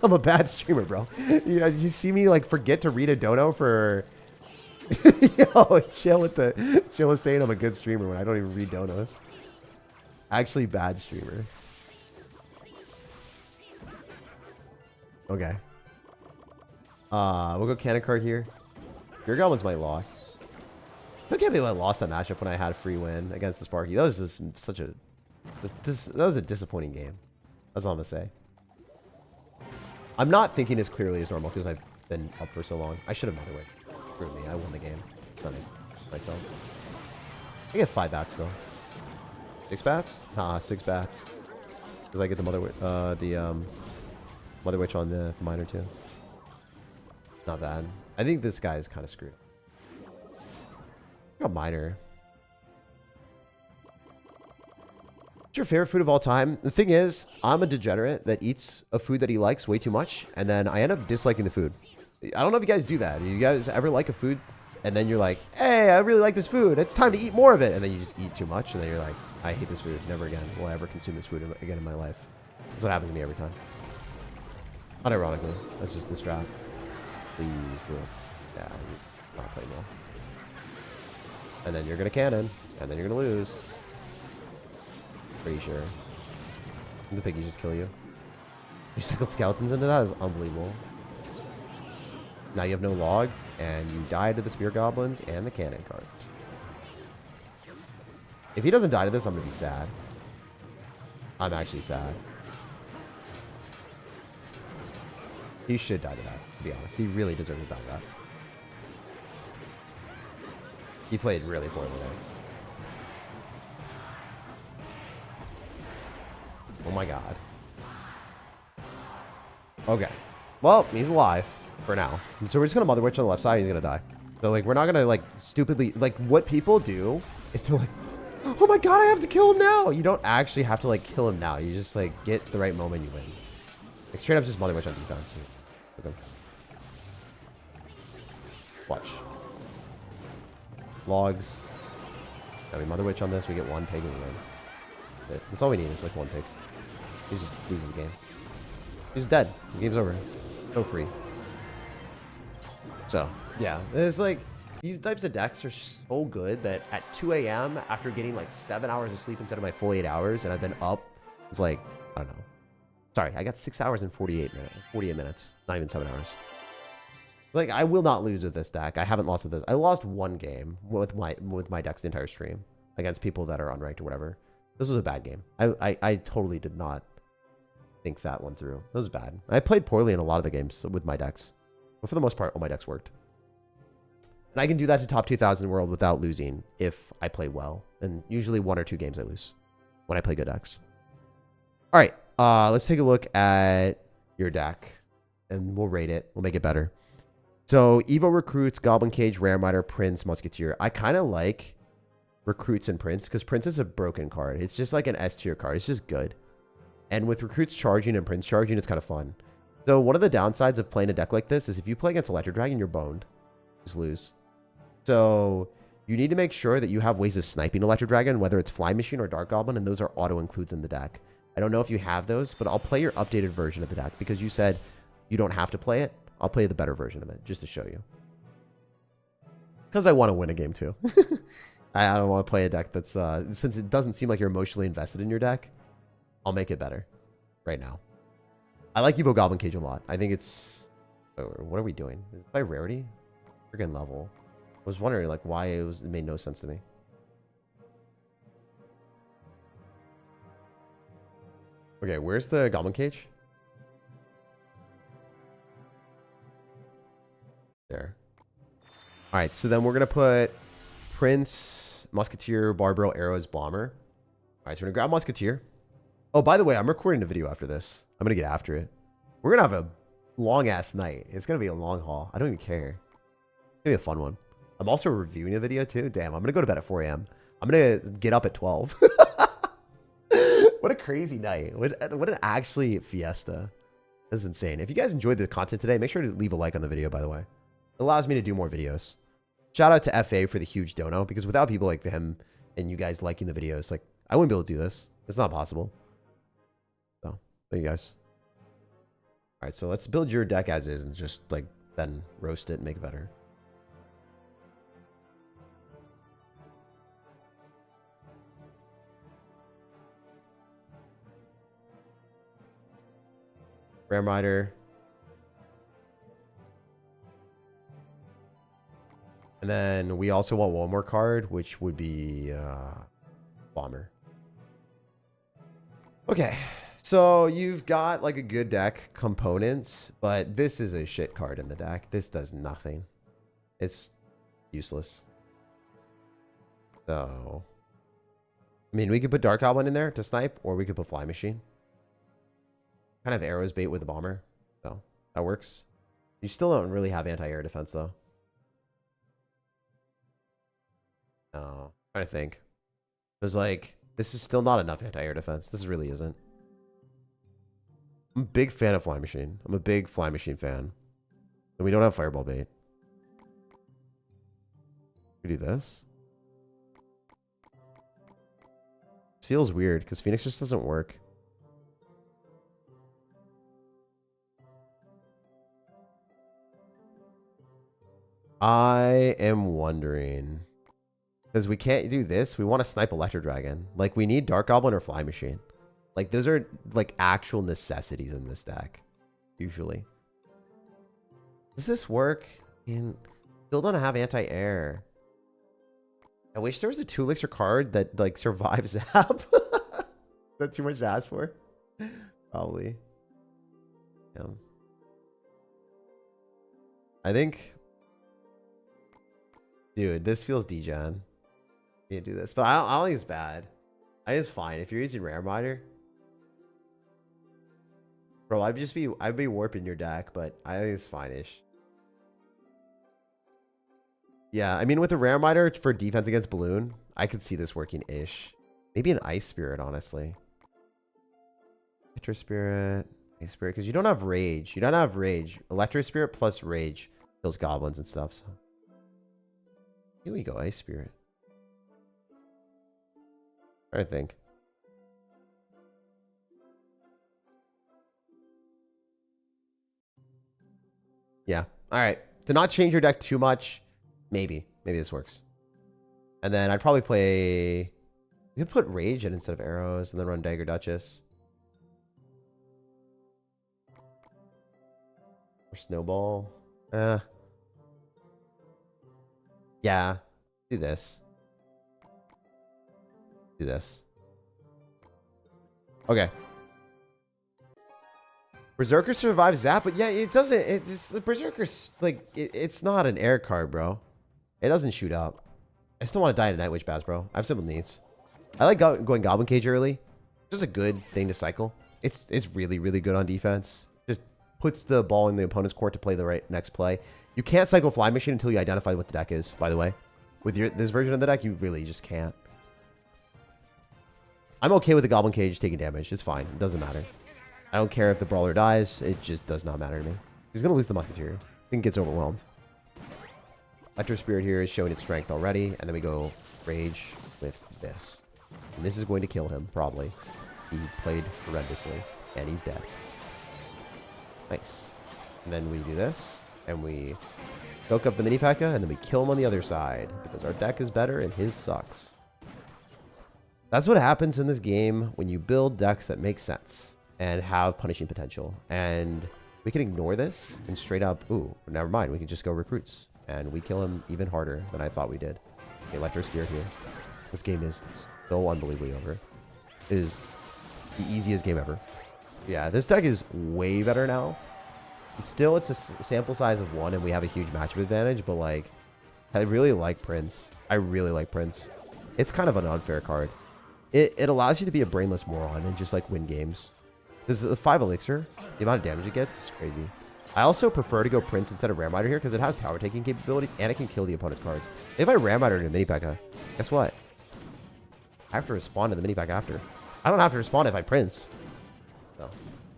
I'm a bad streamer, bro. You see me, like, forget to read a dono for... Yo, chill with saying I'm a good streamer when I don't even read donos. Actually, bad streamer. Okay. We'll go cannon card here. Your Goblin's my lock. I can't believe I lost that matchup when I had a free win against the Sparky. That was just such a... that was a disappointing game. That's all I'm going to say. I'm not thinking as clearly as normal because I've been up for so long. I should have motherweight. Screw me. I won the game. Done it myself. I get 5 bats still. 6 bats? Nah, 6 bats. Because I get the Mother Witch on the miner too. Not bad. I think this guy is kind of screwed. A miner. What's your favorite food of all time? The thing is, I'm a degenerate that eats a food that he likes way too much, and then I end up disliking the food. I don't know if you guys do that. Do you guys ever like a food, and then you're like, hey, I really like this food. It's time to eat more of it. And then you just eat too much, and then you're like, I hate this food. Never again will I ever consume this food again in my life. That's what happens to me every time. Unironically, that's just the strat. Please do it. Yeah, not playing well. And then you're going to cannon. And then you're going to lose. Pretty sure. Did the piggy just kill you? You cycled skeletons into that? Is unbelievable. Now you have no log. And you die to the spear goblins and the cannon card. If he doesn't die to this, I'm going to be sad. I'm actually sad. He should die to that, to be honest. He really deserves to die to that. He played really poorly there. Oh my god. Okay. Well, he's alive for now. So we're just gonna Mother Witch on the left side, he's gonna die. So like we're not gonna like stupidly like what people do is to like, oh my god, I have to kill him now. You don't actually have to like kill him now. You just like get the right moment, you win. Like straight up just Mother Witch on defense. Okay. Watch. Logs. Got me Mother Witch on this. We get one pig and we win. That's all we need is like one pig. He just loses the game. He's dead. The game's over. No free. So, yeah. It's like, these types of decks are so good that at 2 a.m. after getting like 7 hours of sleep instead of my full 8 hours, and I've been up, it's like, I don't know. Sorry, I got 6 hours and 48 minutes. Not even 7 hours. Like, I will not lose with this deck. I haven't lost with this. I lost one game with my decks the entire stream against people that are unranked or whatever. This was a bad game. I totally did not think that one through. It was bad. I played poorly in a lot of the games with my decks. But for the most part, all my decks worked. And I can do that to top 2,000 world without losing if I play well. And usually 1 or 2 games I lose when I play good decks. All right. Let's take a look at your deck. And we'll rate it. We'll make it better. So, Evo Recruits, Goblin Cage, Ram Rider, Prince, Musketeer. I kind of like Recruits and Prince because Prince is a broken card. It's just like an S tier card. It's just good. And with Recruits charging and Prince charging, it's kind of fun. So, one of the downsides of playing a deck like this is if you play against Electro Dragon, you're boned. Just lose. So, you need to make sure that you have ways of sniping Electro Dragon, whether it's Fly Machine or Dark Goblin, and those are auto-includes in the deck. I don't know if you have those, but I'll play your updated version of the deck because you said you don't have to play it. I'll play the better version of it just to show you. Because I want to win a game too. I don't want to play a deck that's, since it doesn't seem like you're emotionally invested in your deck, I'll make it better right now. I like Evo Goblin Cage a lot. I think it's, oh, what are we doing? Is it by rarity? Friggin' level. I was wondering like why it made no sense to me. Okay, where's the Goblin Cage? There. All right, so then we're going to put Prince, Musketeer, Barbaro, Arrows, Bomber. All right, so we're going to grab Musketeer. Oh, by the way, I'm recording a video after this. I'm going to get after it. We're going to have a long-ass night. It's going to be a long haul. I don't even care. It's going to be a fun one. I'm also reviewing a video, too. Damn, I'm going to go to bed at 4 a.m. I'm going to get up at 12. What a crazy night. What an actually fiesta. That's insane. If you guys enjoyed the content today, make sure to leave a like on the video, by the way. It allows me to do more videos. Shout out to FA for the huge dono, because without people like him and you guys liking the videos, like, I wouldn't be able to do this. It's not possible. So, thank you guys. All right, so let's build your deck as is and just, like, then roast it and make it better. Ram Rider. And then we also want one more card, which would be Bomber. Okay, so you've got like a good deck components, but this is a shit card in the deck. This does nothing. It's useless. So, I mean, we could put Dark Goblin in there to snipe, or we could put Fly Machine. Kind of arrows bait with the Bomber. So, that works. You still don't really have anti-air defense, though. No, I'm trying to think. There's like, this is still not enough anti-air defense. This really isn't. I'm a big fan of Fly Machine. I'm a big Fly Machine fan. And we don't have Fireball bait. We do this. It feels weird because Phoenix just doesn't work. I am wondering. Because we can't do this. We want to snipe Electro Dragon. Like, we need Dark Goblin or Fly Machine. Like, those are, like, actual necessities in this deck. Usually. Does this work? Still don't have anti-air. I wish there was a 2 elixir card that, like, survives Zap. Is that too much to ask for? Probably. Yeah. I think... Dude, this feels degen. Can't do this, but I don't think it's bad. I think it's fine if you're using Ram Rider. Bro, I'd be warping your deck, but I think it's fine-ish. Yeah, I mean with the Ram Rider for defense against Balloon, I could see this working-ish. Maybe an Ice Spirit, honestly. Hydro Spirit, Ice Spirit, because you don't have Rage. You don't have Rage. Electro Spirit plus Rage kills goblins and stuff. So here we go, Ice Spirit. I think. Yeah. All right. To not change your deck too much, maybe this works. And then I'd probably play. You could put Rage in instead of arrows, and then run Dagger Duchess. Or Snowball. Yeah. Do this. Do this. Okay. Berserker survives that, but yeah, it doesn't. It just Berserker's like it's not an air card, bro. It doesn't shoot up. I still want to die to Night Witch Bats, bro. I have simple needs. I like going Goblin Cage early. Just a good thing to cycle. It's really good on defense. Just puts the ball in the opponent's court to play the right next play. You can't cycle Fly Machine until you identify what the deck is. By the way, with this version of the deck, you really just can't. I'm okay with the Goblin Cage taking damage. It's fine. It doesn't matter. I don't care if the Brawler dies. It just does not matter to me. He's going to lose the Musketeer. I think gets overwhelmed. Electro Spirit here is showing its strength already. And then we go Rage with this. And this is going to kill him, probably. He played horrendously. And he's dead. Nice. And then we do this. And we choke up the Mini P.E.K.K.A. And then we kill him on the other side. Because our deck is better and his sucks. That's what happens in this game when you build decks that make sense and have punishing potential. And we can ignore this and straight up, ooh, never mind. We can just go recruits. And we kill him even harder than I thought we did. Okay, Electro Spirit here. This game is so unbelievably over. It is the easiest game ever. Yeah, this deck is way better now. Still, it's a sample size of 1 and we have a huge matchup advantage, but like, I really like Prince. I really like Prince. It's kind of an unfair card. It allows you to be a brainless moron and just like win games. Because the 5 Elixir, the amount of damage it gets is crazy. I also prefer to go Prince instead of Ram Rider here because it has tower taking capabilities and it can kill the opponent's cards. If I Ram Rider into Mini P.E.K.K.A., guess what? I have to respond to the Mini P.E.K.K.A. after. I don't have to respond if I Prince. So,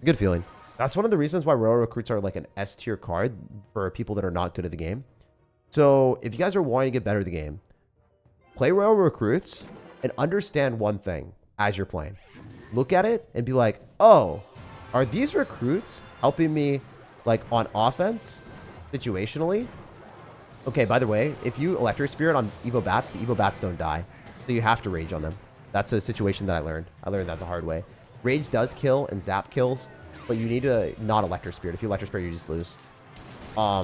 good feeling. That's one of the reasons why Royal Recruits are like an S tier card for people that are not good at the game. So, if you guys are wanting to get better at the game, play Royal Recruits and understand one thing as you're playing. Look at it and be like, oh, are these recruits helping me like on offense situationally? Okay, by the way, if you Electro Spirit on Evo Bats, the Evo Bats don't die. So you have to Rage on them. That's a situation that I learned. I learned that the hard way. Rage does kill and Zap kills, but you need to not Electro Spirit. If you Electro Spirit, you just lose. All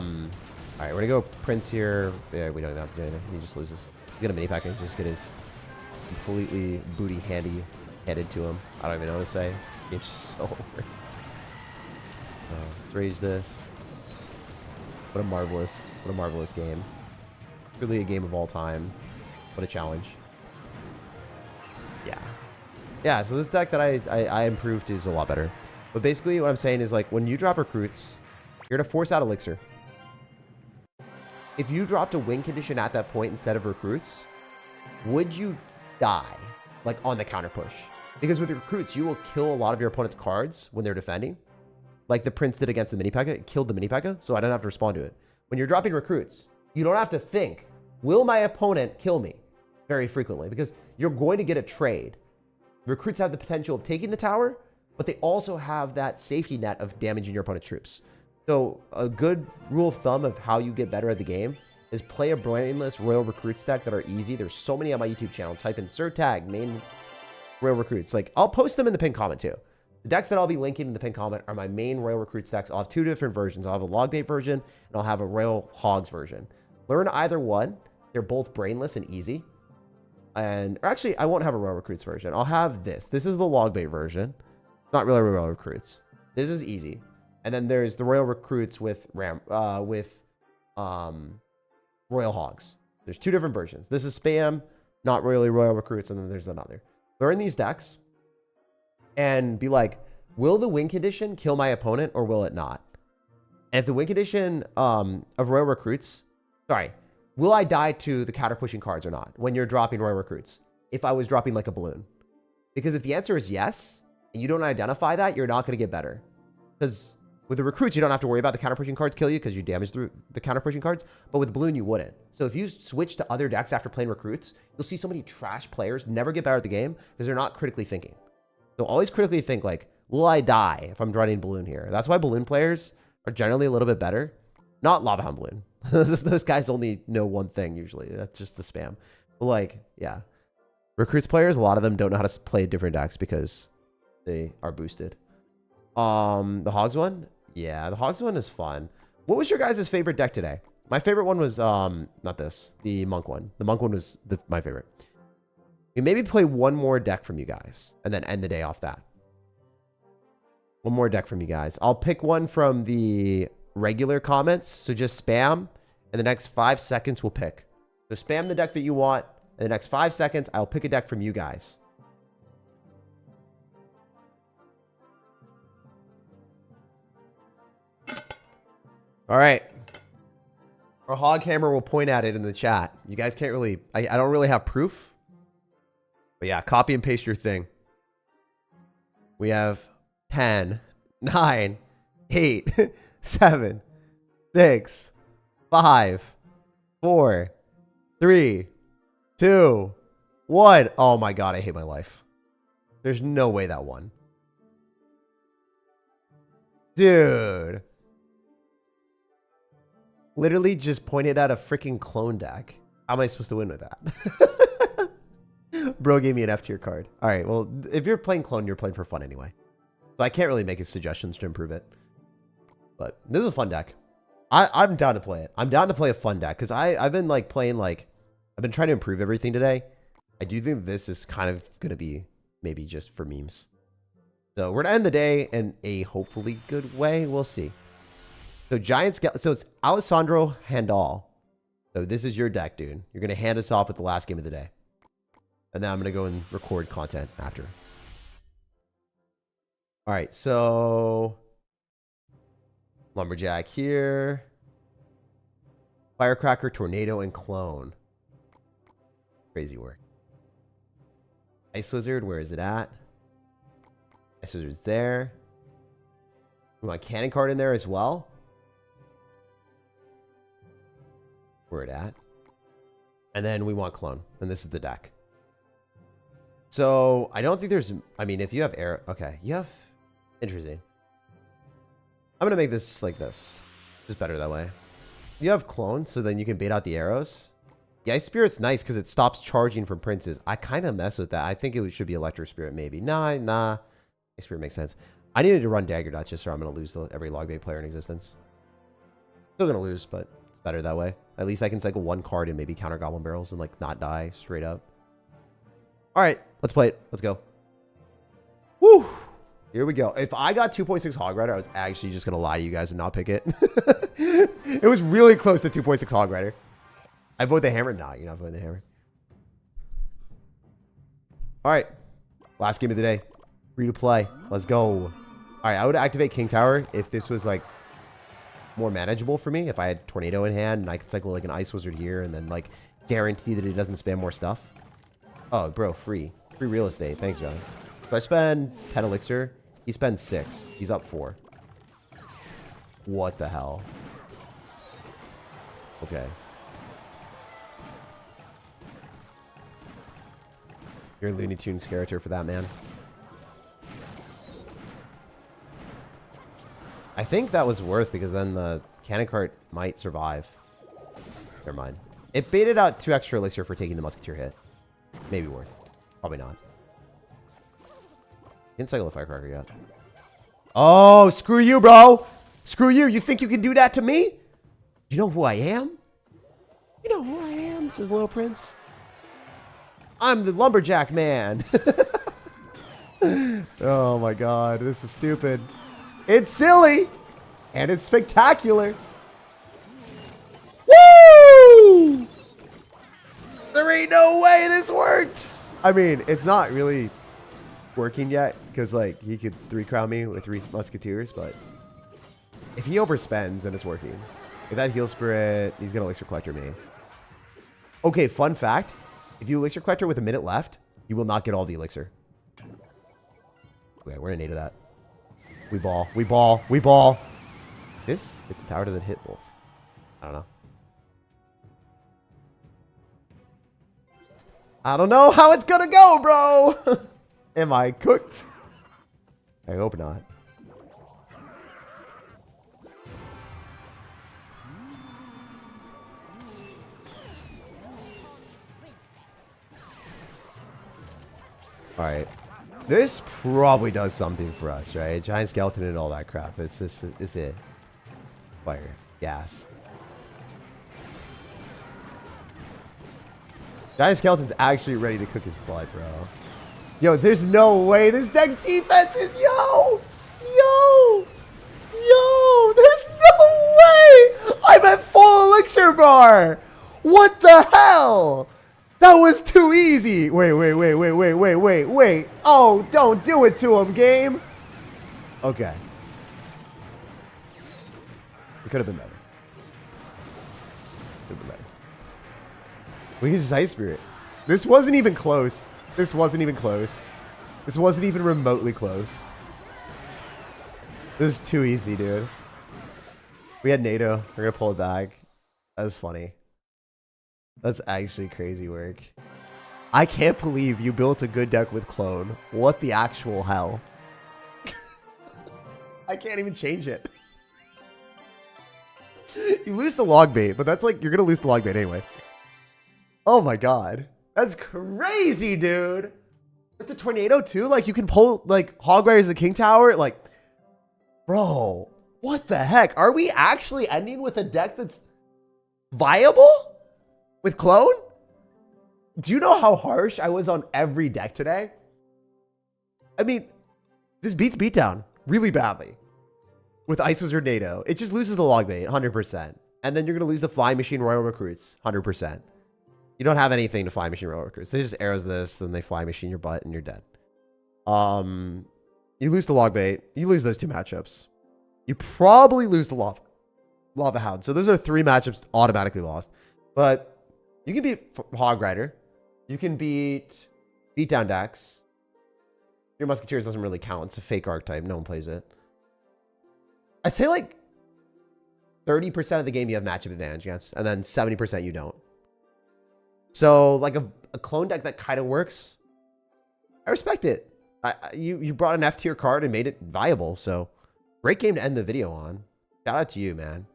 right, we're gonna go Prince here. Yeah, we don't have to do anything. He just loses. He's gonna Mini P.E.K.K.A. and just get his completely booty handed to him. I don't even know what to say. This game's just so over. Let's Rage this. What a marvelous game. Truly a game of all time. What a challenge. Yeah, so this deck that I improved is a lot better. But basically what I'm saying is like when you drop recruits, you're gonna force out Elixir. If you dropped a win condition at that point instead of recruits, would you die like on the counter push? Because with recruits, you will kill a lot of your opponent's cards when they're defending. Like the Prince did against the Mini P.E.K.K.A. It killed the Mini P.E.K.K.A., so I don't have to respond to it. When you're dropping recruits, you don't have to think, will my opponent kill me? Very frequently, because you're going to get a trade. Recruits have the potential of taking the tower, but they also have that safety net of damaging your opponent's troops. So a good rule of thumb of how you get better at the game is play a brainless Royal Recruits deck that are easy. There's so many on my YouTube channel. Type in SirTag, main Royal Recruits. Like, I'll post them in the pinned comment too. The decks that I'll be linking in the pinned comment are my main Royal Recruits decks. I'll have 2 different versions. I'll have a log bait version, and I'll have a Royal Hogs version. Learn either one. They're both brainless and easy. And or actually, I won't have a Royal Recruits version. I'll have this. This is the log bait version. Not really Royal Recruits. This is easy. And then there's the Royal Recruits with Royal Hogs. There's 2 different versions. This is spam, not really Royal Recruits, and then there's another. Learn these decks and be like, will the win condition kill my opponent or will it not? And if the win condition of Royal Recruits, sorry, will I die to the counter pushing cards or not when you're dropping Royal Recruits? If I was dropping like a balloon. Because if the answer is yes, and you don't identify that, you're not going to get better. Because with the recruits, you don't have to worry about the counter pushing cards kill you because you damage the counter pushing cards. But with balloon, you wouldn't. So if you switch to other decks after playing recruits, you'll see so many trash players never get better at the game because they're not critically thinking. So always critically think like, will I die if I'm running balloon here? That's why balloon players are generally a little bit better. Not Lava Hound Balloon. Those guys only know one thing usually. That's just the spam. But like, yeah. Recruits players, a lot of them don't know how to play different decks because they are boosted. The Hogs one? Yeah, the Hogs one is fun. What was your guys' favorite deck today? My favorite one was, not this, the Monk one. The Monk one was my favorite. We maybe play one more deck from you guys and then end the day off that. One more deck from you guys. I'll pick one from the regular comments. So just spam. In the next 5 seconds, we'll pick. So spam the deck that you want. In the next 5 seconds, I'll pick a deck from you guys. All right. Our Hog Hammer will point at it in the chat. You guys can't really... I don't really have proof. But yeah, copy and paste your thing. We have 10, 9, 8, 7, 6, 5, 4, 3, 2, 1. Oh my God, I hate my life. There's no way that won. Dude. Literally just pointed at a freaking clone deck. How am I supposed to win with that? Bro gave me an F tier card. All right, well, if you're playing clone, you're playing for fun anyway. So I can't really make suggestions to improve it. But this is a fun deck. I'm down to play it. I'm down to play a fun deck because I've been like playing like... I've been trying to improve everything today. I do think this is kind of going to be maybe just for memes. So we're going to end the day in a hopefully good way. We'll see. So Giant Scale... So it's Alessandro Handal. So this is your deck, dude. You're going to hand us off with the last game of the day. And then I'm going to go and record content after. All right, so... Lumberjack here. Firecracker, Tornado, and Clone. Crazy work. Ice Wizard, where is it at? Ice Wizard's there. We want Cannon Card in there as well. Where it at? And then we want Clone. And this is the deck. So, I don't think there's... I mean, if you have air... Okay, you have... Interesting. I'm going to make this like this. Just better that way. You have Clone, so then you can bait out the arrows. The Ice Spirit's nice because it stops charging from princes. I kind of mess with that. I think it should be Electro Spirit, maybe. Nah. Ice Spirit makes sense. I needed to run Dagger Duchess or I'm going to lose every log bait player in existence. Still going to lose, but it's better that way. At least I can cycle one card and maybe counter Goblin Barrels and like not die straight up. All right, let's play it. Let's go. Woo! Here we go. If I got 2.6 Hog Rider, I was actually just going to lie to you guys and not pick it. It was really close to 2.6 Hog Rider. I vote the hammer. Nah, you're not voting the hammer. All right. Last game of the day. Free to play. Let's go. All right. I would activate King Tower if this was like more manageable for me. If I had Tornado in hand and I could cycle like an Ice Wizard here and then like guarantee that it doesn't spam more stuff. Oh, bro, free. Free real estate. Thanks, Johnny. So I spend 10 elixir. He spends 6. He's up 4. What the hell? Okay. You're a Looney Tunes character for that, man. I think that was worth because then the cannon cart might survive. Never mind. It baited out 2 extra elixir for taking the musketeer hit. Maybe worth. Probably not. Didn't cycle the firecracker yet. Oh, screw you, bro. Screw you. You think you can do that to me? You know who I am? You know who I am, says Little Prince. I'm the lumberjack man. Oh my god, this is stupid. It's silly. And it's spectacular. Woo! There ain't no way this worked. I mean, it's not really working yet because like he could 3-crown me with 3 musketeers, but if he overspends, then it's working. If that heal spirit, he's gonna elixir collector me. Okay, fun fact: if you elixir collector with a minute left, you will not get all the elixir. Okay, we're gonna need that. We ball. We ball. We ball. This? It's a tower. Does it hit wolf? I don't know. I don't know how it's gonna go, bro. Am I cooked? I hope not. Alright. This probably does something for us, right? Giant skeleton and all that crap. It's just, it's it. Fire. Gas. Giant skeleton's actually ready to cook his butt, bro. Yo, there's no way this deck's defense is, yo! Yo! Yo! There's no way! I'm at full elixir bar! What the hell? That was too easy. Wait. Oh, don't do it to him, game. Okay. It could have been better. Could have been better. We can just Ice Spirit. This wasn't even close. This wasn't even close. This wasn't even remotely close. This is too easy, dude. We had NATO. We're going to pull it back. That was funny. That's actually crazy work. I can't believe you built a good deck with clone. What the actual hell? I can't even change it. You lose the log bait, but that's like, you're going to lose the log bait anyway. Oh my god. That's crazy, dude. With the tornado too? Like you can pull like Hog Rider as the King Tower? Like, bro, what the heck? Are we actually ending with a deck that's viable? With clone? Do you know how harsh I was on every deck today? I mean, this beats Beatdown really badly. With Ice Wizard NATO. It just loses the log bait, 100%. And then you're going to lose the Flying Machine Royal Recruits, 100%. You don't have anything to Flying Machine Royal Recruits. They just arrows this, then they Flying Machine your butt, and you're dead. You lose the log bait. You lose those two matchups. You probably lose the Lava Hound. So those are 3 matchups automatically lost. But you can beat Hog Rider. You can beat Beatdown decks. Your Musketeers doesn't really count. It's a fake archetype. No one plays it. I'd say like 30% of the game you have matchup advantage against, and then 70% you don't. So like a clone deck that kind of works, I respect it. You brought an F tier card and made it viable. So great game to end the video on. Shout out to you, man.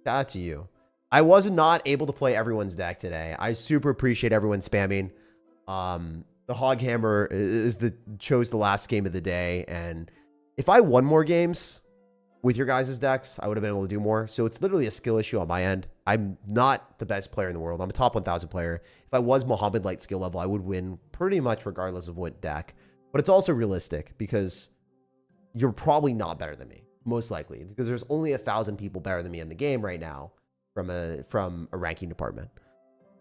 Shout out to you. I was not able to play everyone's deck today. I super appreciate everyone spamming. The Hog Hammer chose the last game of the day. And if I won more games with your guys' decks, I would have been able to do more. So it's literally a skill issue on my end. I'm not the best player in the world. I'm a top 1,000 player. If I was Muhammad Light skill level, I would win pretty much regardless of what deck. But it's also realistic because you're probably not better than me, most likely. Because there's only 1,000 people better than me in the game right now from a ranking department.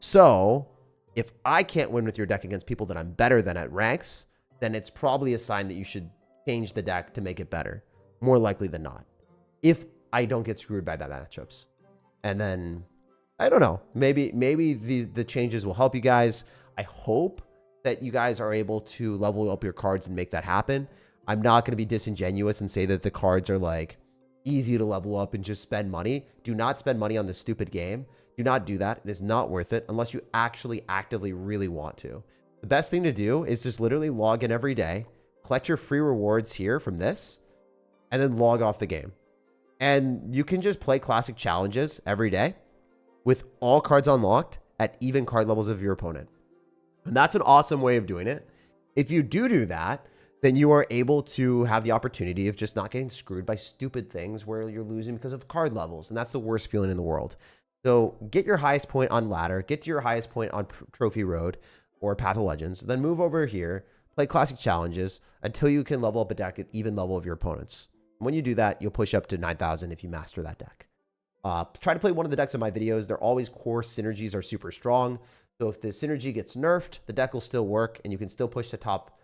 So if I can't win with your deck against people that I'm better than at ranks, then it's probably a sign that you should change the deck to make it better. More likely than not. If I don't get screwed by bad matchups. And then, I don't know. Maybe the changes will help you guys. I hope that you guys are able to level up your cards and make that happen. I'm not going to be disingenuous and say that the cards are like easy to level up and just spend money. Do not spend money on this stupid game. Do not do that. It is not worth it unless you actually actively really want to. The best thing to do is just literally log in every day, collect your free rewards here from this, and then log off the game. And you can just play classic challenges every day with all cards unlocked at even card levels of your opponent. And that's an awesome way of doing it. If you do that, then you are able to have the opportunity of just not getting screwed by stupid things where you're losing because of card levels. And that's the worst feeling in the world. So get your highest point on ladder, get to your highest point on Trophy Road or Path of Legends, then move over here, play classic challenges until you can level up a deck at even level of your opponents. When you do that, you'll push up to 9,000 if you master that deck. Try to play one of the decks in my videos. They're always core synergies are super strong. So if the synergy gets nerfed, the deck will still work and you can still push to top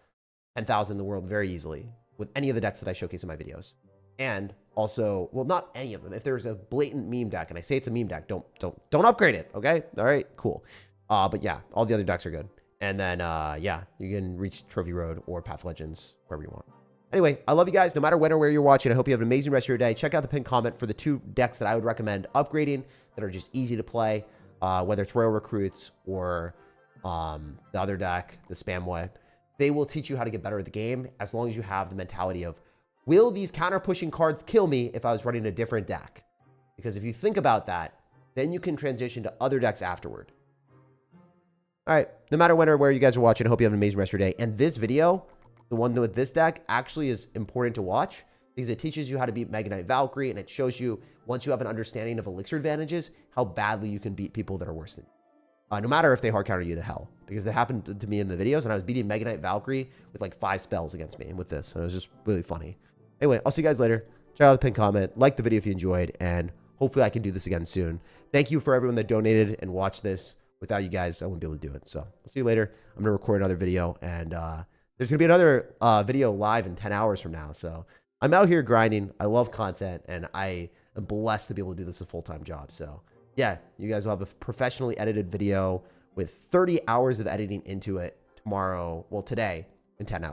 10,000 in the world very easily with any of the decks that I showcase in my videos. And also, well, not any of them. If there's a blatant meme deck and I say it's a meme deck, don't upgrade it. Okay. All right, cool. But yeah, all the other decks are good. And then, yeah, you can reach Trophy Road or Path of Legends wherever you want. Anyway, I love you guys. No matter when or where you're watching, I hope you have an amazing rest of your day. Check out the pinned comment for the 2 decks that I would recommend upgrading that are just easy to play, whether it's Royal Recruits or the other deck, the Spam one. They will teach you how to get better at the game as long as you have the mentality of, will these counter-pushing cards kill me if I was running a different deck? Because if you think about that, then you can transition to other decks afterward. All right, no matter when or where you guys are watching, I hope you have an amazing rest of your day. And this video, the one with this deck, actually is important to watch because it teaches you how to beat Mega Knight Valkyrie, and it shows you, once you have an understanding of elixir advantages, how badly you can beat people that are worse than you. No matter if they hard counter you to hell, because it happened to me in the videos, and I was beating Mega Knight Valkyrie with like 5 spells against me, and with this, and it was just really funny. Anyway, I'll see you guys later. Check out the pinned comment, like the video if you enjoyed, and hopefully I can do this again soon. Thank you for everyone that donated and watched this. Without you guys, I wouldn't be able to do it. So I'll see you later. I'm gonna record another video, and there's gonna be another video live in 10 hours from now. So I'm out here grinding. I love content, and I am blessed to be able to do this as a full-time job. So yeah, you guys will have a professionally edited video with 30 hours of editing into it tomorrow, well, today, in 10 hours.